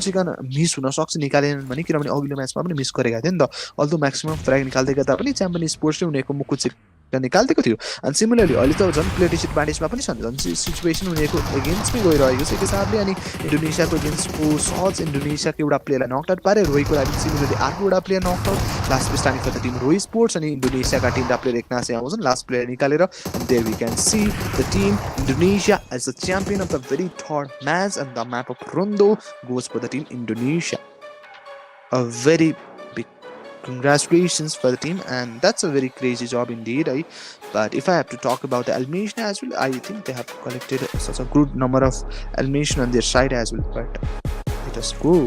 चिकन मिस हुनसक्छ निकालेनन् भने किनभने अघिल्लो म्याचमा पनि मिस गरेका थिए नि त अल्दो म्याक्सिमम् फ्र्याग निकाल्दै गर्दा पनि च्याम्पियन स्पोर्ट्सले उनीहरूको मुखको चिकन निकालिदिएको थियो अनि सिमिलरली अहिले त झन् प्लेयर डिसएडभान्टेजमा पनि छन् झन् सिचुएसन उनीहरूको एगेन्स्टमै गइरहेको छ एक हिसाबले अनि इन्डोनेसियाको एगेन्स्टको सहज इन्डोनेसियाको एउटा प्लेयरलाई नकआउट पारे रोहीको लागि सिमिलरली अर्को एउटा player knockout last starting for the team रोही स्पोर्ट्स अनि इन्डोनेसियाका टिमका प्लेयर एकनासे आउँछन् लास्ट प्लेयर निकालेर there we can see the team Indonesia as the champion of the very third match and the map of Rondo goes for the team Indonesia a very big congratulations for the team and that's a very crazy job indeed but if I have to talk about the elimination as well I think they have collected such a good number of elimination on their side as well but let us go.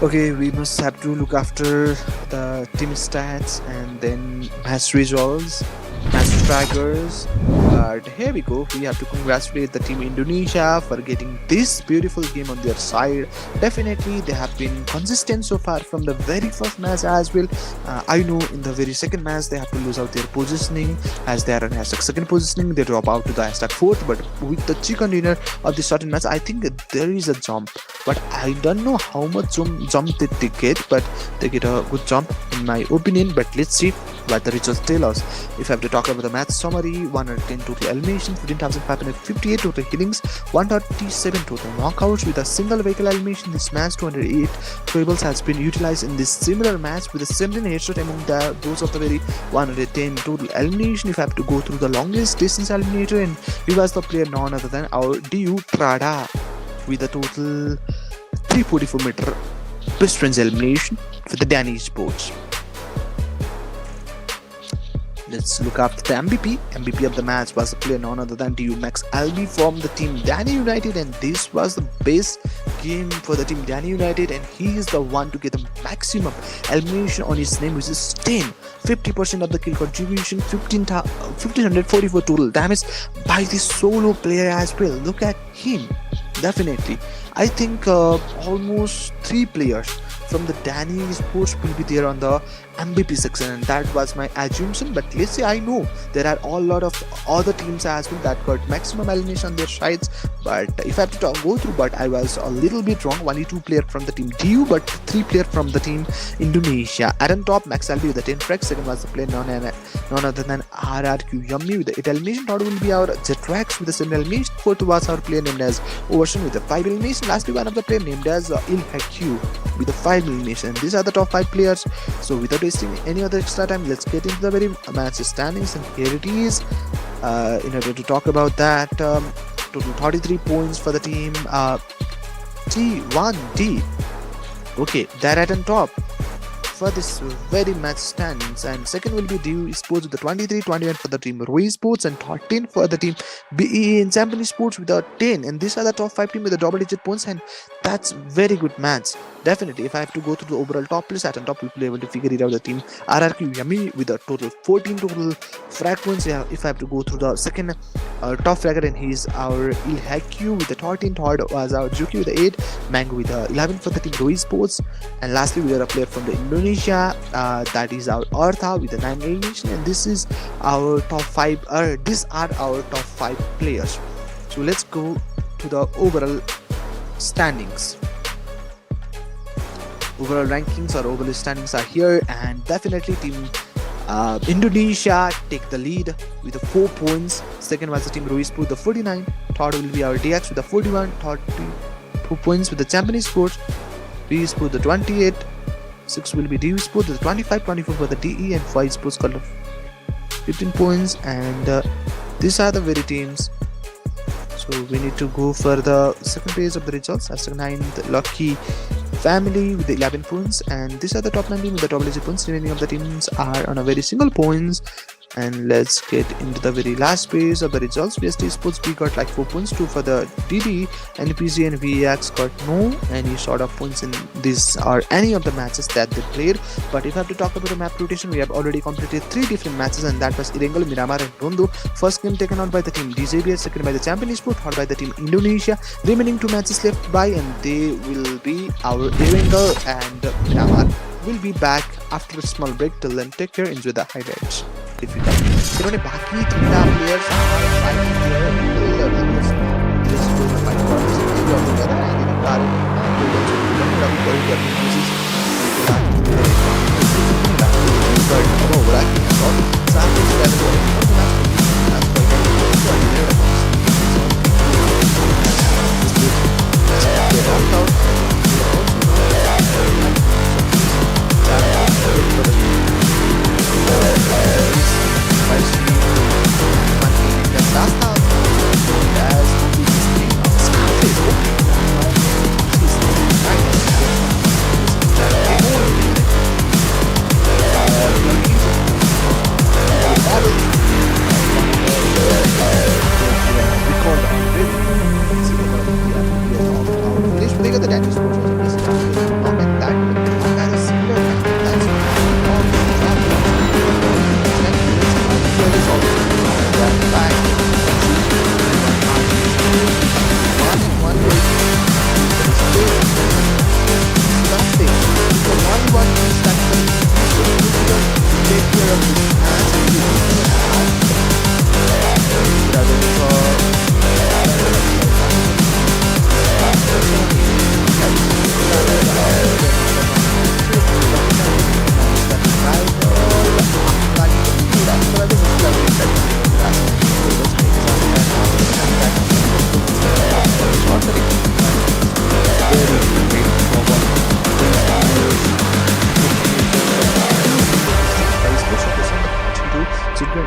Okay, we must have to look after the team stats and then match results, match strikers. But here we go. We have to congratulate the team Indonesia for getting this beautiful game on their side. Definitely, they have been consistent so far from the very first match as well. I know in the very second match they have to lose out their positioning as they are on hashtag second positioning. They drop out to the hashtag fourth. But with the chicken dinner of this certain match, I think there is a jump. But I don't know how much jump did they get, but they get a good jump in my opinion. But let's see what the results tell us. If I have to talk about the match summary, 110 total eliminations, 15,558 total killings, 137 total knockouts with a single vehicle elimination. This match 208 throwables has been utilized in this similar match with a similar headshot among those of the very 110 total elimination. If I have to go through the longest distance eliminator, and he was the player none other than our DU Prada with a total 344 meter best friends elimination for the Danish sports. Let's look up the MVP. MVP of the match was a player none other than DU Max Albi from the team Dani United, and this was the best game for the team Dani United, and he is the one to get the maximum elimination on his name, which is 10. 50% of the kill contribution, 1544 total damage by this solo player as well. Look at him. Definitely, I think almost 3 players from the Dani Sports will be there on the MVP section, and that was my assumption. But let's say I know there are a lot of other teams as well that got maximum elimination on their sides. But if I have to go through, but I was a little bit wrong. Only 2 players from the team DU, but 3 players from the team Indonesia. At on top, Max Albi with the 10 frags. Second was the player none other than RRQ Yummy with the 8 elimination. Third will be our Jetrax with the 7 elimination. Fourth was our player named as Overson with the 5 elimination. Lastly, one of the player named as Ilhaku with the 5 elimination. And these are the top 5 players. So without wasting any other extra time, let's get into the very match standings, and here it is. In order to talk about that, total 33 points for the team T1D. Okay, they're at on top for this very match standings, and second will be DU Sports with the 23, 21 for the team Rui Sports, and 13 for the team BE in Champion Sports with the 10. And these are the top 5 teams with the double-digit points, and that's very good match. Definitely, if I have to go through the overall top list, at the top we'll be able to figure it out. The team RRQ Yummy with a total 14 total frag points. Yeah, if I have to go through the second top fragger, and he's our Ilhaku with the 13. Third was our Juki with the 8. Mango with the 11 for the team Rui Sports. And lastly, we are a player from the Indonesia. That is our Artha with the 9 elimination. And this is our top 5. These are our top 5 players. So let's go to the overall standings. Overall rankings or overall standings are here, and definitely team Indonesia take the lead with the 4 points. Second was the team Ruiz with the 49. Third will be our DX with the 41. 32 points with the Japanese Sports. Ruiz with the 28. 6 will be DU Sports with the 25. 24 for the DE, and 5 Sports got 15 points. And these are the very teams. So we need to go for the second page of the results. As 9th Lucky Family with the 11 points, and these are the top 9 teams with the double-digit points. Remaining of the teams are on a very single points. And let's get into the very last page of the results. BST Sports B got like 4 points, 2 for the DD, and PG and VX got no any sort of points in this or any of the matches that they played. But if I have to talk about the map rotation, we have already completed 3 different matches, and that was Irengal, Miramar, and Rondo. First game taken out by the team DJBS, second by the Champion Esport, third by the team Indonesia. Remaining 2 matches left by, and they will be our Irengal and Miramar. We'll be back after a small break. Till then, take care, enjoy the highlights. इन्होंने बाकी 3 players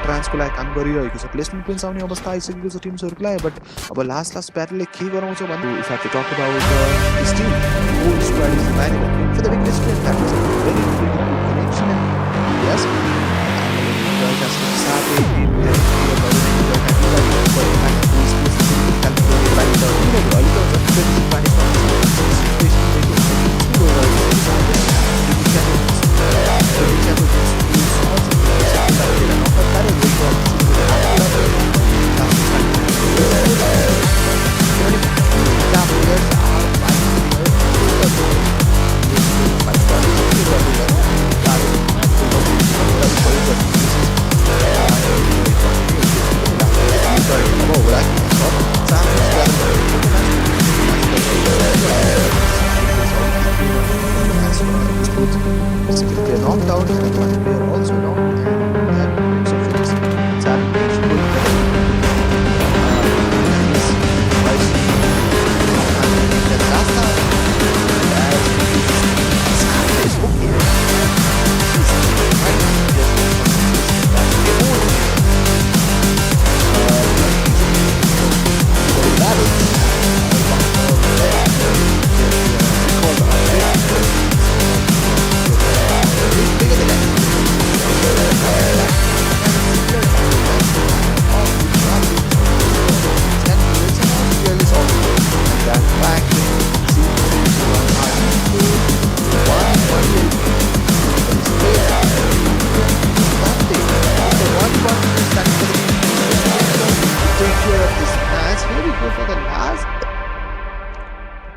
ट्रान्सको लागि काम गरिरहेको छ placement पनि आउने अवस्था आइसकेको छ टिम्सहरुलाई बट अब लास्ट प्याटलले के गराउँछ भन्नु if have to talk about this team whole squad is manage for the biggest team that was a very good connection यस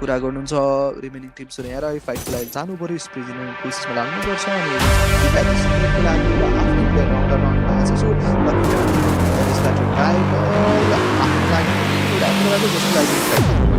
कुरा गर्नुहुन्छ रिमेनिङ टिम्सहरु यहाँ रहे फाइटको लागि जानु पर्यो स्प्रिजिने कोसिसमा लाग्नुपर्छ अनि स्प्रिजिनेको लागि आफ्नो प्लेयर राउन्ड भएको छ सो स्टार्टर टाइम आफ्नो लागि एउटा कुरा जस्तो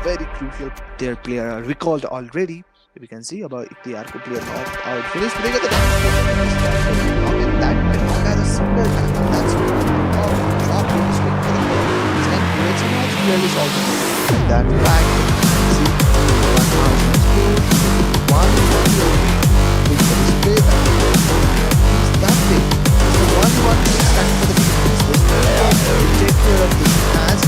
very crucial their player are recalled already. We can see about इख्तियारको player opt out finish पुगेको त that might not have a single time. That's drop in this week for the player. And it's not clearly solved. That fact, see, one which is play that is that big. It's the one stand for the defense. This player will take care of this as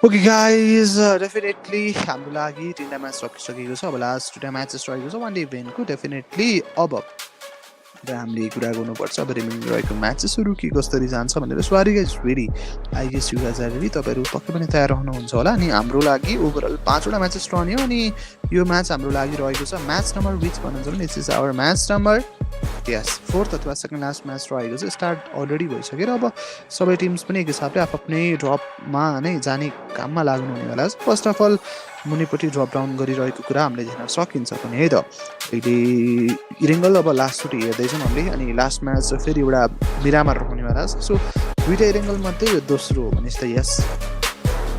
Okay guys, definitely हाम्रो लागि तीनटा match सकिसकेको छ अब last दुईटा matches रहेको छ one day इभेन्टको definitely अब हामीले कुरा गर्नुपर्छ अब रिमेनिङ रहेको म्याचेसहरू के कसरी जान्छ भनेर so are you guys ready I guess you guys are ready तपाईँहरू पक्कै पनि तयार रहनुहुन्छ होला अनि हाम्रो लागि ओभरअल 5वटा म्याचेस रहने हो अनि यो म्याच हाम्रो लागि रहेको छ म्याच नम्बर विच भन्नुहुन्छ भने this is our match number yes 4th अथवा सेकेन्ड लास्ट म्याच रहेको छ स्टार्ट अलरेडी भइसकेर अब सबै टिम्स पनि एक हिसाबले आफ्नै ड्रपमा नै जाने काममा लाग्नुहुनेवाला छ फर्स्ट अफ अल मुनिपट्टि ड्रप डाउन गरिरहेको कुरा हामीले हेर्न सकिन्छ पनि है त अहिले इरेङ्गल अब लास्टचोटि हेर्दैछौँ हामीले अनि लास्ट म्याच फेरि एउटा बिरामा रहनेवाला छ सो दुईवटा इरेङ्गलमध्ये यो दोस्रो भनेपछि त यस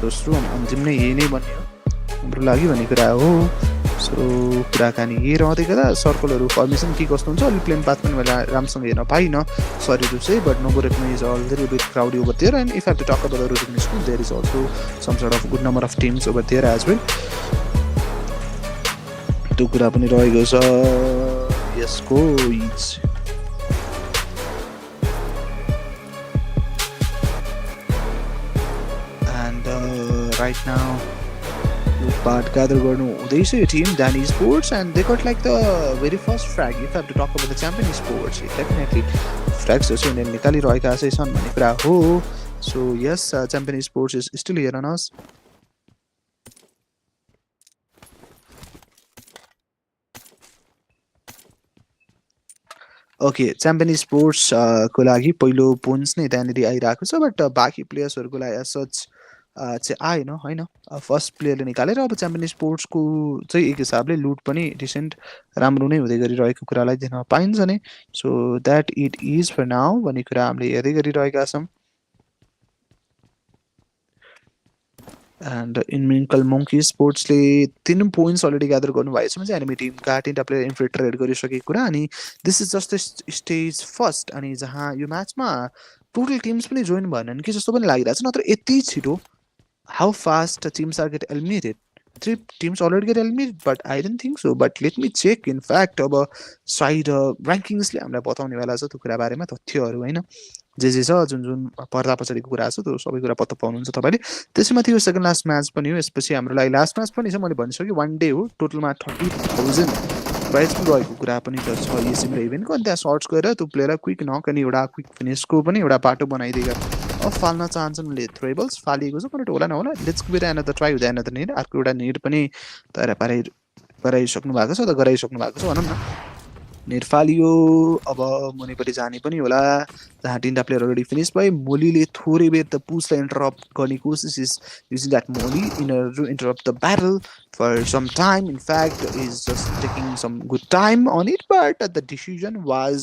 दोस्रो अन्तिम नै यही नै भन्ने हो हाम्रो लागि भन्ने कुरा हो सो कुराकानी यही रहँदै गर्दा सर्कलहरू फर्मेसन के कस्तो हुन्छ अलिक प्लेन पाथ पनि मैले राम्रोसँग हेर्न पाइनँ सरी टु से बट नोबो रेक्नो is all little bit crowdy over there and if have to talk about the routine school there is also some sort of good number of teams over there as well त्यो कुरा पनि रहेको छ यसको is and right now part gather गर्नु हुँदैछ यो team Danny Sports and they got like the very first frag if I have to talk about the champion sports definitely frags also in निकालिरहेका छन् भन्ने कुरा हो so yes champion sports is still here on us okay champion sports को लागि पहिलो points नै त्यहाँनिर आइरहेको छ बट बाँकी प्लेयर्सहरूको लागि एज सच चाहिँ आएन होइन फर्स्ट प्लेयरले निकालेर अब च्याम्पियन स्पोर्ट्सको चाहिँ एक हिसाबले लुट पनि रिसेन्ट राम्रो नै हुँदै गरिरहेको कुरालाई देख्न पाइन्छ नै so that it is for now भन्ने कुरा हामीले हेर्दै गरिरहेका छौँ एन्ड इन्मिकल मङ्की स्पोर्ट्सले 3 पोइन्ट्स अलरेडी ग्यादर गर्नुभएको छ चाहिँ एनिमी टिमका 3टा प्लेयर इन्फिल्ट्रेट गरिसकेको कुरा अनि this is just stage first अनि जहाँ यो म्याचमा टोटल टिम्स पनि जोइन भएनन् कि जस्तो पनि लागिरहेको छ नत्र यति छिटो how fast teams are get eliminated 3 teams already get eliminated but I didn't think so but let me check in fact अब साइड र्याङ्किङ्सले हामीलाई बताउनेवाला छ त्यो कुरा बारेमा तथ्यहरू होइन जे छ जुन जुन पर्दा पछाडिको कुरा छ त्यो सबै कुरा पत्ता पाउनुहुन्छ तपाईँले त्यसैमाथि यो सेकेन्ड लास्ट म्याच पनि हो यसपछि हाम्रो लागि लास्ट म्याच पनि छ मैले भनिसकेँ वान डे हो टोटलमा 30,000 प्राइज पनि रहेको कुरा पनि त छ यो सिम्रो इभेन्टको अनि त्यहाँ सर्च गरेर त्यो प्लेयरलाई क्विक नक अनि एउटा क्विक फिनिसको पनि एउटा बाटो बनाइदिएर अब फाल्न चाहन्छन् ले थ्रेबल्स फालिएको छ बट होला नहोला let's give it another try with another need अर्को एउटा निड पनि तयार पाराइसक्नु भएको छ त गराइसक्नु भएको छ भनौँ न नेट फालियो अब मुनिपट्टि जाने पनि होला जहाँ 3टा प्लेयर अलरेडी फिनिस भए मोलीले थोरै बेर त पुसलाई इन्टरप्ट गर्ने कोसिस is using that molly in order to interrupt the battle for some time in fact is just taking some good time on it but the decision was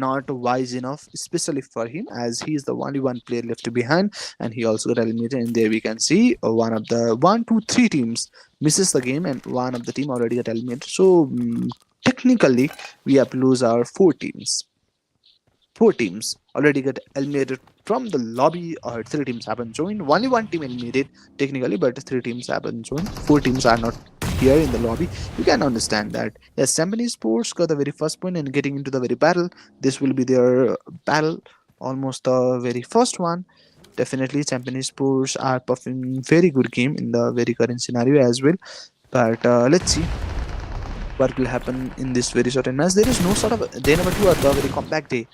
not wise enough especially for him as he is the only one player left behind and he also got eliminated and there we can see one of the 1 2 3 teams misses the game and one of the team already got eliminated so technically we have to lose our 4 teams already got eliminated from the lobby or 3 teams haven't joined only one team eliminated technically but 3 teams haven't joined 4 teams are not here in the lobby you can understand that yes Japanese sports got the very first point and getting into the very battle this will be their battle almost the very first one definitely Japanese sports are performing very good game in the very current scenario as well but let's see what will happen in this very certain match. There is no sort of day number two or the very compact day.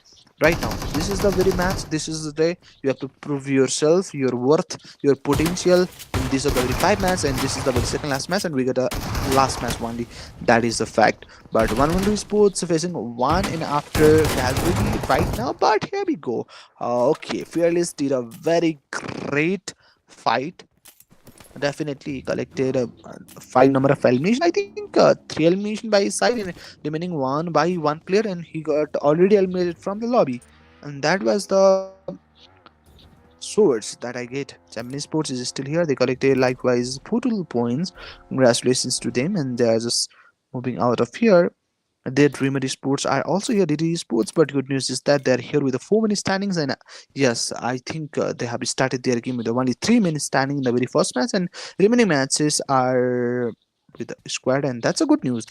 Right now, this is the very match. This is the day you have to prove yourself, your worth, your potential. And these are the very five match, and this is the very second last match, and we got a last match only. That is the fact. But 1-1 Sports facing one in after Calgary right now. But here we go. Okay, Fearless did a very great fight. Definitely collected a five number of elimination. I think three elimination by his side and remaining one by one player, and he got already eliminated from the lobby. And that was the swords that I get. Japanese Sports is still here. They collected likewise 4 total points. Congratulations to them, and they are just moving out of here. Their Dreamer Sports are also here, DD Sports, but good news is that they're here with the 4 minute standings. And yes, I think they have started their game with the only 3 minute standing in the very first match, and remaining matches are with the squad, and that's a good news.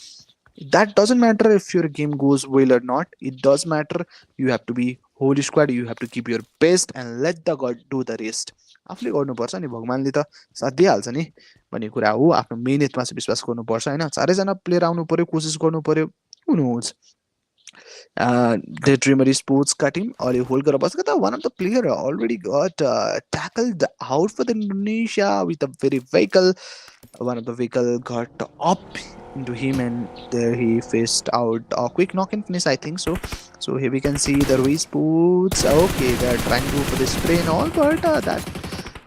That doesn't matter if your game goes well or not. It does matter. You have to be whole squad. You have to keep your best and let the god do the rest. आफूले गर्नुपर्छ नि, भगवान्ले त साथ दिइहाल्छ नि भन्ने कुरा हो. आफ्नो मेहनतमा चाहिँ विश्वास गर्नुपर्छ होइन. चारैजना प्लेयर आउनु पर्यो, कोसिस गर्नु पर्यो. Who knows? The Dreamer Sports cut him or a whole Garabasaka. One of the player already got tackled out for the Indonesia with a very vehicle. One of the vehicle got up into him, and there he faced out a quick knock and finish, I think so. So here we can see the Ruiz Sports. Okay, they're trying to go for the spray and all, but that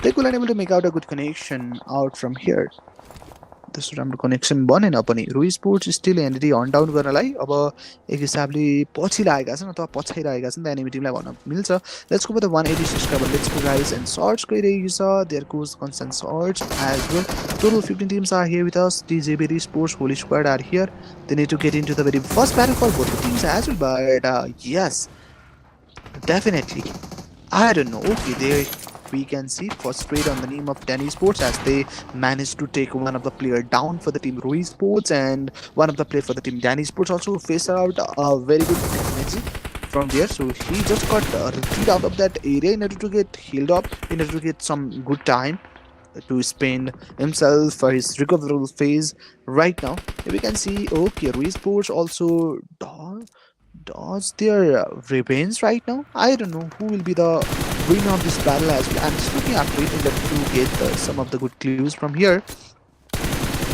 they could unable to make out a good connection out from here. त्यस्तो राम्रो connection बनेन पनि. रुई sports still यहाँनिर अन down गर्नलाई अब एक हिसाबले पछि लागेका छन् अथवा पछाइरहेका छन्, एनिमी टिमलाई भन्न मिल्छ. Let's go for the 186 cover. Let's go guys, and shots गइरहेको छ. There goes constant shots as well. Total 15 teams are here with us. DJB Sports Holy Squad are here. They need to get into the very first battle for both the teams as well. But yes, definitely. I don't know. Okay, there we can see first trade on the name of Danny Sports as they managed to take one of the player down for the team Ruiz Sports, and one of the player for the team Danny Sports also faced out a very good energy from there. So he just got retreat out of that area in order to get healed up, in order to get some good time to spend himself for his recoverable phase. Right now we can see, okay, Ruiz Sports also dodge their revenge right now. I don't know who will be the winner of this battle as well. I'm just looking after it in order to get some of the good clues from here.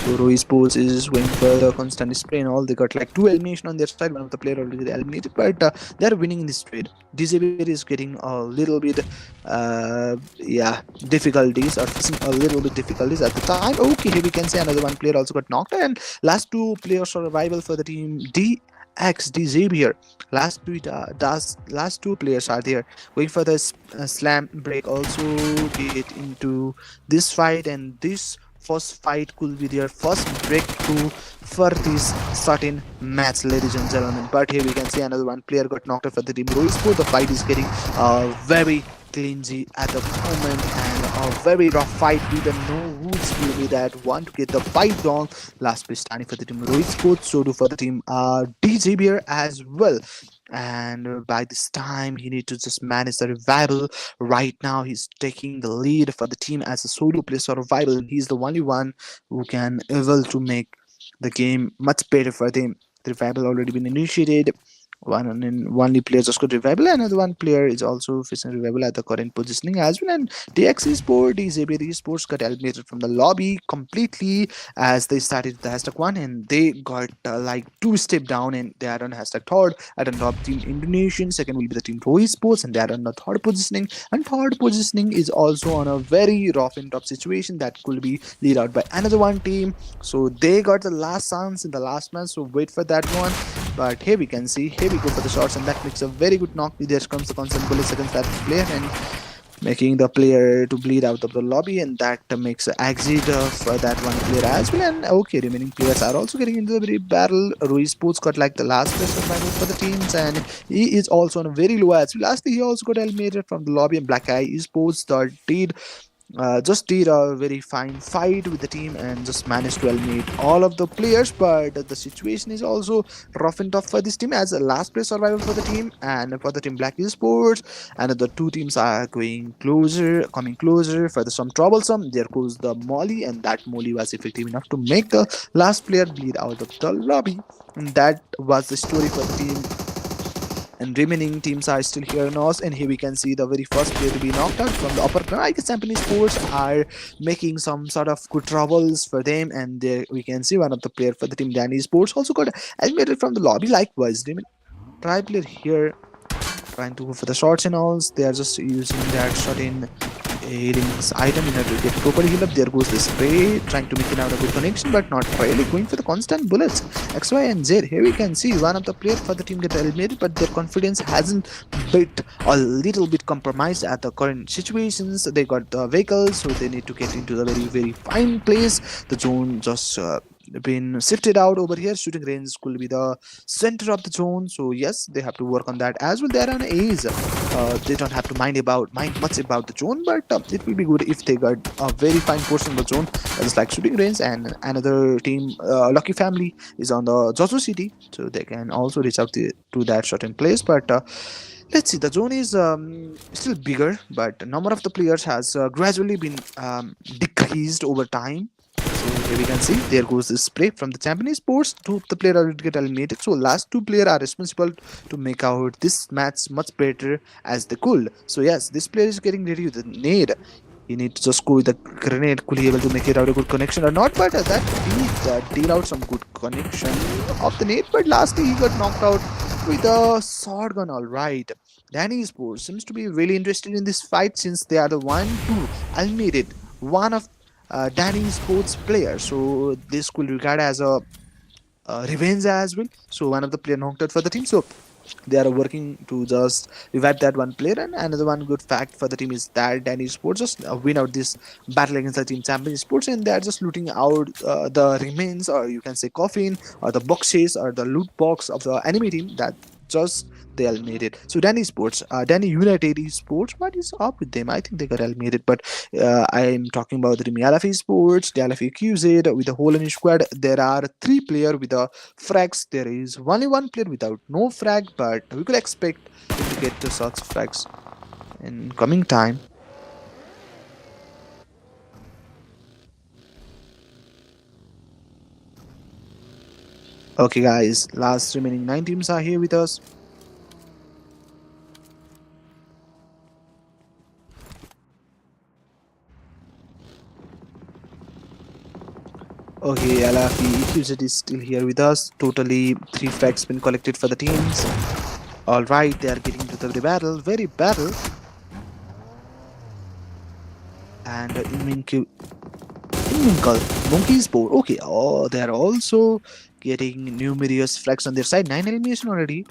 So Roy Sports is going for the constant spray and all. They got like 2 elimination on their side. One of the player already eliminated, but they're winning in this trade. DJB is getting a little bit difficulties, or facing a little bit difficulties at the time. Okay, here we can see another one player also got knocked, and last 2 players survival for the team D Xavier. Last 2 players are there going for the slam break. Also get into this fight, and this first fight could be their first breakthrough for this certain match, ladies and gentlemen. But here we can see another one player got knocked out for the team Roysport. The fight is getting very clingy at the moment, and a very rough fight. We don't know who's will be that one to get the fight wrong. Last place standing for the team Roysport, so do for the team DJB as well. And by this time he need to just manage the revival. Right now he's taking the lead for the team as a solo player survival, and he's the only one who can able to make the game much better for them. The revival already been initiated. Only player just got revival, another one player is also facing revival at the current positioning as well. And DX Sport, DZB Sports got eliminated from the lobby completely as they started the hashtag 1, and they got like 2 step down, and they are on hashtag 3rd at the top team Indonesian. Second will be the team Roy Sports, and they are on the 3rd positioning, and 3rd positioning is also on a very rough and tough situation that could be lead out by another one team. So they got the last chance in the last match, so wait for that one. But here we can see, here we go for the shots, and that makes a very good knock. There comes the constant bullet second that player, and making the player to bleed out of the lobby, and that makes an exit for that one player as well. And okay, remaining players are also getting into the very battle. Ruiz Sports got like the last place survival for the teams, and he is also on a very low as well. Lastly, he also got eliminated from the lobby, and Black Eye Sports did just did a very fine fight with the team and just managed to eliminate all of the players. But the situation is also rough and tough for this team as a last place survival for the team and for the team Black Esports. And the two teams are going closer, coming closer for the some troublesome. There goes the Molly, and that Molly was effective enough to make the last player bleed out of the lobby. And that was the story for the team, and remaining teams are still here in us. And here we can see the very first player to be knocked out from the upper corner. I guess Japanese Sports are making some sort of good troubles for them, and there we can see one of the player for the team Danny Sports also got eliminated from the lobby. Likewise, try player here trying to go for the shots and all. They are just using that shot in healing's item in order to get proper heal up. There goes the spray, trying to make it out a good connection, but not really going for the constant bullets. X, Y, and Z. Here we can see one of the players for the team get eliminated, but their confidence hasn't bit a little bit compromised at the current situations. They got the vehicles, so they need to get into the very, very fine place. The zone just been shifted out over here. Shooting range could be the center of the zone, so yes, they have to work on that as well. They're on A's. They don't have to mind much about the zone, but it will be good if they got a very fine portion of the zone that is like shooting range. And another team, Lucky Family, is on the Jojo City, so they can also reach out to that certain place. But let's see, the zone is still bigger, but the number of the players has gradually been decreased over time. So here we can see there goes the spray from the Japanese Sports. Two of the player already get eliminated. So last two player are responsible to make out this match much better as they could. So yes, this player is getting ready with the nade. He needs to just go with the grenade. Could he able to make it out a good connection or not? But that did deal out some good connection of the nade. But lastly, he got knocked out with a shotgun. All right. Danny Sports seems to be really interested in this fight since they are the one who eliminated one of Danny Sports player. So this could regard as a revenge as well. So one of the player knocked out for the team. So they are working to just revive that one player. And another one good fact for the team is that Danny Sports just win out this battle against the team Champion Sports, and they are just looting out the remains, or you can say coffin, or the boxes, or the loot box of the enemy team that just they eliminated. So Danny Sports, Danny United Esports, what is up with them? I think they got eliminated, but I'm talking about the Mialafi Sports, the Alafi QZ with the whole in squad. There are three players with the frags. There is only one player without no frag, but we could expect him to get to such frags in coming time. Okay, guys, last remaining 9 teams are here with us. Okay, Alafi EQZ is still here with us. Totally 3 frags been collected for the teams. Alright, they are getting to the very battle. And Inminkle, Monkey's board. Okay, oh, they are also getting numerous frags on their side. 9 elimination already.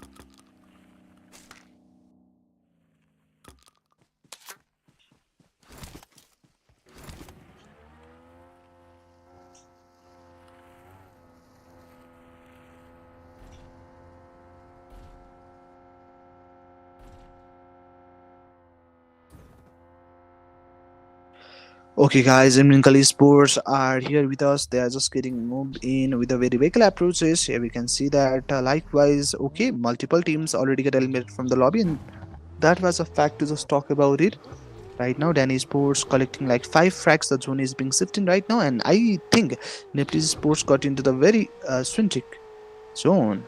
Okay, guys, Imlinkali Sports are here with us. They are just getting moved in with a very vehicle approaches. Here we can see that likewise, okay, multiple teams already get eliminated from the lobby, and that was a fact to just talk about it. Right now, Danny Sports collecting like 5 frags. The zone is being shifted right now, and I think Nepalese Sports got into the very swintic zone.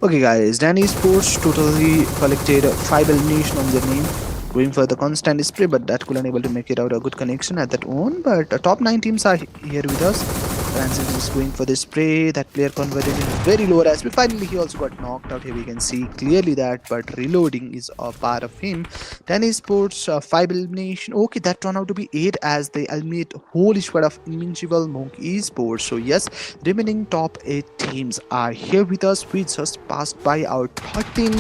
Okay, guys, Danny Sports totally collected 5 elimination on their name, going for the constant spray, but that couldn't able to make it out a good connection at that one. But top 9 teams are here with us. Ransom is going for the spray. That player converted in very low SP. Finally, he also got knocked out here. We can see clearly that, but reloading is a part of him. Tennis Sports 5 elimination. Okay, that turned out to be 8 as they eliminate whole squad of Invincible Monk Esports. So yes, remaining top 8 teams are here with us. We just passed by our 13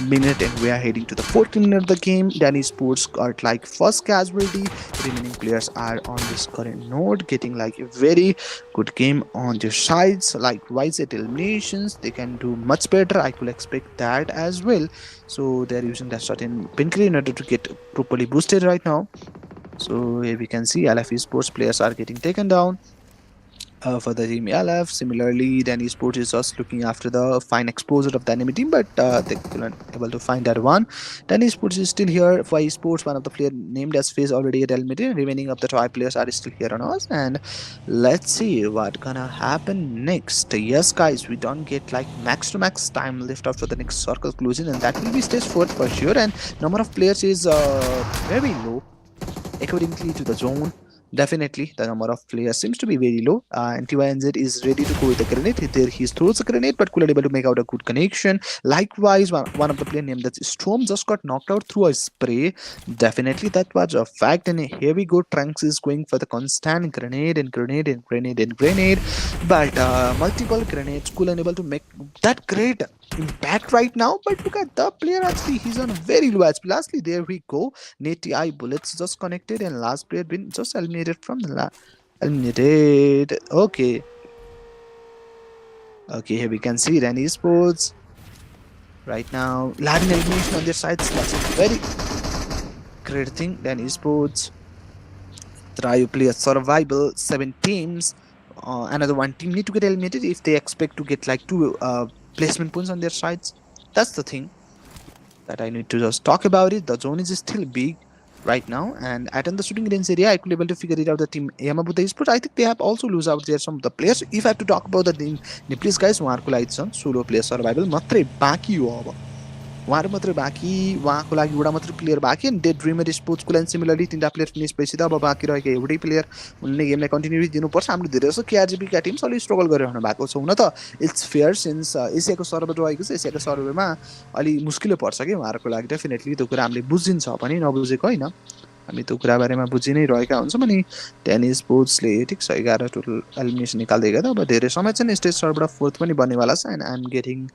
minute and we are heading to the 14 minute of the game. Tennis Sports got like first casualty. Remaining players are on this current node, getting like a very good game on their sides. Likewise, at eliminations, they can do much better. I could expect that as well. So they're using that certain painkiller in order to get properly boosted right now. So here we can see LF Esports players are getting taken down. For the team LF, similarly, then Esports is just looking after the fine exposure of the enemy team, but they couldn't able to find that one. Then Esports is still here. For Esports, one of the player named as Phase already at eliminated. Remaining of the 5 players are still here on us, and let's see what gonna happen next. Yes, guys, we don't get like max to max time left out for the next circle closing, and that will be stage 4 for sure. And number of players is very low accordingly to the zone. Definitely, the number of players seems to be very low. And TYNZ is ready to go with the grenade. There he throws a grenade, but could able to make out a good connection. Likewise, one of the player named that Storm just got knocked out through a spray. Definitely, that was a fact. And here we go. Trunks is going for the constant grenade and grenade and grenade and grenade. But multiple grenades could enable to make that great impact right now. But look at the player actually, he's on very low HP. Lastly, there we go. Nate I bullets just connected, and last player been just eliminated from the eliminated. Okay, here we can see Ren Esports right now. Latin elimination on their sides. That's a very great thing. Ren Esports try to play a survival 7 teams. Another one team need to get eliminated if they expect to get like 2 placement points on their sides. That's the thing that I need to just talk about it. The zone is still big right now, and at the shooting range area, I could be able to figure it out. The team Yamabuta Esports, I think they have also lose out there some of the players. If I have to talk about the team Nipples guys, उहाँहरुको लागि चाहिँ solo player survival मात्रै बाँकी हो अब. उहाँहरु मात्रै बाँकी, उहाँको लागि एउटा मात्रै प्लेयर बाँकी अनि डेड ड्रिमर स्पोर्ट्सको लागि सिमिलरली 3टा प्लेयर फिनिश भइसक्यो. अब बाँकी रहेको एउटै प्लेयर उनले गेमलाई कन्टिन्युटी दिनुपर्छ. हामीले धेरै जसो केआरजीबी का टिम्स अलि स्ट्रगल गरिरहनु भएको छ. हुन त इट्स फेयर सिन्स एसियाको सर्भर रहेको छ. एसियाको सर्भरमा अलि मुस्किलै पर्छ के उहाँहरुको लागि. डेफिनेटली त्यो कुरा हामीले बुझिन्छ पनि नबुझेको हैन. हामी त्यो कुरा बारेमा बुझि नै रहेका हुन्छौँ. अनि टेनिस स्पोर्ट्सले ठिक छ 11 टोटल एलिमिनेसन निकाल्दै गयो. अब धेरै समय चाहिँ स्टेज सर्भरबाट 4th पनि बन्नेवाला छ. And I am getting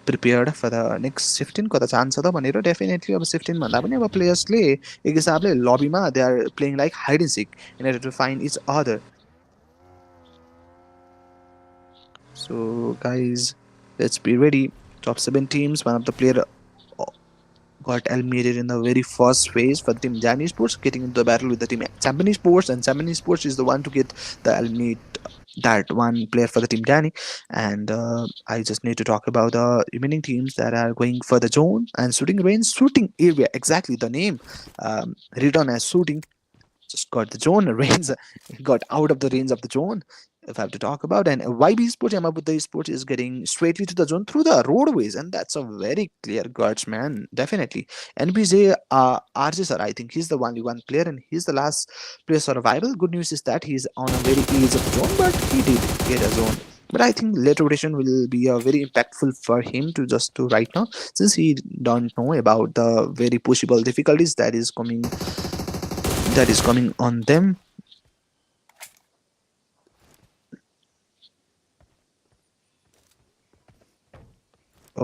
prepared for the next 15 को त चान्स छ त भनेर. डेफिनेटली अब 15 भन्दा पनि अब प्लेयर्सले एक हिसाबले लबीमा they are playing like hide and seek in order to find each other. So guys, let's be ready. Top 7 teams. One of the player got eliminated in the very first phase for the team Danny Sports, getting into the battle with the team Champion Sports, and Champion Sports is the one to get the eliminate that one player for the team Danny. And I just need to talk about the remaining teams that are going for the zone and shooting range, shooting area. Exactly the name written as shooting. Just got the zone range, got out of the range of the zone. If I have to talk about, and YB Sports, Yamabuta Sports is getting straightly to the zone through the roadways, and that's a very clear guards, man. Definitely. NBJ RJ sir, I think he's the only one player, and he's the last player survival. Good news is that he's on a very easy zone, but he did get a zone. But I think late rotation will be very impactful for him to just do right now, since he don't know about the very possible difficulties that is coming on them.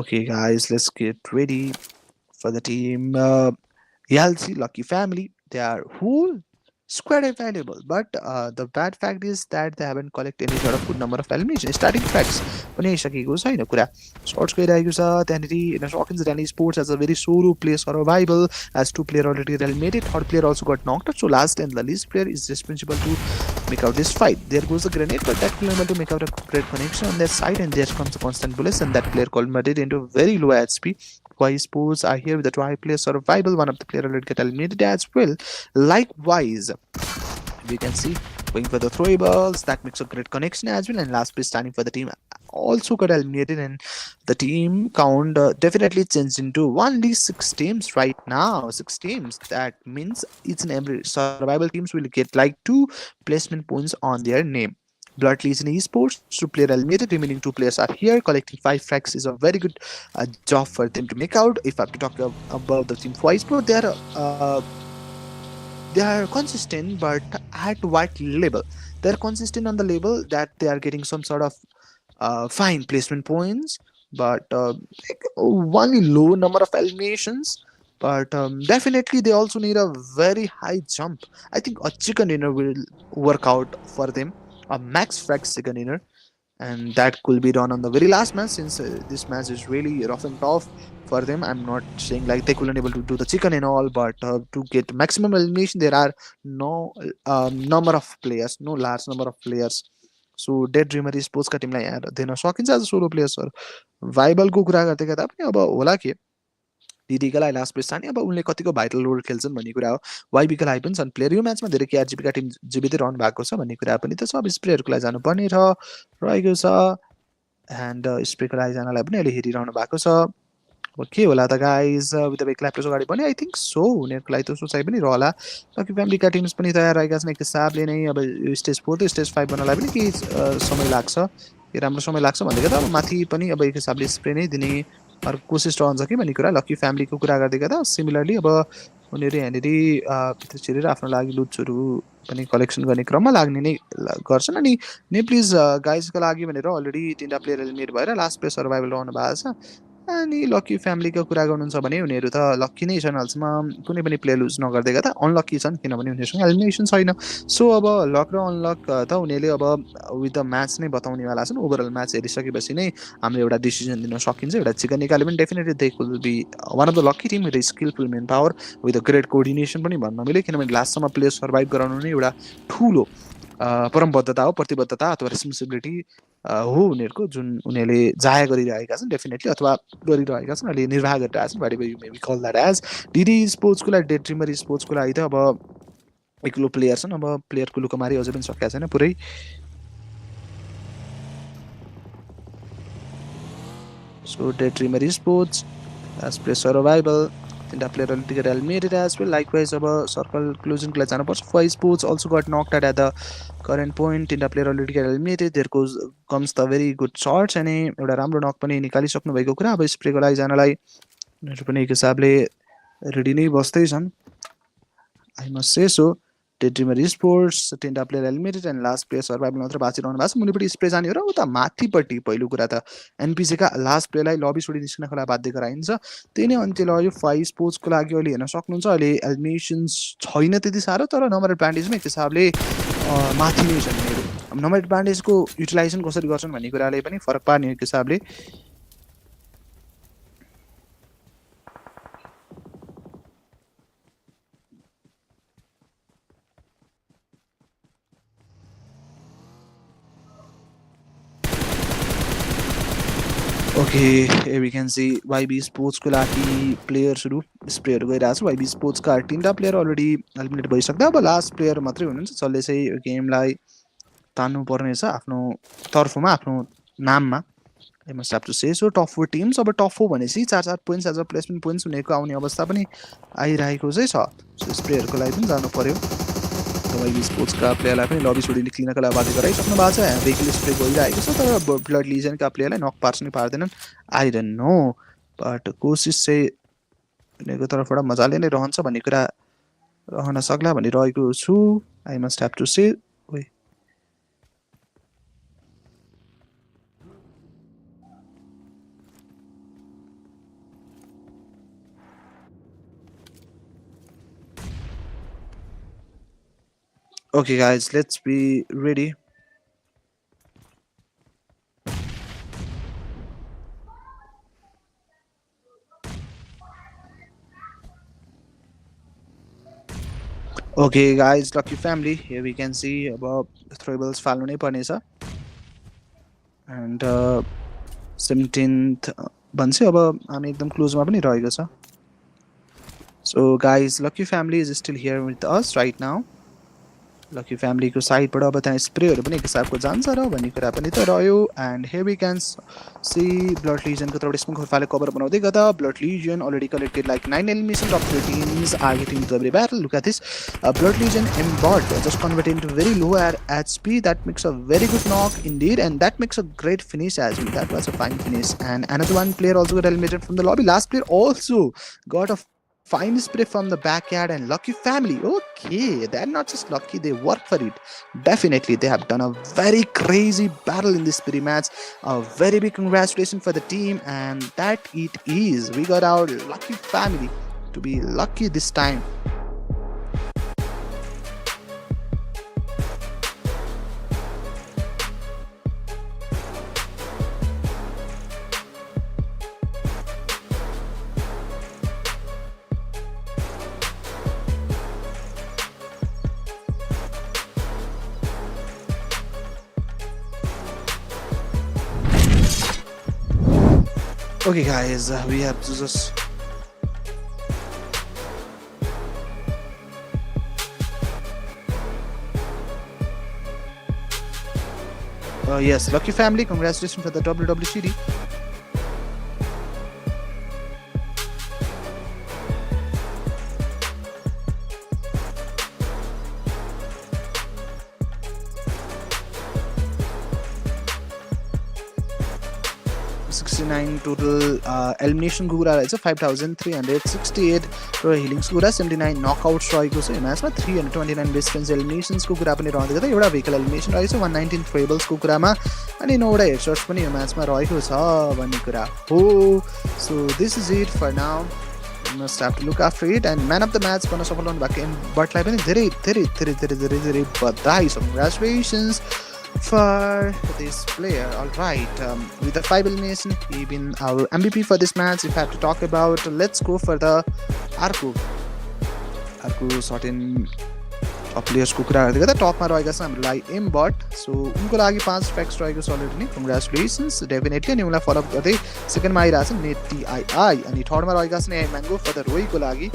Okay, guys, let's get ready for the team Yalsi Lucky Family. They are whole squad available, but the bad fact is that they haven't collected any sort of good number of elimination starting facts. पनि सकेको छैन कुरा. Shots गइरहेको छ त्यहाँनेरि. Shotguns Danny Sports has a very solo play survival as 2 player already eliminated. 3rd player also got knocked out. So last and the least player is responsible to make out this fight. There goes the grenade, but that player able to make out a great connection on their side, and there comes the constant bullets, and that player converted into very low HP. Y Sports are here with the 2 player survival. One of the player already get eliminated as well. Likewise, we can see going for the throwables, that makes a great connection as well. And last place standing for the team also got eliminated, and the team count definitely changed into only 6 teams right now. 6 teams. That means each and every survival teams will get like 2 placement points on their name. Blood Legion Esports, 2 player eliminated. Remaining 2 players are here. Collecting 5 frags is a very good job for them to make out. If I have to talk about the team for esports, they are consistent, but at what level? They're consistent on the level that they are getting some sort of fine placement points, but like one low number of eliminations. But definitely, they also need a very high jump. I think a chicken dinner will work out for them. A max frag chicken dinner, and that could be done on the very last match, since this match is really rough and tough for them. I'm not saying like they couldn't able to do the chicken and all, but to get maximum elimination there are no number of players, no large number of players. So dead dreamer स्पोर्ट्सका टिमलाई यहाँ दिन सकिन्छ as a solo प्लेयर्सहरू भाइबलको कुरा गर्दै गर्दा पनि अब होला के डिडीका लागि लास्ट प्लेस छ नि अब उनले कतिको भाइटल रोल खेल्छन् भन्ने कुरा हो वाइबीका लागि पनि छन् प्लेयर यो म्याचमा धेरै केआरजिपीका टिम जीवितै रहनु भएको छ भन्ने कुरा पनि त सब स्प्रेहरूको लागि जानुपर्ने रहेको छ एन्ड स्प्रेको लागि जानलाई पनि अहिले हेरिरहनु भएको छ अब के होला त गाइज विथ एक ल्यापटप अगाडि पनि आई थिङ्क सो उनीहरूको लागि त सोचाइ पनि रहला बाँकी फ्यामिलीका टिम्स पनि तयार रहेका छन् एक हिसाबले नै अब यो स्टेज 4 त स्टेज 5 गर्नलाई पनि केही समय लाग्छ राम्रो समय लाग्छ भन्दै गर्दा अब माथि पनि अब एक हिसाबले स्प्रे नै दिने कोसिस रहन्छ कि भन्ने कुरा लकी फ्यामिलीको कुरा गर्दै गर्दा सिमिलरली अब उनीहरू यहाँनिर भित्र छिरेर आफ्नो लागि लुट्सहरू पनि कलेक्सन गर्ने क्रममा लाग्ने नै गर्छन् अनि नेप्लिज गाइजको लागि भनेर अलरेडी 3टा प्लेयर एलिमिनेट भएर लास्ट प्लेयर सर्भाइभल रहनु भएको छ अनि लकी फ्यामिलीको कुरा गर्नुहुन्छ भने उनीहरू त लकी नै छन् हालसम्म कुनै पनि प्लेयर लुज नगर्दै गर्दा अनलकी छन् किनभने उनीहरूसँग एलिमिनेसन छैन सो अब लक र अनलक त उनीहरूले अब विथ द म्याच नै बताउनेवाला छन् ओभरअल म्याच हेरिसकेपछि नै हामीले एउटा डिसिजन दिन सकिन्छ एउटा चिकन निकाले पनि definitely they will be one of the lucky team with skilful manpower with a great coordination पनि भन्न मिल्यो किनभने लास्टसम्म प्लेयर सर्भाइभ गराउनु नै एउटा ठुलो परमबद्धता हो प्रतिबद्धता अथवा रेस्पोन्सिबिलिटी हो उनीहरूको जुन उनीहरूले जाया गरिरहेका छन् डेफिनेटली अथवा गरिरहेका छन् अहिले निर्वाह गरिरहेका छन् whatever you may be call that as DD स्पोर्ट्सको लागि डेड ड्रिमर स्पोर्ट्सको लागि त अब एक्लो प्लेयर छन् अब प्लेयरको लुकोमारी अझै पनि सकेको छैन पुरै so dead dreamer sports as play survival 3टा player already eliminated as well. Likewise, अब सर्कल क्लोजिङको लागि जानुपर्छ for sports also got knocked at the current point 3टा player already eliminated there comes the very good shots अनि एउटा राम्रो नक पनि निकालिसक्नु भएको कुरा अब स्प्रेको लागि जानलाई उनीहरू पनि एक हिसाबले रेडी नै बस्दैछन् I must say so dead dreamer sports 3टा player eliminated and last player survival मात्र बाँचिरहनु भएको छ मुनिपट्टि स्प्रे जाने हो र उता माथिपट्टि पहिलो कुरा त एनपिसीका लास्ट प्लेयरलाई लबी छोडी निस्किनको लागि बाध्य गराइन्छ त्यही नै अन्त्य यो 5 स्पोर्ट्सको लागि अहिले हेर्न सक्नुहुन्छ अहिले एलिमिनेसन्स छैन त्यति साह्रो तर नम्बर एडभान्टेजमा एक हिसाबले माथि नै छन् यिनीहरू नम्बर एडभान्टेजको युटिलाइजेसन कसरी गर्छन् भन्ने कुराले पनि फरक पार्ने एक हिसाबले Okay, here we can see YB Sports को लागि प्लेयर्सहरु स्प्रेहरु गइरहेको छ YB Sports का 3टा प्लेयर अलरेडी एलिमिनेट भइसक्दा अब लास्ट प्लेयर मात्रै हुनुहुन्छ जसले चाहिँ यो गेमलाई तान्नु पर्ने छ आफ्नो तर्फमा आफ्नो नाममा I must have to say so top 4 teams अब टप 4 भनेपछि 4-4 points as a placement points हुनेको आउने अवस्था पनि आइरहेको चाहिँ छ सो स्प्रेहरुको लागि पनि जानु पर्यो YB Sports का प्लेयरलाई पनि लबी छोडी निक्लिनका लागि बाध्य गराइसक्नु भएको छ भेहिकल स्प्रे गइरहेको छ तर ब्लड लिजनका प्लेयरलाई नक पार्छन् पार्दैनन् आई डोन्ट नो बट कोसिस चाहिँ उनीहरूको तर्फबाट मजाले नै रहन्छ भन्ने कुरा रहन सक्ला भनिरहेको छु I must have to say Okay guys, let's be ready. Okay guys, lucky family, here we can see about throwables फाल्नु नै पर्ने छ and 17th भन्छ अब हामी एकदम क्लोजमा पनि रहेको छ so guys, lucky family is still here with us right now. Lucky फ्यामिलीको साइडबाट अब त्यहाँ स्प्रेहरू पनि एक हिसाबको जान्छ र भन्ने कुरा पनि त रह्यो and here we can see blood लिजनको तर्फबाट स्मोक हर्फाले कभर बनाउँदै गर्दा blood legion already collected like 9 elimination top 3 teams are getting into every battle. Look at this. Blood Legion embot just converted into very low HP. That makes a very good knock indeed, and that makes a great finish as well. That was a fine finish. And another one player also got eliminated from the lobby. Last player also got a fine spray from the backyard, and lucky family. Okay, they're not just lucky, they work for it. Definitely, they have done a very crazy battle in this spray match. A very big congratulations for the team, and that it is. We got our lucky family to be lucky this time. Okay guys, we have to just yes, lucky family, congratulations for the WWCD. Total elimination को कुरा रहेछ 5368 र हिलिङ्स को कुरा 79 नकआउट्स रहेको छ यो म्याचमा 329 best friends एलिमिनेसन्स को कुरा पनि रहँदै गर्दा एउटा भेहिकल एलिमिनेसन रहेछ 119 थ्रोएबल्स को कुरामा अनि 9 वटा हेडशट्स पनि यो म्याचमा रहेको छ भन्ने कुरा हो so this is it for now must have to look after it and man of the match गर्न सफल हुनु भएको बटलाई पनि धेरै धेरै धेरै धेरै धेरै धेरै बधाई छ congratulations for this player. Alright, with the 5 elimination, he been our MVP for this match. If I have to talk about, let's go for the Arku certain top players को कुरा गर्दै गर्दा टपमा रहेका छ हामीलाई एमबट सो उनको लागि 5 ट्र्याक्स रहेको छ अलरेडी नै कङ्ग्रेचुलेसन्स डेफिनेटली अनि उनलाई फलोअप गर्दै सेकेन्डमा आइरहेको छ नेट टिआइआई अनि थर्डमा रहेका छन् एआई म्याङ्गो फर द रोईको लागि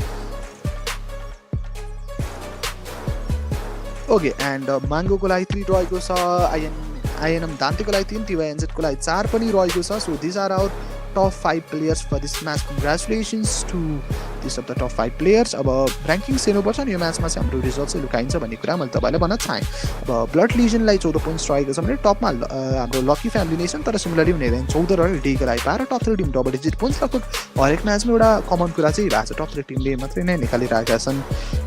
ओके एन्ड म्याङ्गोको लागि 3 रहेको छ आइएनएम दान्तेको लागि 3 टिवाइएनजेडको लागि 4 पनि रहेको छ so this are our top 5 players for this match. Congratulations to this of the top 5 players. अब र्याङ्किङ हेर्नुपर्छ अनि यो म्याचमा चाहिँ हाम्रो रिजल्ट चाहिँ लुकाइन्छ भन्ने कुरा मैले तपाईँलाई भन्न चाहेँ अब ब्लड लिजनलाई 14 पोइन्ट्स रहेको छ भने टपमा हाम्रो लकी फ्यामिली नेसन तर सिमिलरली उनीहरूले 14 रह्यो डीको लागि 12 टप 3 टिम डबल डिजिट पोइन्ट्स लगभग हरेक म्याचमा एउटा कमन कुरा चाहिँ भएको छ टप 3 टिमले मात्रै नै निकालिरहेका छन्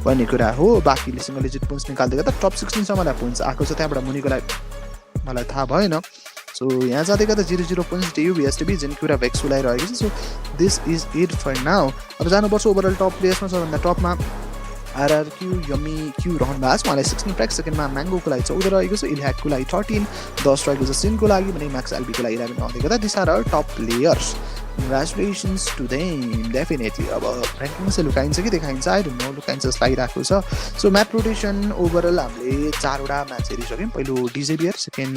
भन्ने कुरा हो बाँकीले सिङ्गल डिजिट पोइन्ट्स निकाल्दै गर्दा टप 16 सम्मलाई पोइन्ट्स आएको छ त्यहाँबाट मुनिको लागि मलाई थाहा भएन सो यहाँ जाँदै गर्दा 0 पोइन्ट्स डियु बिएसटिबी जुन कुरा भेक्सको लागि रहेको छ so this is it for now अब जानुपर्छ ओभरअल टप प्लेयर्समा सबभन्दा टपमा आरआरक्यू यमी क्यू रहनु भएको छ उहाँलाई 16 ट्र्याक सेकेन्डमा म्याङ्गोको लागि 14 रहेको छ इल्ह्याकको लागि 13 10 रहेको छ सिनको लागि भने म्याक्स एलबीको लागि 11 रहँदै गर्दा this are our top players congratulations to them definitely अब र्याङ्किङ चाहिँ लुकाइन्छ कि देखाइन्छ आई डोन्ट नो लुकाइन्छ जस्तो लागिरहेको छ सो म्याच रोटेसन ओभरअल हामीले 4वटा म्याच हेरिसक्यौँ पहिलो डिजेबियर second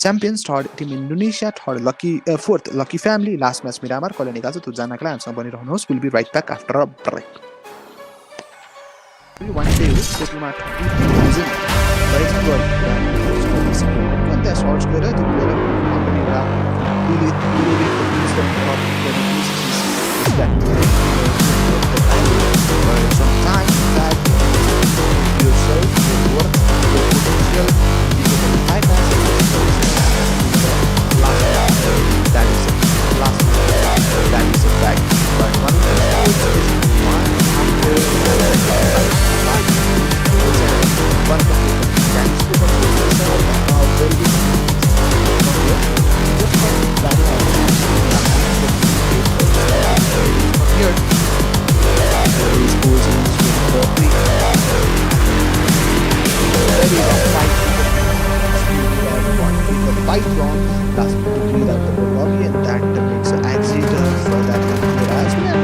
champions third team Indonesia third lucky fourth lucky family last match Miramar कसले निकाल्छ त्यो जानका लागि हामीसँग बनिरहनुहोस् will be right back after a break one day टोटलमा 20,000 त्यहाँ सर्च गरेर त्यो player company sometimes that yourself your work your potential you can high that is a fact but one of the is one after one of the thanks to the very good just for that here these positions with the fight wrong last to clear out the lobby and that makes an exit for that as well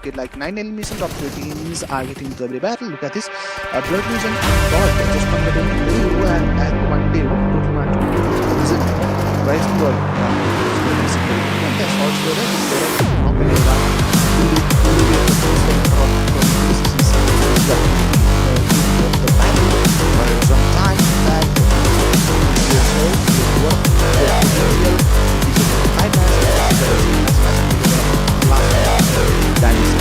Okay, like 9 elimination top 3 teams are getting into every battle. Look at this. Blood Legion God just converted into and one day total match. Is it Rise to God? That's also there. Not many of that. The battle for some time that yourself your work your potential is a fight match that is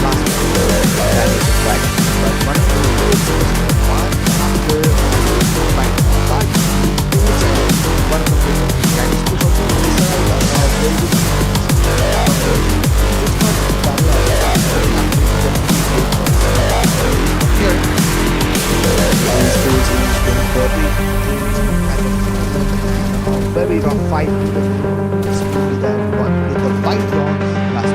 last that is a fact but one of the rules is one after fight one of the that is to also decide very good very rough fight with that one with the fight wrong last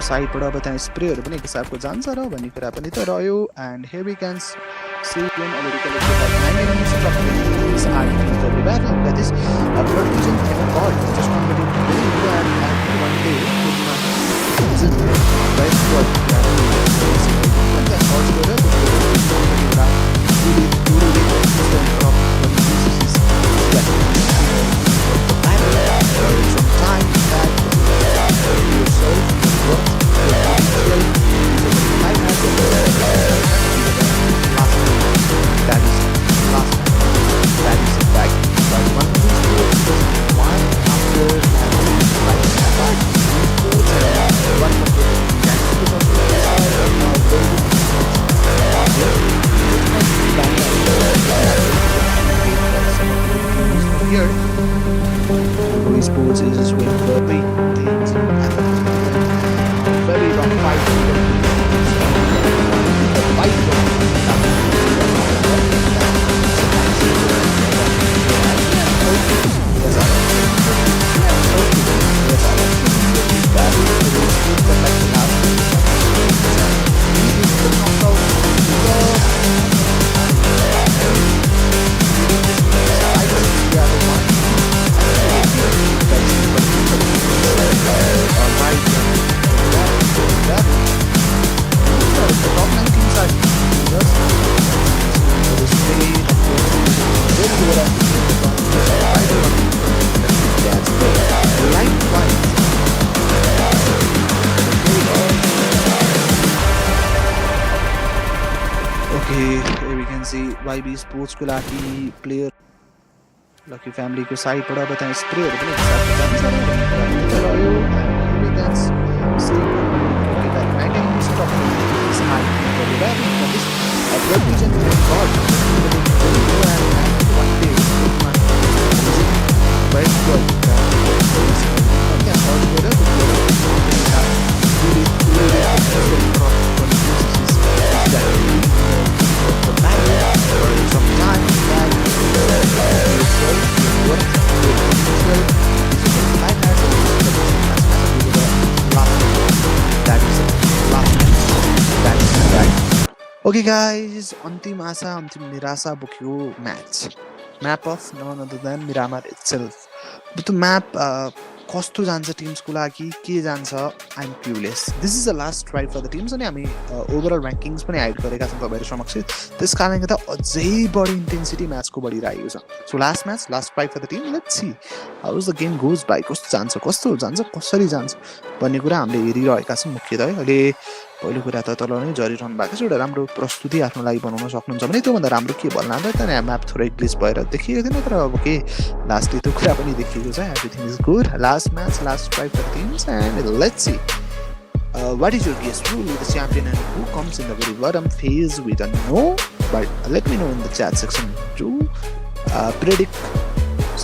साइडबाट अब त्यहाँ स्प्रेहरू पनि एक हिसाबको जान्छ र भन्ने कुरा पनि त रह्यो and here we can see game already collected like 9 animation of this are the battle that is blood legion and god just converting very well and one day is it right god and that's also the sports is with the big teams very long fight the fight YB sports को लागि player lucky family को साइडबाट अब त्यहाँ स्प्रेहरू पनि हिसाबले जान्छ रह्यो we can see okay that 19 of this high that is a blood legion god one day very good Okay guys, अन्तिम आशा अन्तिम निराशा बोक्यो map of none other than Miramar itself त्यो म्याप कस्तो जान्छ टिम्सको लागि के जान्छ I am curious this is the last try for the teams अनि हामी ओभरअल र्याङ्किङ्स पनि हाइड गरेका छौँ तपाईँहरू समक्ष त्यस कारणले गर्दा अझै बढी इन्टेन्सिटी म्याचको बढिरहेको छ so last match last try for the Tim let's see how is the game goes by कस्तो जान्छ कसरी जान्छ भन्ने कुरा हामीले हेरिरहेका छौँ मुख्यतः अहिले पहिलो कुरा त तल नै झरिरहनु भएको छ एउटा राम्रो प्रस्तुति आफ्नो लागि बनाउन सक्नुहुन्छ भने त्योभन्दा राम्रो के भन्ला त म्याप थोरै ग्लिच भएर देखिएको थिएन तर अब के लास्टले त्यो कुरा पनि देखिएको छ everything is good last match last try for teams and let's see what is your guess? Who will be the champion and who comes in the very bottom phase? We don't know, but let me know in the chat section to predict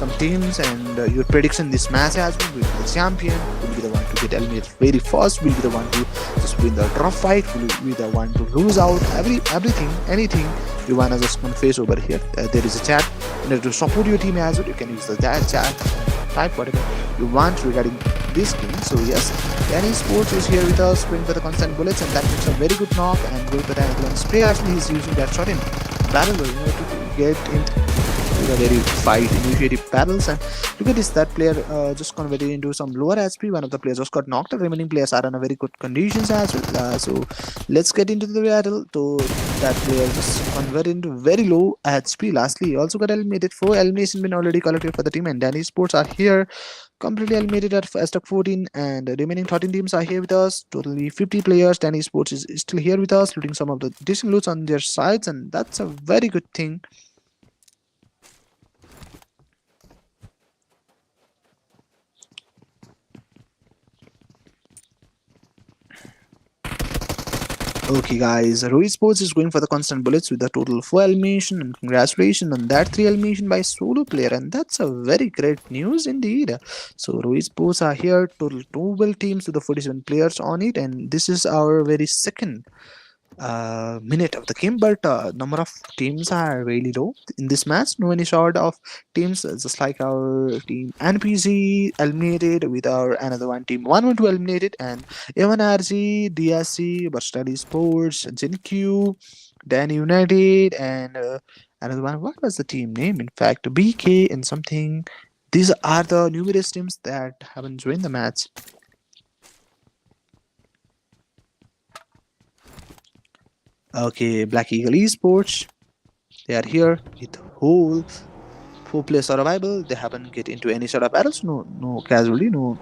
some teams and your prediction this match as well. Will be the champion? Will be the one to get eliminated very fast? Will be the one to just win the draw fight? Will be the one to lose out? Everything, anything you wanna just confess over here. There is a chat. In order to support your team as well, you can use the chat. Type whatever you want regarding this game. So yes, Danny Sports is here with us, going for the constant bullets, and that makes a very good knock. And going for the Atlan spray, actually he's using that shot in battle, you know, to get into the very fight initiative battles. And look at this, that player just converted into some lower HP. One of the players just got knocked. The remaining players are in a very good conditions as well. So let's get into the battle. So that player just converted into very low HP. Lastly, he also got eliminated. 4 elimination been already collected for the team, and Danny Sports are here completely eliminated at stock 14, and the remaining 13 teams are here with us. Totally 50 players. Danny Sports is still here with us, looting some of the decent loots on their sides, and that's a very good thing. Okay guys, Rohit Sports is going for the constant bullets with a total 4 elimination, and congratulations on that 3 elimination by solo player, and that's a very great news indeed. So Rohit Sports are here, total 12 teams with the 47 players on it, and this is our very second minute of the game, but number of teams are really low in this match. No any sort of teams, just like our team NPC eliminated with our another one team 112 eliminated, and MNRG, DSC, Versatile Sports, GenQ, Dan United, and another one. What was the team name? In fact, BK and something. These are the numerous teams that haven't joined the match. Okay, Black Eagle Esports, they are here with whole 4-player survival. They haven't get into any sort of battles, no casualty, no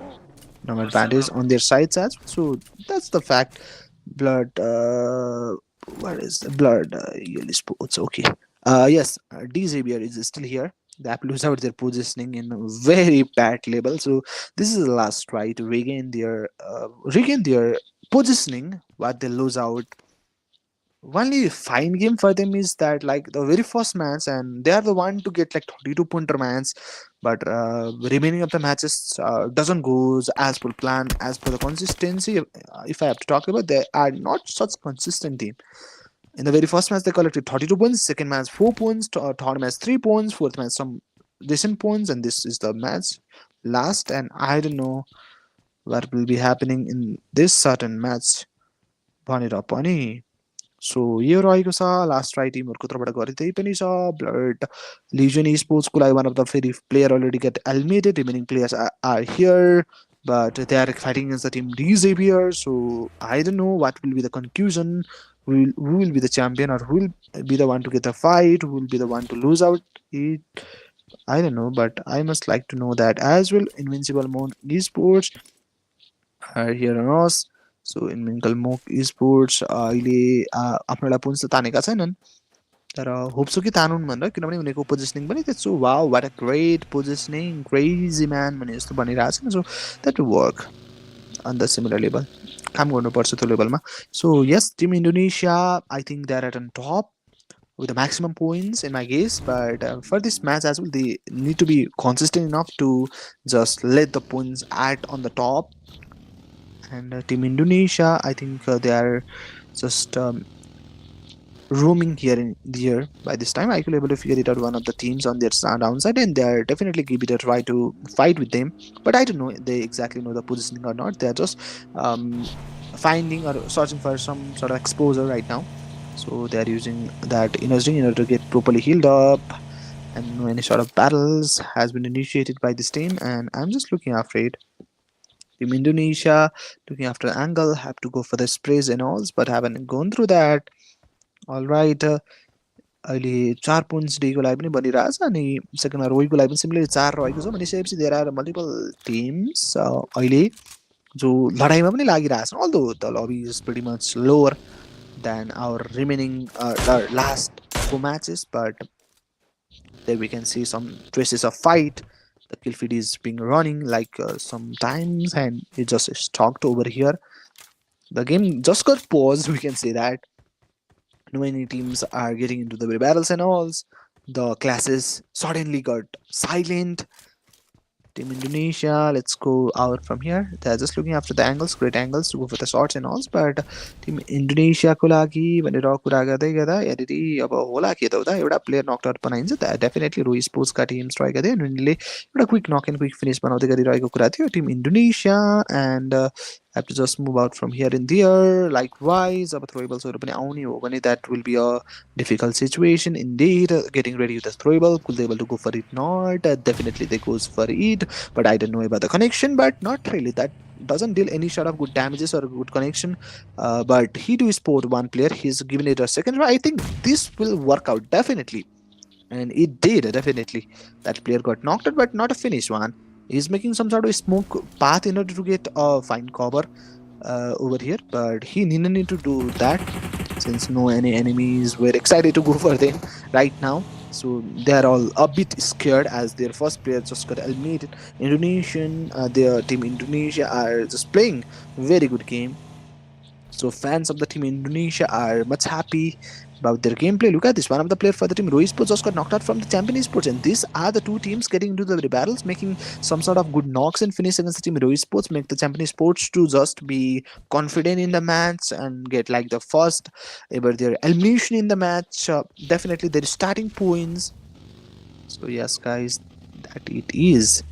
advantage on their sides as well. So that's the fact. Blood, what is the Blood Eagle Esports? Okay, yes, D Xavier is still here. They have lose out their positioning in a very bad level. So this is the last try to regain their positioning. What they lose out, only fine game for them is that like the very first match, and they are the one to get like 32 pointer match, but remaining of the matches doesn't goes as per plan, as per the consistency. If I have to talk about, they are not such consistent team. In the very first match they collected 32 points, second match 4 points, third match 3 points, fourth match some decent points, and this is the match last, and I don't know what will be happening in this certain match. भनेर पनि सो यो रहेको छ last try टिमहरुको तर्फबाट गरे त्यही पनि छ blood Legion स्पोर्ट्सको लागि वान अफ द फेरि player already get eliminated remaining players are here but they are fighting against the team D Xavier. So I don't know what will be the conclusion. Who will be the champion, or who will be the one to get the fight? Who will be the one to lose out? I don't know, but I must like to know that as well. Invincible Moon Esports are here on us. So Invincible Moon Esports अहिले आफ्नोलाई पुन्छ त तानेका छैनन्, तर होप्छु कि तानुन् भनेर, किनभने उनीको positioning पनि त्यस्तो wow what a great positioning, crazy man भने जस्तो भनिरहेको छ। So that will work on the similar level, काम गर्नुपर्छ त्यो लेभलमा। So yes, team Indonesia I think they are at on top with the maximum points in my guess, but for this match as well they need to be consistent enough to just let the points act on the top. And Team Indonesia, I think they are just roaming here and there. By this time I could able to figure it out one of the teams on their downside, and they are definitely give it a try to fight with them, but I don't know they exactly know the positioning or not. They are just finding or searching for some sort of exposure right now. So they are using that energy in order to get properly healed up, and no any sort of battles has been initiated by this team, and I'm just looking after it. Team Indonesia looking after the angle, have to go for the sprays and all, but haven't gone through that. All right, अहिले 4 points डीको लागि पनि बनिरहेछ, अनि सेकेन्डमा रोहीको लागि पनि simply 4 रहेको छ। भनिसकेपछि देयर आर मल्टिपल टिम्स अहिले जो लडाइँमा पनि लागिरहेछन्, although the lobby is pretty much lower than our remaining our last 4 matches, but there we can see some traces of fight. The kill feed is being running like sometimes, and it just stopped over here. The game just got paused. We can say that many teams are getting into the battles and alls. The classes suddenly got silent. Team Indonesia, let's go out from here. They're just looking after the angles, great angles to go for the shots and alls. But Team Indonesia को लागि भनेर कुरा गर्दै गर्दा यदि अब होला के त हुँदा एउटा प्लेयर नक आउट बनाइन्छ त डेफिनेटली रोई स्पोर्ट्सका टिम स्ट्राइक थियो अनि उनीहरूले एउटा क्विक नक एन्ड क्विक फिनिस बनाउँदै गरिरहेको कुरा थियो team Indonesia and have to just move out from here in there. Likewise, अब throwables पनि आउने हो भने that will be a difficult situation indeed. Getting ready with the throwable, could they able to go for it? Not. Definitely they goes for it, but I don't know about the connection. But not really. That doesn't deal any sort of good damages or good connection. But he do sport one player. He's given it a second try. I think this will work out definitely, and it did definitely. That player got knocked out, but not a finished one. He's making some sort of smoke path in order to get a fine cover over here, but he didn't need to do that since no any enemies were excited to go for them right now. So they're all a bit scared as their first player just got eliminated. Indonesian, their team Indonesia are just playing very good game. So fans of the team Indonesia are much happy about their gameplay. Look at this. One of the players for the team Roy Sports just got knocked out from the champion sports, and these are the two teams getting into the battles, making some sort of good knocks and finish against the team Roy Sports, make the champion sports to just be confident in the match and get like the first ever their elimination in the match. Definitely their starting points. So yes guys, that it is.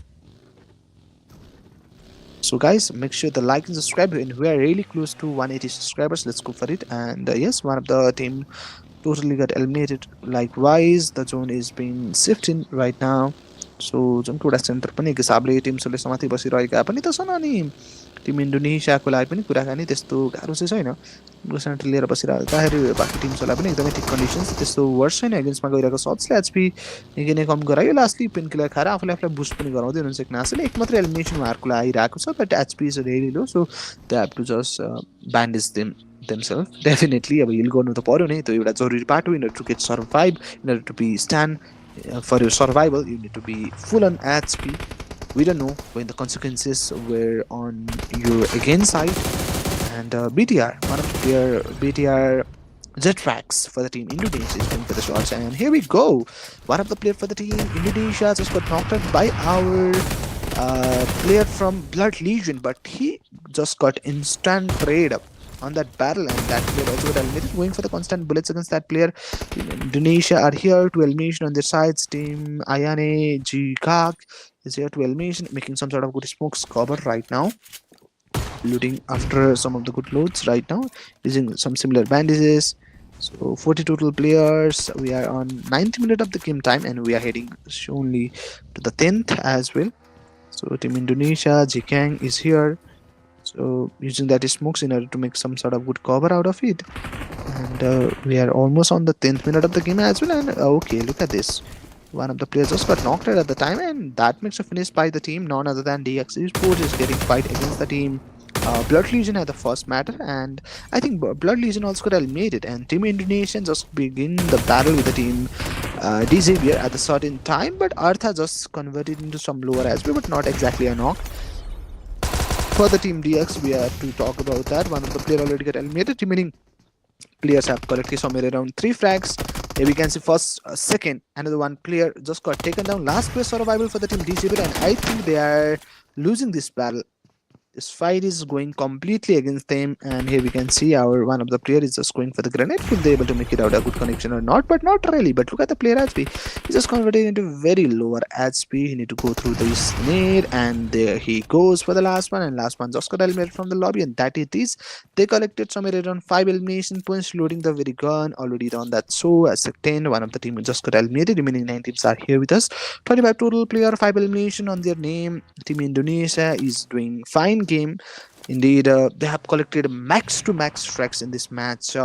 So guys, make sure to like and subscribe, and we are really close to 180 subscribers. Let's go for it. And yes, one of the team totally got eliminated. Likewise, the zone is being shifted right now. So जोनको एउटा centre पनि एक हिसाबले टिम्सहरूले समाति बसिरहेका पनि त छन् अनि Tim इन्डोनेसियाको लागि पनि कुराकानी त्यस्तो गाह्रो चाहिँ छैन उनको सेन्टर लिएर बसिरहँदाखेरि बाँकी टिम्सहरूलाई पनि एकदमै ठिक कन्डिसन्स त्यस्तो वर्स छैन एगेन्स्टमा गइरहेको सट्सले एचपी निकै नै कम गरायो लास्टली पेन किलर खाएर आफूले आफूलाई बुस्ट पनि गराउँदै हुनुहुन्छ एक नासले एक मात्रै एलिमिनेसन उहाँहरूको लागि आइरहेको छ but HP is very low so they have to just bandage them themselves. Definitely अब हिल गर्नु त पर्यो नै त्यो एउटा जरुरी पार्ट हो in order to get survive, in order to be stand for your survival you need to be full on HP. We don't know when the consequences were on your against side. And BTR, one of the player BTR Jetracks for the team Indonesia is going for the shots, and here we go. One of the player for the team Indonesia just got knocked out by our player from Blood Legion, but he just got instant trade up on that battle, and that player also got eliminated, going for the constant bullets against that player. Team Indonesia are here to elimination on their sides. Team Ayane Jigak is here to elimination, making some sort of good smokes cover right now. Looting after some of the good loads right now, using some similar bandages. So 40 total players. We are on 90 minutes of the game time, and we are heading only to the 10th as well. So Team Indonesia, Jikang is here. So using that smokes in order to make some sort of good cover out of it. And we are almost on the 10th minute of the game as well. And okay, look at this. One of the players just got knocked out at the time, and that makes a finish by the team. None other than DX Esports is getting fight against the team Blood Legion at the first matter, and I think Blood Legion also got eliminated, and Team Indonesia just begin the battle with the team Xavier at the certain time, but Artha just converted into some lower as well, but not exactly a knock. For the team DX, we have to talk about that. One of the player already got eliminated, remaining players have collected somewhere around 3 frags. Here we can see first, second, another one player just got taken down. Last player survival for the team Xavier, and I think they are losing this battle. This fight is going completely against them, and here we can see our one of the player is just going for the grenade. Will they able to make it out a good connection or not? But not really. But look at the player HP. He's just converted into very lower HP. He need to go through this nade, and there he goes for the last one. And last one just got eliminated from the lobby, and that it is. They collected somewhere around 5 elimination points, loading the very gun already done that. So as a 10, one of the team just got eliminated. Remaining 9 teams are here with us. 25 total player, 5 elimination on their name. Team Indonesia is doing fine game. Indeed, they have collected max to max frags in this match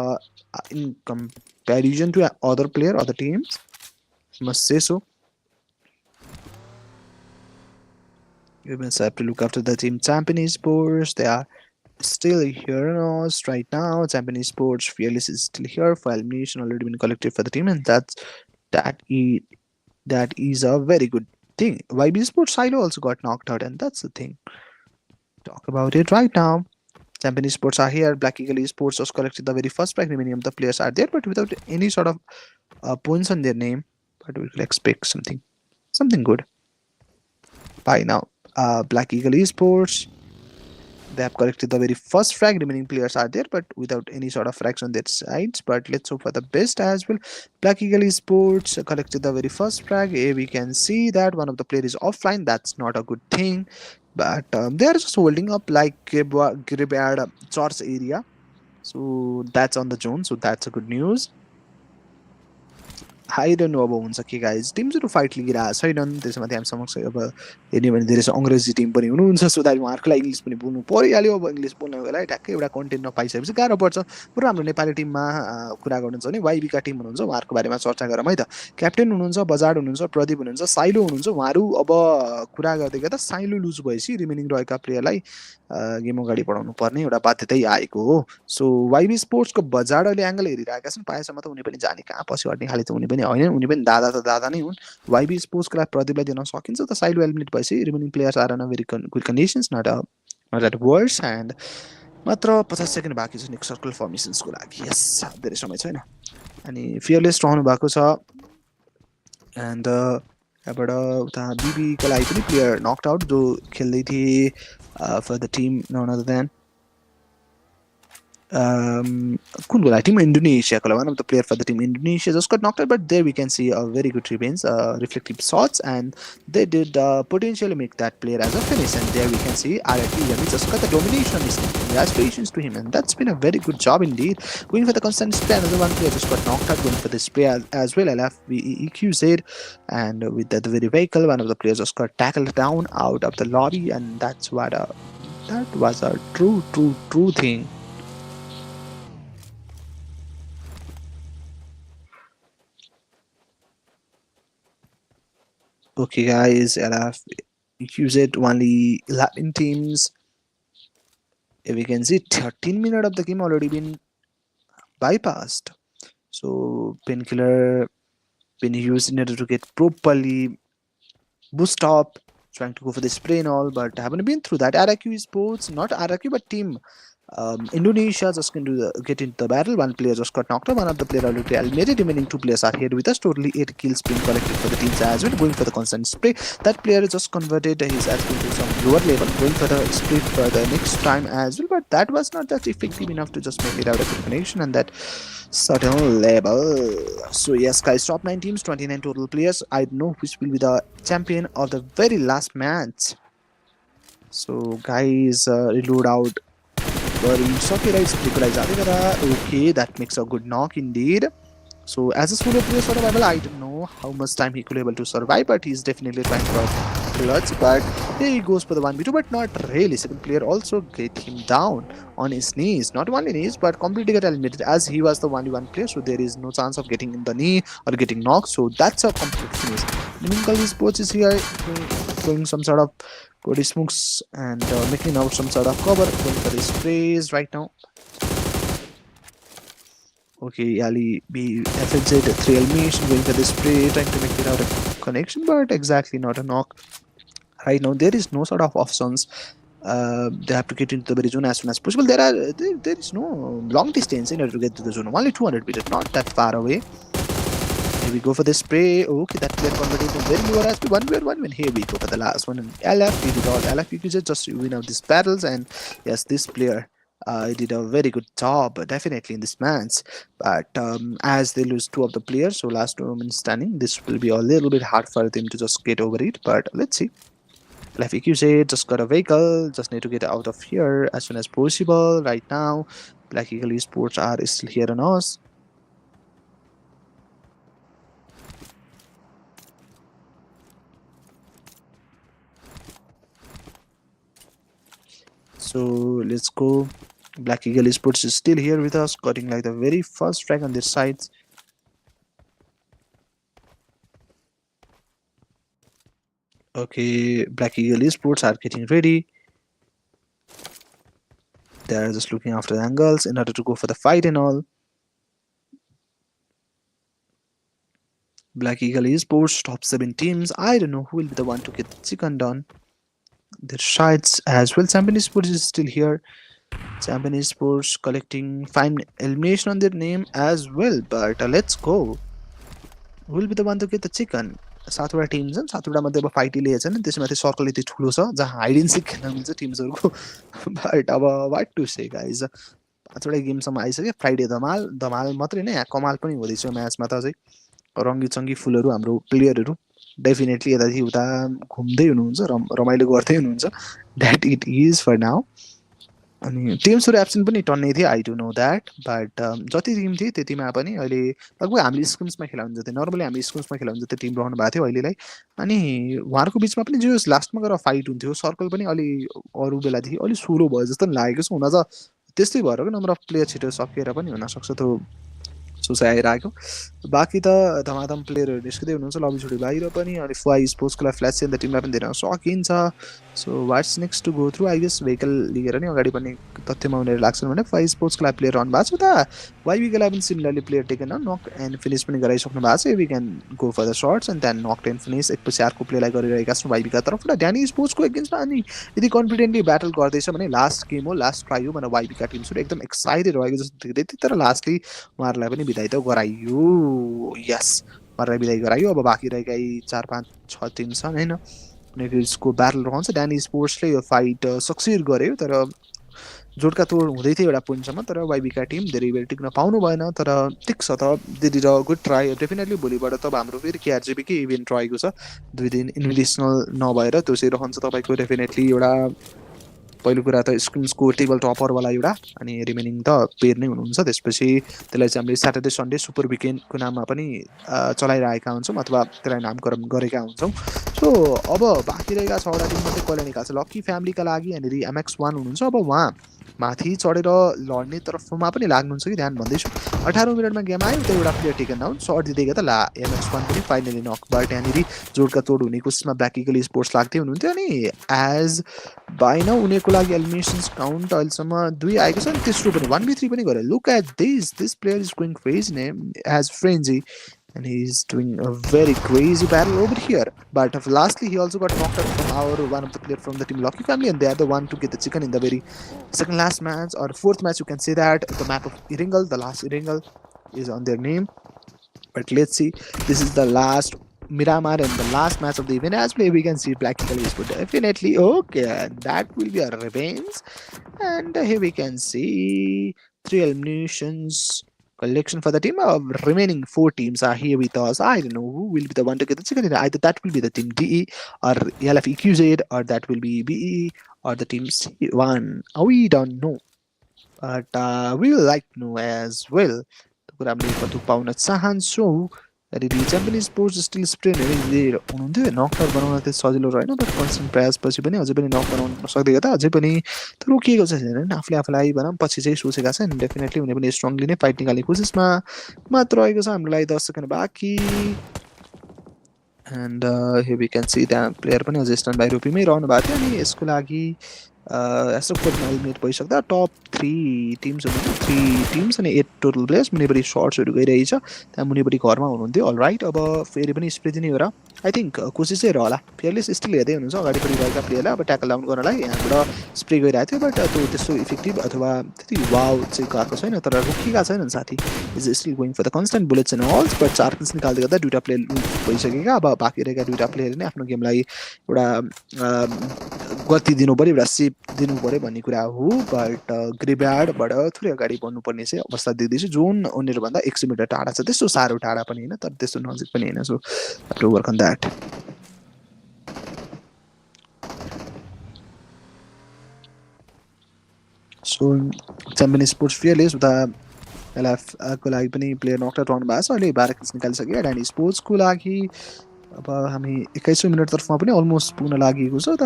in comparison to other player, other teams. Must say so. You must have to look after the team Champion Esports. They are still here on us right now. Champion Esports Fearless is still here for elimination already been collected for the team, and that is that is a very good thing. YB Sports Silo also got knocked out, and that's the thing. Talk about it right now. Champion Esports are here. Black Eagle Esports was collected the very first pack. Remaining of the players are there, but without any sort of points on their name. But we could expect something good by now. Black Eagle Esports, they have collected the very first frag. Remaining players are there, but without any sort of frags on their sides. But let's hope for the best as well. Black Eagle Esports collected the very first frag. Here we can see that one of the players is offline. That's not a good thing. But they are just holding up like Gribad Chorch area. So that's on the zone. So that's a good news. I don't know about हुन्छ के guys टिमहरू fight लिइरहेको छैनन् त्यसमाथि हामी समक्ष अब हेर्ने भने धेरै अङ्ग्रेजी टिम पनि हुनुहुन्छ सो द्याट उहाँहरूकोलाई इङ्ग्लिस पनि बोल्नु परिहाल्यो अब इङ्ग्लिस बोल्नको लागि ठ्याक्कै एउटा कन्टेन्ट नपाइसकेपछि गाह्रो पर्छ बरु हाम्रो नेपाली टिममा कुरा गर्नुहुन्छ भने वाइबीका टिम हुनुहुन्छ उहाँहरूको बारेमा चर्चा गरौँ है त क्याप्टेन हुनुहुन्छ बजाड हुनुहुन्छ प्रदीप हुनुहुन्छ साइलो हुनुहुन्छ उहाँहरू अब कुरा गर्दै गर्दा साइलो लुज भएपछि रिमेनिङ रहेका प्लेयरलाई गेम अगाडि बढाउनु पर्ने एउटा बाध्यतै आएको हो सो वाइबी स्पोर्ट्सको बजाड अहिले एङ्गल हेरिरहेका छन् पाएसम्म त उनी पनि जाने कहाँ पछि हट्ने खाले त उनी पनि होइन उनी पनि दादा त दादा नै हुन् वाइबी स्पोर्ट्सको लागि प्रदीपलाई दिन सकिन्छ त साइलो एलिमिनेट भएपछि remaining players are on very good conditions not at worse and मात्र 50 सेकेन्ड बाँकी छ नेक्स्ट सर्कल फर्मेसन्सको लागि यस धेरै समय छैन अनि फियरलेस रहनु भएको छ एन्ड यहाँबाट उता बिबीको लागि पनि प्लेयर नकड आउट जो खेल्दै थिए for the team none other than कुन गोला team Indonesia one of the player for the team Indonesia just got knocked out but there we can see a very good revenge reflective shots and they did potentially make that player as a finish and there we can see RFE just got the domination on his team. Congratulations to him and that's been a very good job indeed. Going for the constant spray, another one player just got knocked out going for the spray as well. LFVEQZ and with that very vehicle one of the players just got tackled down out of the lobby and that's what that was a true thing. Okay guys, LF use it only 11 teams. If we can see 13 minutes of the game already been bypassed. So painkiller been used in order to get properly boost up, trying to go for the spray and all, but haven't been through that. RRQ Sports, not RRQ but team Indonesia just going to get into the battle. One player just got knocked out. One of the players already eliminated. Remaining two players are here with us. Totally 8 kills being collected for the teams as well. Going for the constant spray. That player just converted his aspect to some lower level. Going for the spray for the next time as well. But that was not that effective enough to just make it out of the connection and that certain level. So yes guys, top 9 teams, 29 total players. I know which will be the champion of the very last match. So guys, reload out. Okay, that makes a good knock indeed. So as a solo player survival, I don't know how much time he could be able to survive, but he's definitely trying for clutch. But here he goes for the 1v2, but not really. Second player also get him down on his knees. Not only knees, but completely get eliminated as he was the 1v1 player. So there is no chance of getting in the knee or getting knocked. So that's a complete finish. Minimal Sports is here doing some sort of Cody smokes and making out some sort of cover. Going for the sprays right now. Okay, Ali B FZ 3 elimination going for the spray, trying to make it out a connection, but exactly not a knock. Right now, there is no sort of options. They have to get into the very zone as soon as possible. There is no long distance in order to get to the zone. Only 200 meters, not that far away. Here we go for the spray. Okay, that player converted to very lower as 1v1 when here we go for the last one. And LF did it all. LF just win out these battles, and yes, this player did a very good job definitely in this match. But as they lose 2 of the players, so last 2 men standing, this will be a little bit hard for them to just get over it. But let's see. LFEQZ just got a vehicle, just need to get out of here as soon as possible. Right now, Black Eagle Esports are still here on us. So let's go. Black Eagle Esports is still here with us, getting like the very first frag on their sides. Okay, Black Eagle Esports are getting ready. They are just looking after the angles in order to go for the fight and all. Black Eagle Esports, top 7 teams. I don't know who will be the one to get the chicken done. Their sides as well. Champion Esports is still here. Champion Esports collecting fine elimination on their name as well. But let's go. Who will be the one to get the chicken? सातवटा Tim छन् सातवटा मध्ये अब फाइटिलिए छन् त्यसमाथि circle यति ठुलो छ जहाँ हाइड एन्ड सिक खेल्न मिल्छ टिम्सहरूको बट अब वाट टु से गाइज पाँचवटा गेमसम्म आइसक्यो फ्राइडे धमाल धमाल मात्रै नै यहाँ कमाल पनि हुँदैछ म्याचमा त अझै रङ्गी चङ्गी फुलहरू हाम्रो प्लेयरहरू डेफिनेटली यतादेखि उता घुम्दै हुनुहुन्छ रमाइलो गर्दै हुनुहुन्छ that it is for now अनि टिम्सहरू एब्सेन्ट पनि टन्नै थियो I do know that but जति टिम थियो त्यतिमा पनि अहिले लगभग हामीले स्कुम्समा खेलाउनु जति नर्मली हामी स्कुम्समा खेलाउनु जति टिम रहनु भएको थियो अहिलेलाई अनि उहाँहरूको बिचमा पनि जो लास्टमा गएर फाइट हुन्थ्यो सर्कल पनि अलि अरू बेलादेखि अलिक स्लो भयो जस्तो पनि लागेको छ हुन त त्यस्तै भएर नम्बर अफ प्लेयर छिटो सकिएर पनि हुनसक्छ त्यो सोचाइ आइरहेको बाँकी त धमाधम प्लेयरहरू निस्किँदै हुनुहुन्छ लबी छोडी बाहिर पनि अनि फुवा स्पोर्ट्सको लागि फ्ल्यास चाहिँ टिमलाई पनि धेरै सकिन्छ so what's next to go through I guess vehicle लिएर नै अगाडि पनि तथ्यमा उनीहरू लाग्छन् भने फुवा स्पोर्ट्सको लागि प्लेयर रहनु भएको छ उता वाइबीको लागि पनि similarly player taken knock and finish पनि गराइसक्नु भएको छ we can go for the shots and then knock and finish एकपछि अर्को प्लेलाई गरिरहेका छौँ वाइबीका तर्फबाट ड्यानी स्पोर्ट्सको एगेन्स्टमा अनि यदि कन्फिडेन्टली ब्याटल गर्दैछ भने लास्ट गेम हो लास्ट ट्राई हो भनेर वाइबीका टिम्सहरू एकदम एक्साइटेड रहेको जस्तो देख्दै थियो तर लास्टली उहाँहरूलाई पनि बिदाई त गराइयो यस उहाँहरूलाई बिदाई गराइयो अब बाँकी रहेका यी 4-5-6 टिम छन् होइन उनीहरूको ब्याटल रहन्छ ड्यानी स्पोर्ट्सले यो फाइट सक्सिड गर्यो तर जोडका तोड हुँदै थियो एउटा पोइन्टसम्म तर वाइबीका टिम धेरै बेर टिक्न पाउनु भएन तर ठिक छ त दिदी र गुड ट्राई डेफिनेटली भोलिबाट त हाम्रो फेरि केआरजिबीकै इभेन्ट रहेको छ 2 दिन इन्भिटेसनल नभएर त्यो चाहिँ रहन्छ तपाईँको डेफिनेटली एउटा पहिलो कुरा त स्क्रिन्सको टेबल टपरवाला एउटा अनि रिमेनिङ त पेयर नै हुनुहुन्छ त्यसपछि त्यसलाई चाहिँ हामीले स्याटरडे सन्डे सुपर विकेन्डको नाममा पनि चलाइरहेका हुन्छौँ अथवा त्यसलाई नामकरण गरेका हुन्छौँ सो अब बाँकी रहेका 6वटा टिम मात्रै कसले निकाल्छ लक्की फ्यामिलीका लागि यहाँनिर MX1 हुनुहुन्छ अब उहाँ माथि चढेर लड्ने तर्फमा पनि लाग्नुहुन्छ कि ध्यान भन्दैछु 18 मिनटमा गेम आयो त्यो एउटा प्लेयर टेकन डाउन सर्ट दिँदै त ला MX1 पनि फाइनली नक बाट यहाँनिर जोडका तोड हुने कोसिसमा ब्ल्याक इगल स्पोर्ट्स लाग्दै हुनुहुन्थ्यो अनि एज बाई नाउ उनीहरूको लागि एलिमिनेसन्स काउन्ट अहिलेसम्म 2 आएको छ अनि तेस्रो पनि 1v3 पनि गरे look at this player is going crazy name as Frenzy and he's doing a very crazy battle over here but lastly he also got knocked out from one of the player from the team Lucky family and they are the one to get the chicken in the very second last match or fourth match you can say that the map of Iringal the last Iringal is on their name but let's see this is the last Miramar and the last match of the event as we can see Black Eagle is definitely okay that will be a revenge and here we can see 3 eliminations collection for the team remaining 4 teams are here with us I don't know who will be the one to get the chicken either that will be the team DE or LFEQZ or that will be BE or the team C1 we don't know but we will like to know as well हामीले कतु pound चाहन्छौँ यदि champion sports still sprain हुनुहुन्थ्यो knockout बनाउन त्यति सजिलो रहेन but constant प्रयासपछि पनि अझै पनि नक बनाउन सक्दै गर्दा अझै पनि त रोकिएको छ आफूले आफूलाई भनौँ पछि चाहिँ सोचेका छन् डेफिनेटली उनी पनि स्ट्रङली नै फाइट निकाल्ने कोसिसमा मात्र रहेको छ हाम्रो लागि 10 सेकेन्ड बाँकी end here we can see त्यहाँ प्लेयर पनि अझै स्ट्यान्ड बाई रोपीमै रहनु भएको थियो अनि यसको लागि यस्तो कोटमा एलिमिनेट भइसक्दा टप 3 टिम्स हुनुहुन्छ 3 टिम्स अनि 8 टोटल प्लेयर्स मुनिपट्टि सर्ट्सहरू गइरहेछ त्यहाँ मुनिपट्टि घरमा हुनुहुन्थ्यो अल राइट अब फेरि पनि स्प्रे दिने हो र आई थिङ्क कोसिसै होला फेयरलेस स्टिल हेर्दै हुनुहुन्छ अगाडिपट्टि रहेका प्लेयरलाई अब ट्याकल डाउन गर्नलाई यहाँबाट स्प्रे गइरहेको थियो बट त्यो त्यस्तो इफेक्टिभ अथवा त्यति वाउ चाहिँ गएको छैन तर रोकिएका छैनन् साथी is still going for the constant bullets and also but 4 pins निकाल्दै गर्दा 2टा प्लेयर भइसकेका अब बाँकी रहेका 2टा प्लेयरले नै आफ्नो गेमलाई एउटा गति दिनु पऱ्यो एउटा सेप दिनु पऱ्यो भन्ने कुरा हो बट ग्रेभयार्डबाट थोरै अगाडि बढ्नुपर्ने चाहिँ अवस्था देख्दैछु जोन उनीहरूभन्दा 100 मिटर टाढा छ त्यस्तो साह्रो टाढा पनि होइन तर त्यस्तो नजिक पनि होइन so to work on that so champion sports fearless उता एलएफको लागि पनि प्लेयर नकआउट रहनु भएको छ अहिले 12 किल्स निकालिसक्यो ड्यानी स्पोर्ट्सको लागि अब हामी 21 मिनटतर्फमा पनि अलमोस्ट पुग्न लागेको छ त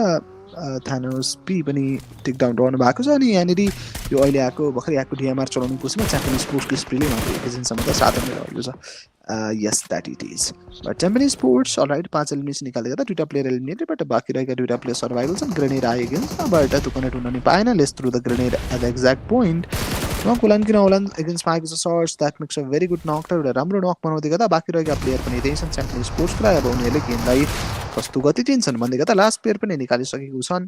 थानोस पी पनि टेक डाउन रहनु भएको छ अनि यहाँनिर यो अहिले आएको भर्खरै आएको डिएमआर चलाउनु कोसिसमा च्याम्पियन स्पोर्ट्सको स्प्रेले मात्र एकैछिनसम्म त 7 रन रहेको छ yes that it is but champion sports alright 5 elimination निकालेको त 2टा प्लेयर एलिमिनेटेड बट बाँकी रहेका 2टा प्लेयर सर्भाइभल छन् ग्रेनेड आयो अगेन्स्ट बट त्यो कनेक्ट हुन नि पाएन less through the grenade at the exact point कुलान किन होलान् एगेन्स्ट पाएको छ shots that makes a very good knock एउटा राम्रो नक बनाउँदै गर्दा बाँकी रहेका प्लेयर पनि त्यही छन् च्याम्पियन स्पोर्ट्सको अब उनीहरूले गेमलाई कस्तो गति दिन्छन् भन्दै गर्दा लास्ट प्लेयर पनि निकालिसकेको छन्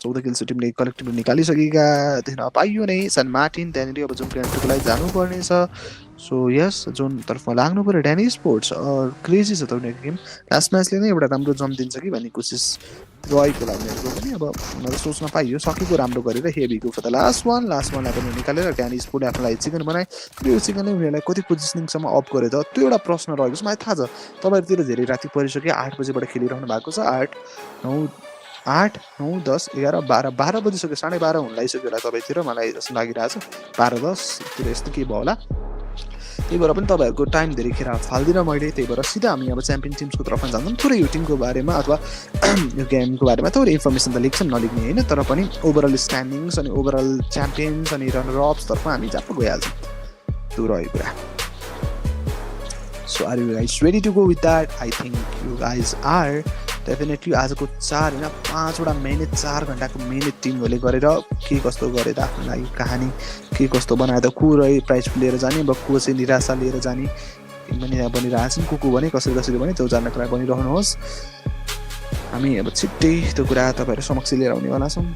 14 किल्स टिमले कलेक्टिभली निकालिसकेका देख्न पाइयो नै सन मार्टिन त्यहाँनिर अब जुन क्यान्ट्रीको लागि जानुपर्नेछ सो यस जोनतर्फ लाग्नु पऱ्यो ड्यानी स्पोर्ट्स क्रेजी छ त उनीहरूको गेम लास्ट म्याचले नै एउटा राम्रो जम्प दिन्छ कि भन्ने कोसिस रहेको होला उनीहरूको पनि अब उनीहरू सोच्न पाइयो सकेको राम्रो गरेर हेभीको फर द लास्ट वानलाई पनि निकालेर ड्यानी स्पोर्टले आफूलाई चिकन बनाए यो चिकनले उनीहरूलाई कति पोजिसनिङसम्म अप गर्यो त त्यो एउटा प्रश्न रहेको छ मलाई थाहा छ तपाईँहरूतिर धेरै राति परिसक्यो 8 बजीबाट खेलिरहनु भएको छ 8 9 10 11 12 बजिसक्यो 12:30 हुन लागिसक्यो होला तपाईँतिर मलाई जस्तो लागिरहेको छ 12:10 तिर यस्तो के भयो होला त्यही भएर पनि तपाईँहरूको टाइम धेरै खेर फाल्दिनँ मैले त्यही भएर सिधा हामी अब च्याम्पियन टिम्सको तर्फमा जान्छौँ थोरै यो टिमको बारेमा अथवा यो गेमको बारेमा थोरै इन्फर्मेसन त लेख्छौँ नलेख्ने होइन तर पनि ओभरअल स्ट्यान्डिङ्स अनि ओभरअल च्याम्पियन्स अनि रनर अप्स तर्फमा हामी जहाँ गइहाल्छौँ त्यो रह्यो कुरा so are you guys ready to go with that I think you guys are definitely आजको 4 होइन 5वटा मेहनत 4 घन्टाको मेहनत टिमहरूले गरेर के कस्तो गरेर आफ्नो लागि कहानी के कस्तो बनाएर को रहे प्राइज लिएर जाने अब को चाहिँ निराशा लिएर जाने पनि बनिरहेछन् को भने कसरी भने त्यो जान्नको लागि बनिरहनुहोस् हामी अब छिट्टै त्यो कुरा तपाईँहरू समक्ष लिएर आउनेवाला छौँ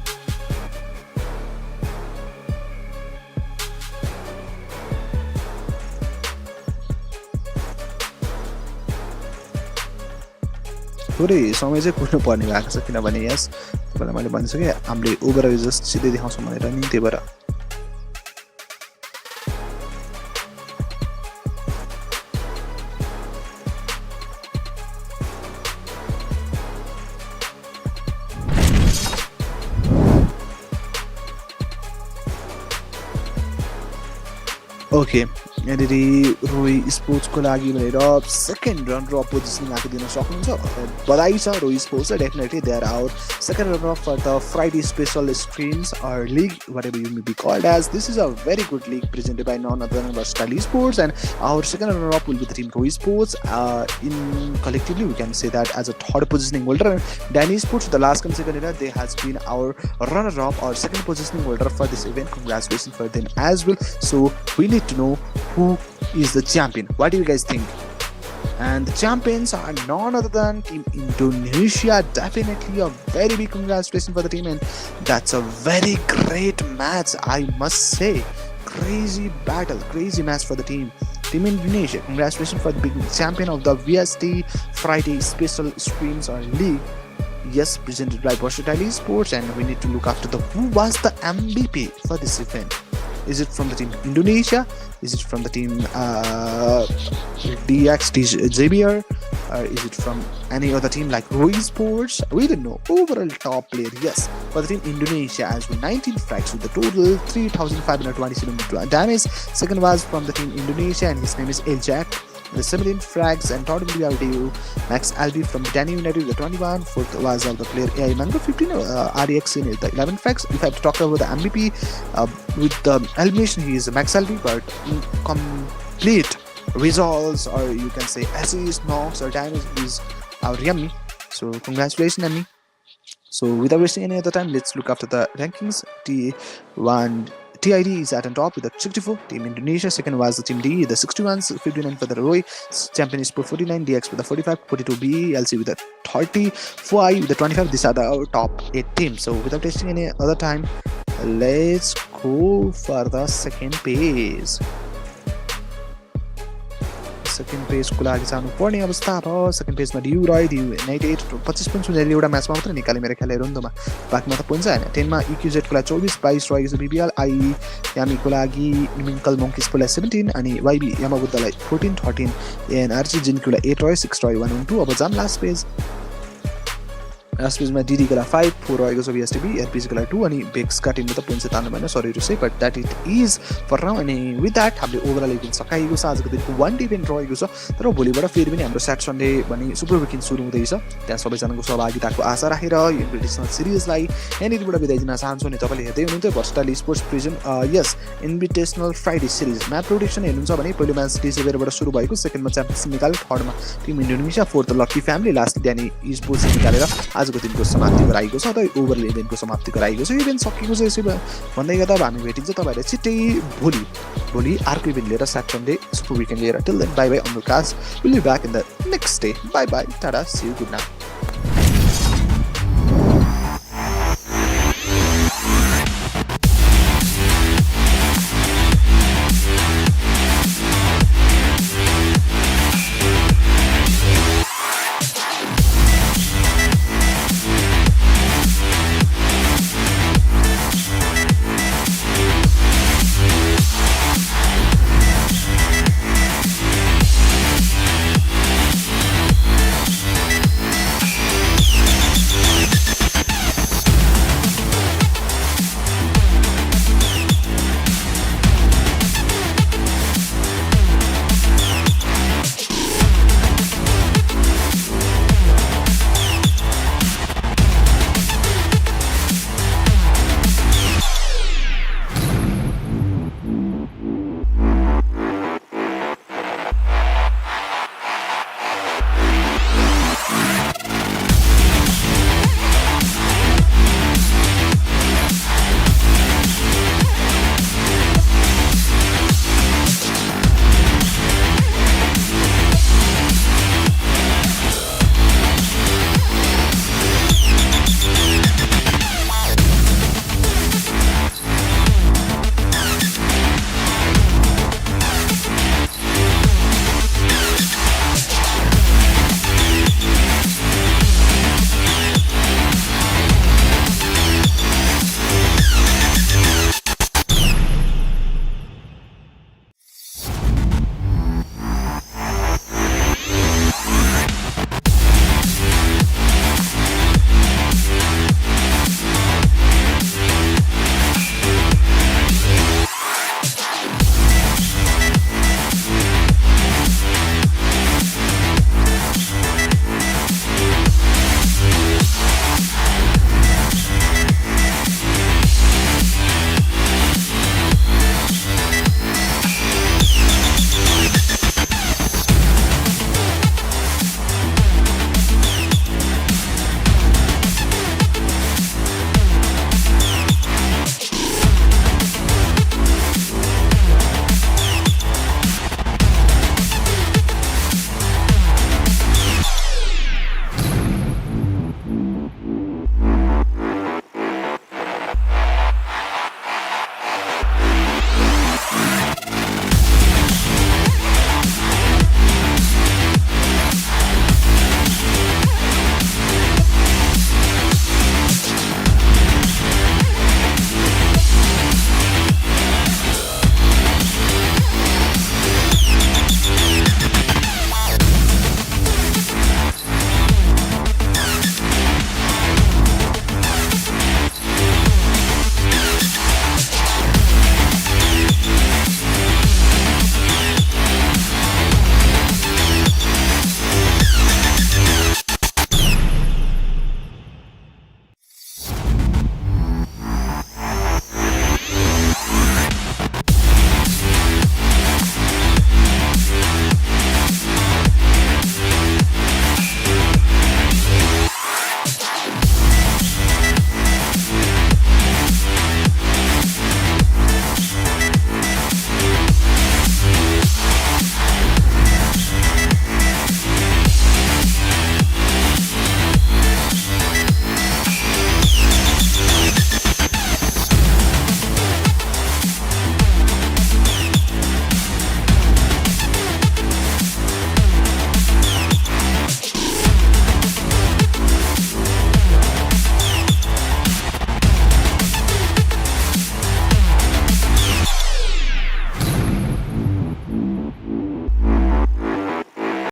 थोरै समय चाहिँ कुर्नु पर्ने भएको छ किनभने यस तपाईँलाई मैले भनिसकेँ हामीले ओभर जस्ट सिधै देखाउँछौँ भनेर नि त्यही भएर ओके यहाँनिर रोही स्पोर्ट्सको लागि भनेर सेकेन्ड रनर अप पोजिसनिङ आएको दिन सक्नुहुन्छ बधाई छ Rohi sports definitely they are our second runner up for the Friday special streams or league, whatever you may be called as. This is a very good league presented by none other than Versatile Esports, and our second runner-up will be the team Roy Sports. In collectively, we can say that as a third positioning holder, Danny Sports, the last second era, they has been our runner-up or second positioning holder for this event. Congratulations for them as well. So we need to know who is the champion. What do you guys think? And the champions are none other than Team Indonesia. Definitely a very big congratulations for the team, and that's a very great match, I must say. Crazy battle, crazy match for the team. Team Indonesia, congratulations for the big champion of the VST Friday Special Streams or League. Yes, presented by Versatile Esports, and we need to look after who was the MVP for this event. Is it from the team Indonesia? Is it from the team JBR? Or is it from any other team like Roy Sports? We don't know. Overall top player, yes. For the team Indonesia as well, 19 frags with the total 3,527 damage. Second was from the team Indonesia, and his name is Eljak. The 17 frags, and third will be Max Albi from Danny United with the 21. Fourth was of the player AI Mango 15. REX in the 11 frags. If I have to talk about the MVP with the elimination, he is Max Albi, but in complete results, or you can say assists, knocks, or damage, is our Yummy. So congratulations, Yummy. So without wasting any other time, let's look after the rankings. TID is at the top with the 64. Team Indonesia, second was the Team D, the 61, 59 for the Roy. Champion is for 49, DX with the 45, 42B, LC with the 30, 4I with the 25. These are the top 8 teams. So without wasting any other time, let's go for the second page. Second पेजको लागि जानु पर्ने अवस्था भयो. Second पेजमा डियु रह्यो. डियु 98 25 point उनीहरूले एउटा म्याचमा मात्रै निकाले मेरो ख्याल हेरौँदोमा. बाँकीमा त पोइन्ट आएन. 10 मा इक्युजेडको लागि 24 22 रहेको छ. बिबिएल आई यामीको लागि मिङ्कल मङ्किसको लागि 17 अनि वाइबी यामाबुद्धलाई 14 13 एनआरजी जिनको लागि 8 रह्यो. 6 रह्यो 1 1 2. अब जाम लास्ट पेज. एसपिजमा डिडीको लागि 5 4 रहेको छ बिएसटिभी, एनपिसीको लागि 2 अनि भेक्सका टिमले त पोइन्ट चाहिँ तान्नु भएन, sorry to say, but that it is for now. अनि विथ द्याट हामीले ओभरअल इभेन्ट सकाइएको छ। आजको दिनको वान डे इभेन्ट रहेको छ, तर भोलिबाट फेरि पनि हाम्रो स्याट सन्डे भने सुपर विकेन्ड सुरु हुँदैछ। त्यहाँ सबैजनाको सहभागिताको आशा राखेर यो इन्भिटेसनल सिरिजलाई यहाँनिरबाट बिदा दिन चाहन्छु। अनि तपाईँले हेर्दै हुनुहुन्थ्यो versatile sports prison yes invitational Friday series. Match prediction हेर्नुहुन्छ भने पहिलो म्याच डिसेम्बरबाट सुरु भएको, सेकेन्डमा च्याम्पियनसिप निकाल्यो, थर्डमा team Indonesia, fourth lucky family, last Danny sports निकालेर आजको दिनको समाप्ति गराएको छ। र ओभरअल इभेन्टको समाप्ति गराएको छ। इभेन्ट सकिएको छ। यसो भन्दै गर्दा हामी भेटिन्छ तपाईँलाई छिट्टै भोलि अर्को इभेन्ट लिएर स्याट सन्डे सुपर विकेन्ड लिएर। Till then bye bye on the cast, will be back in the next day. Bye bye, tata, see you, good night.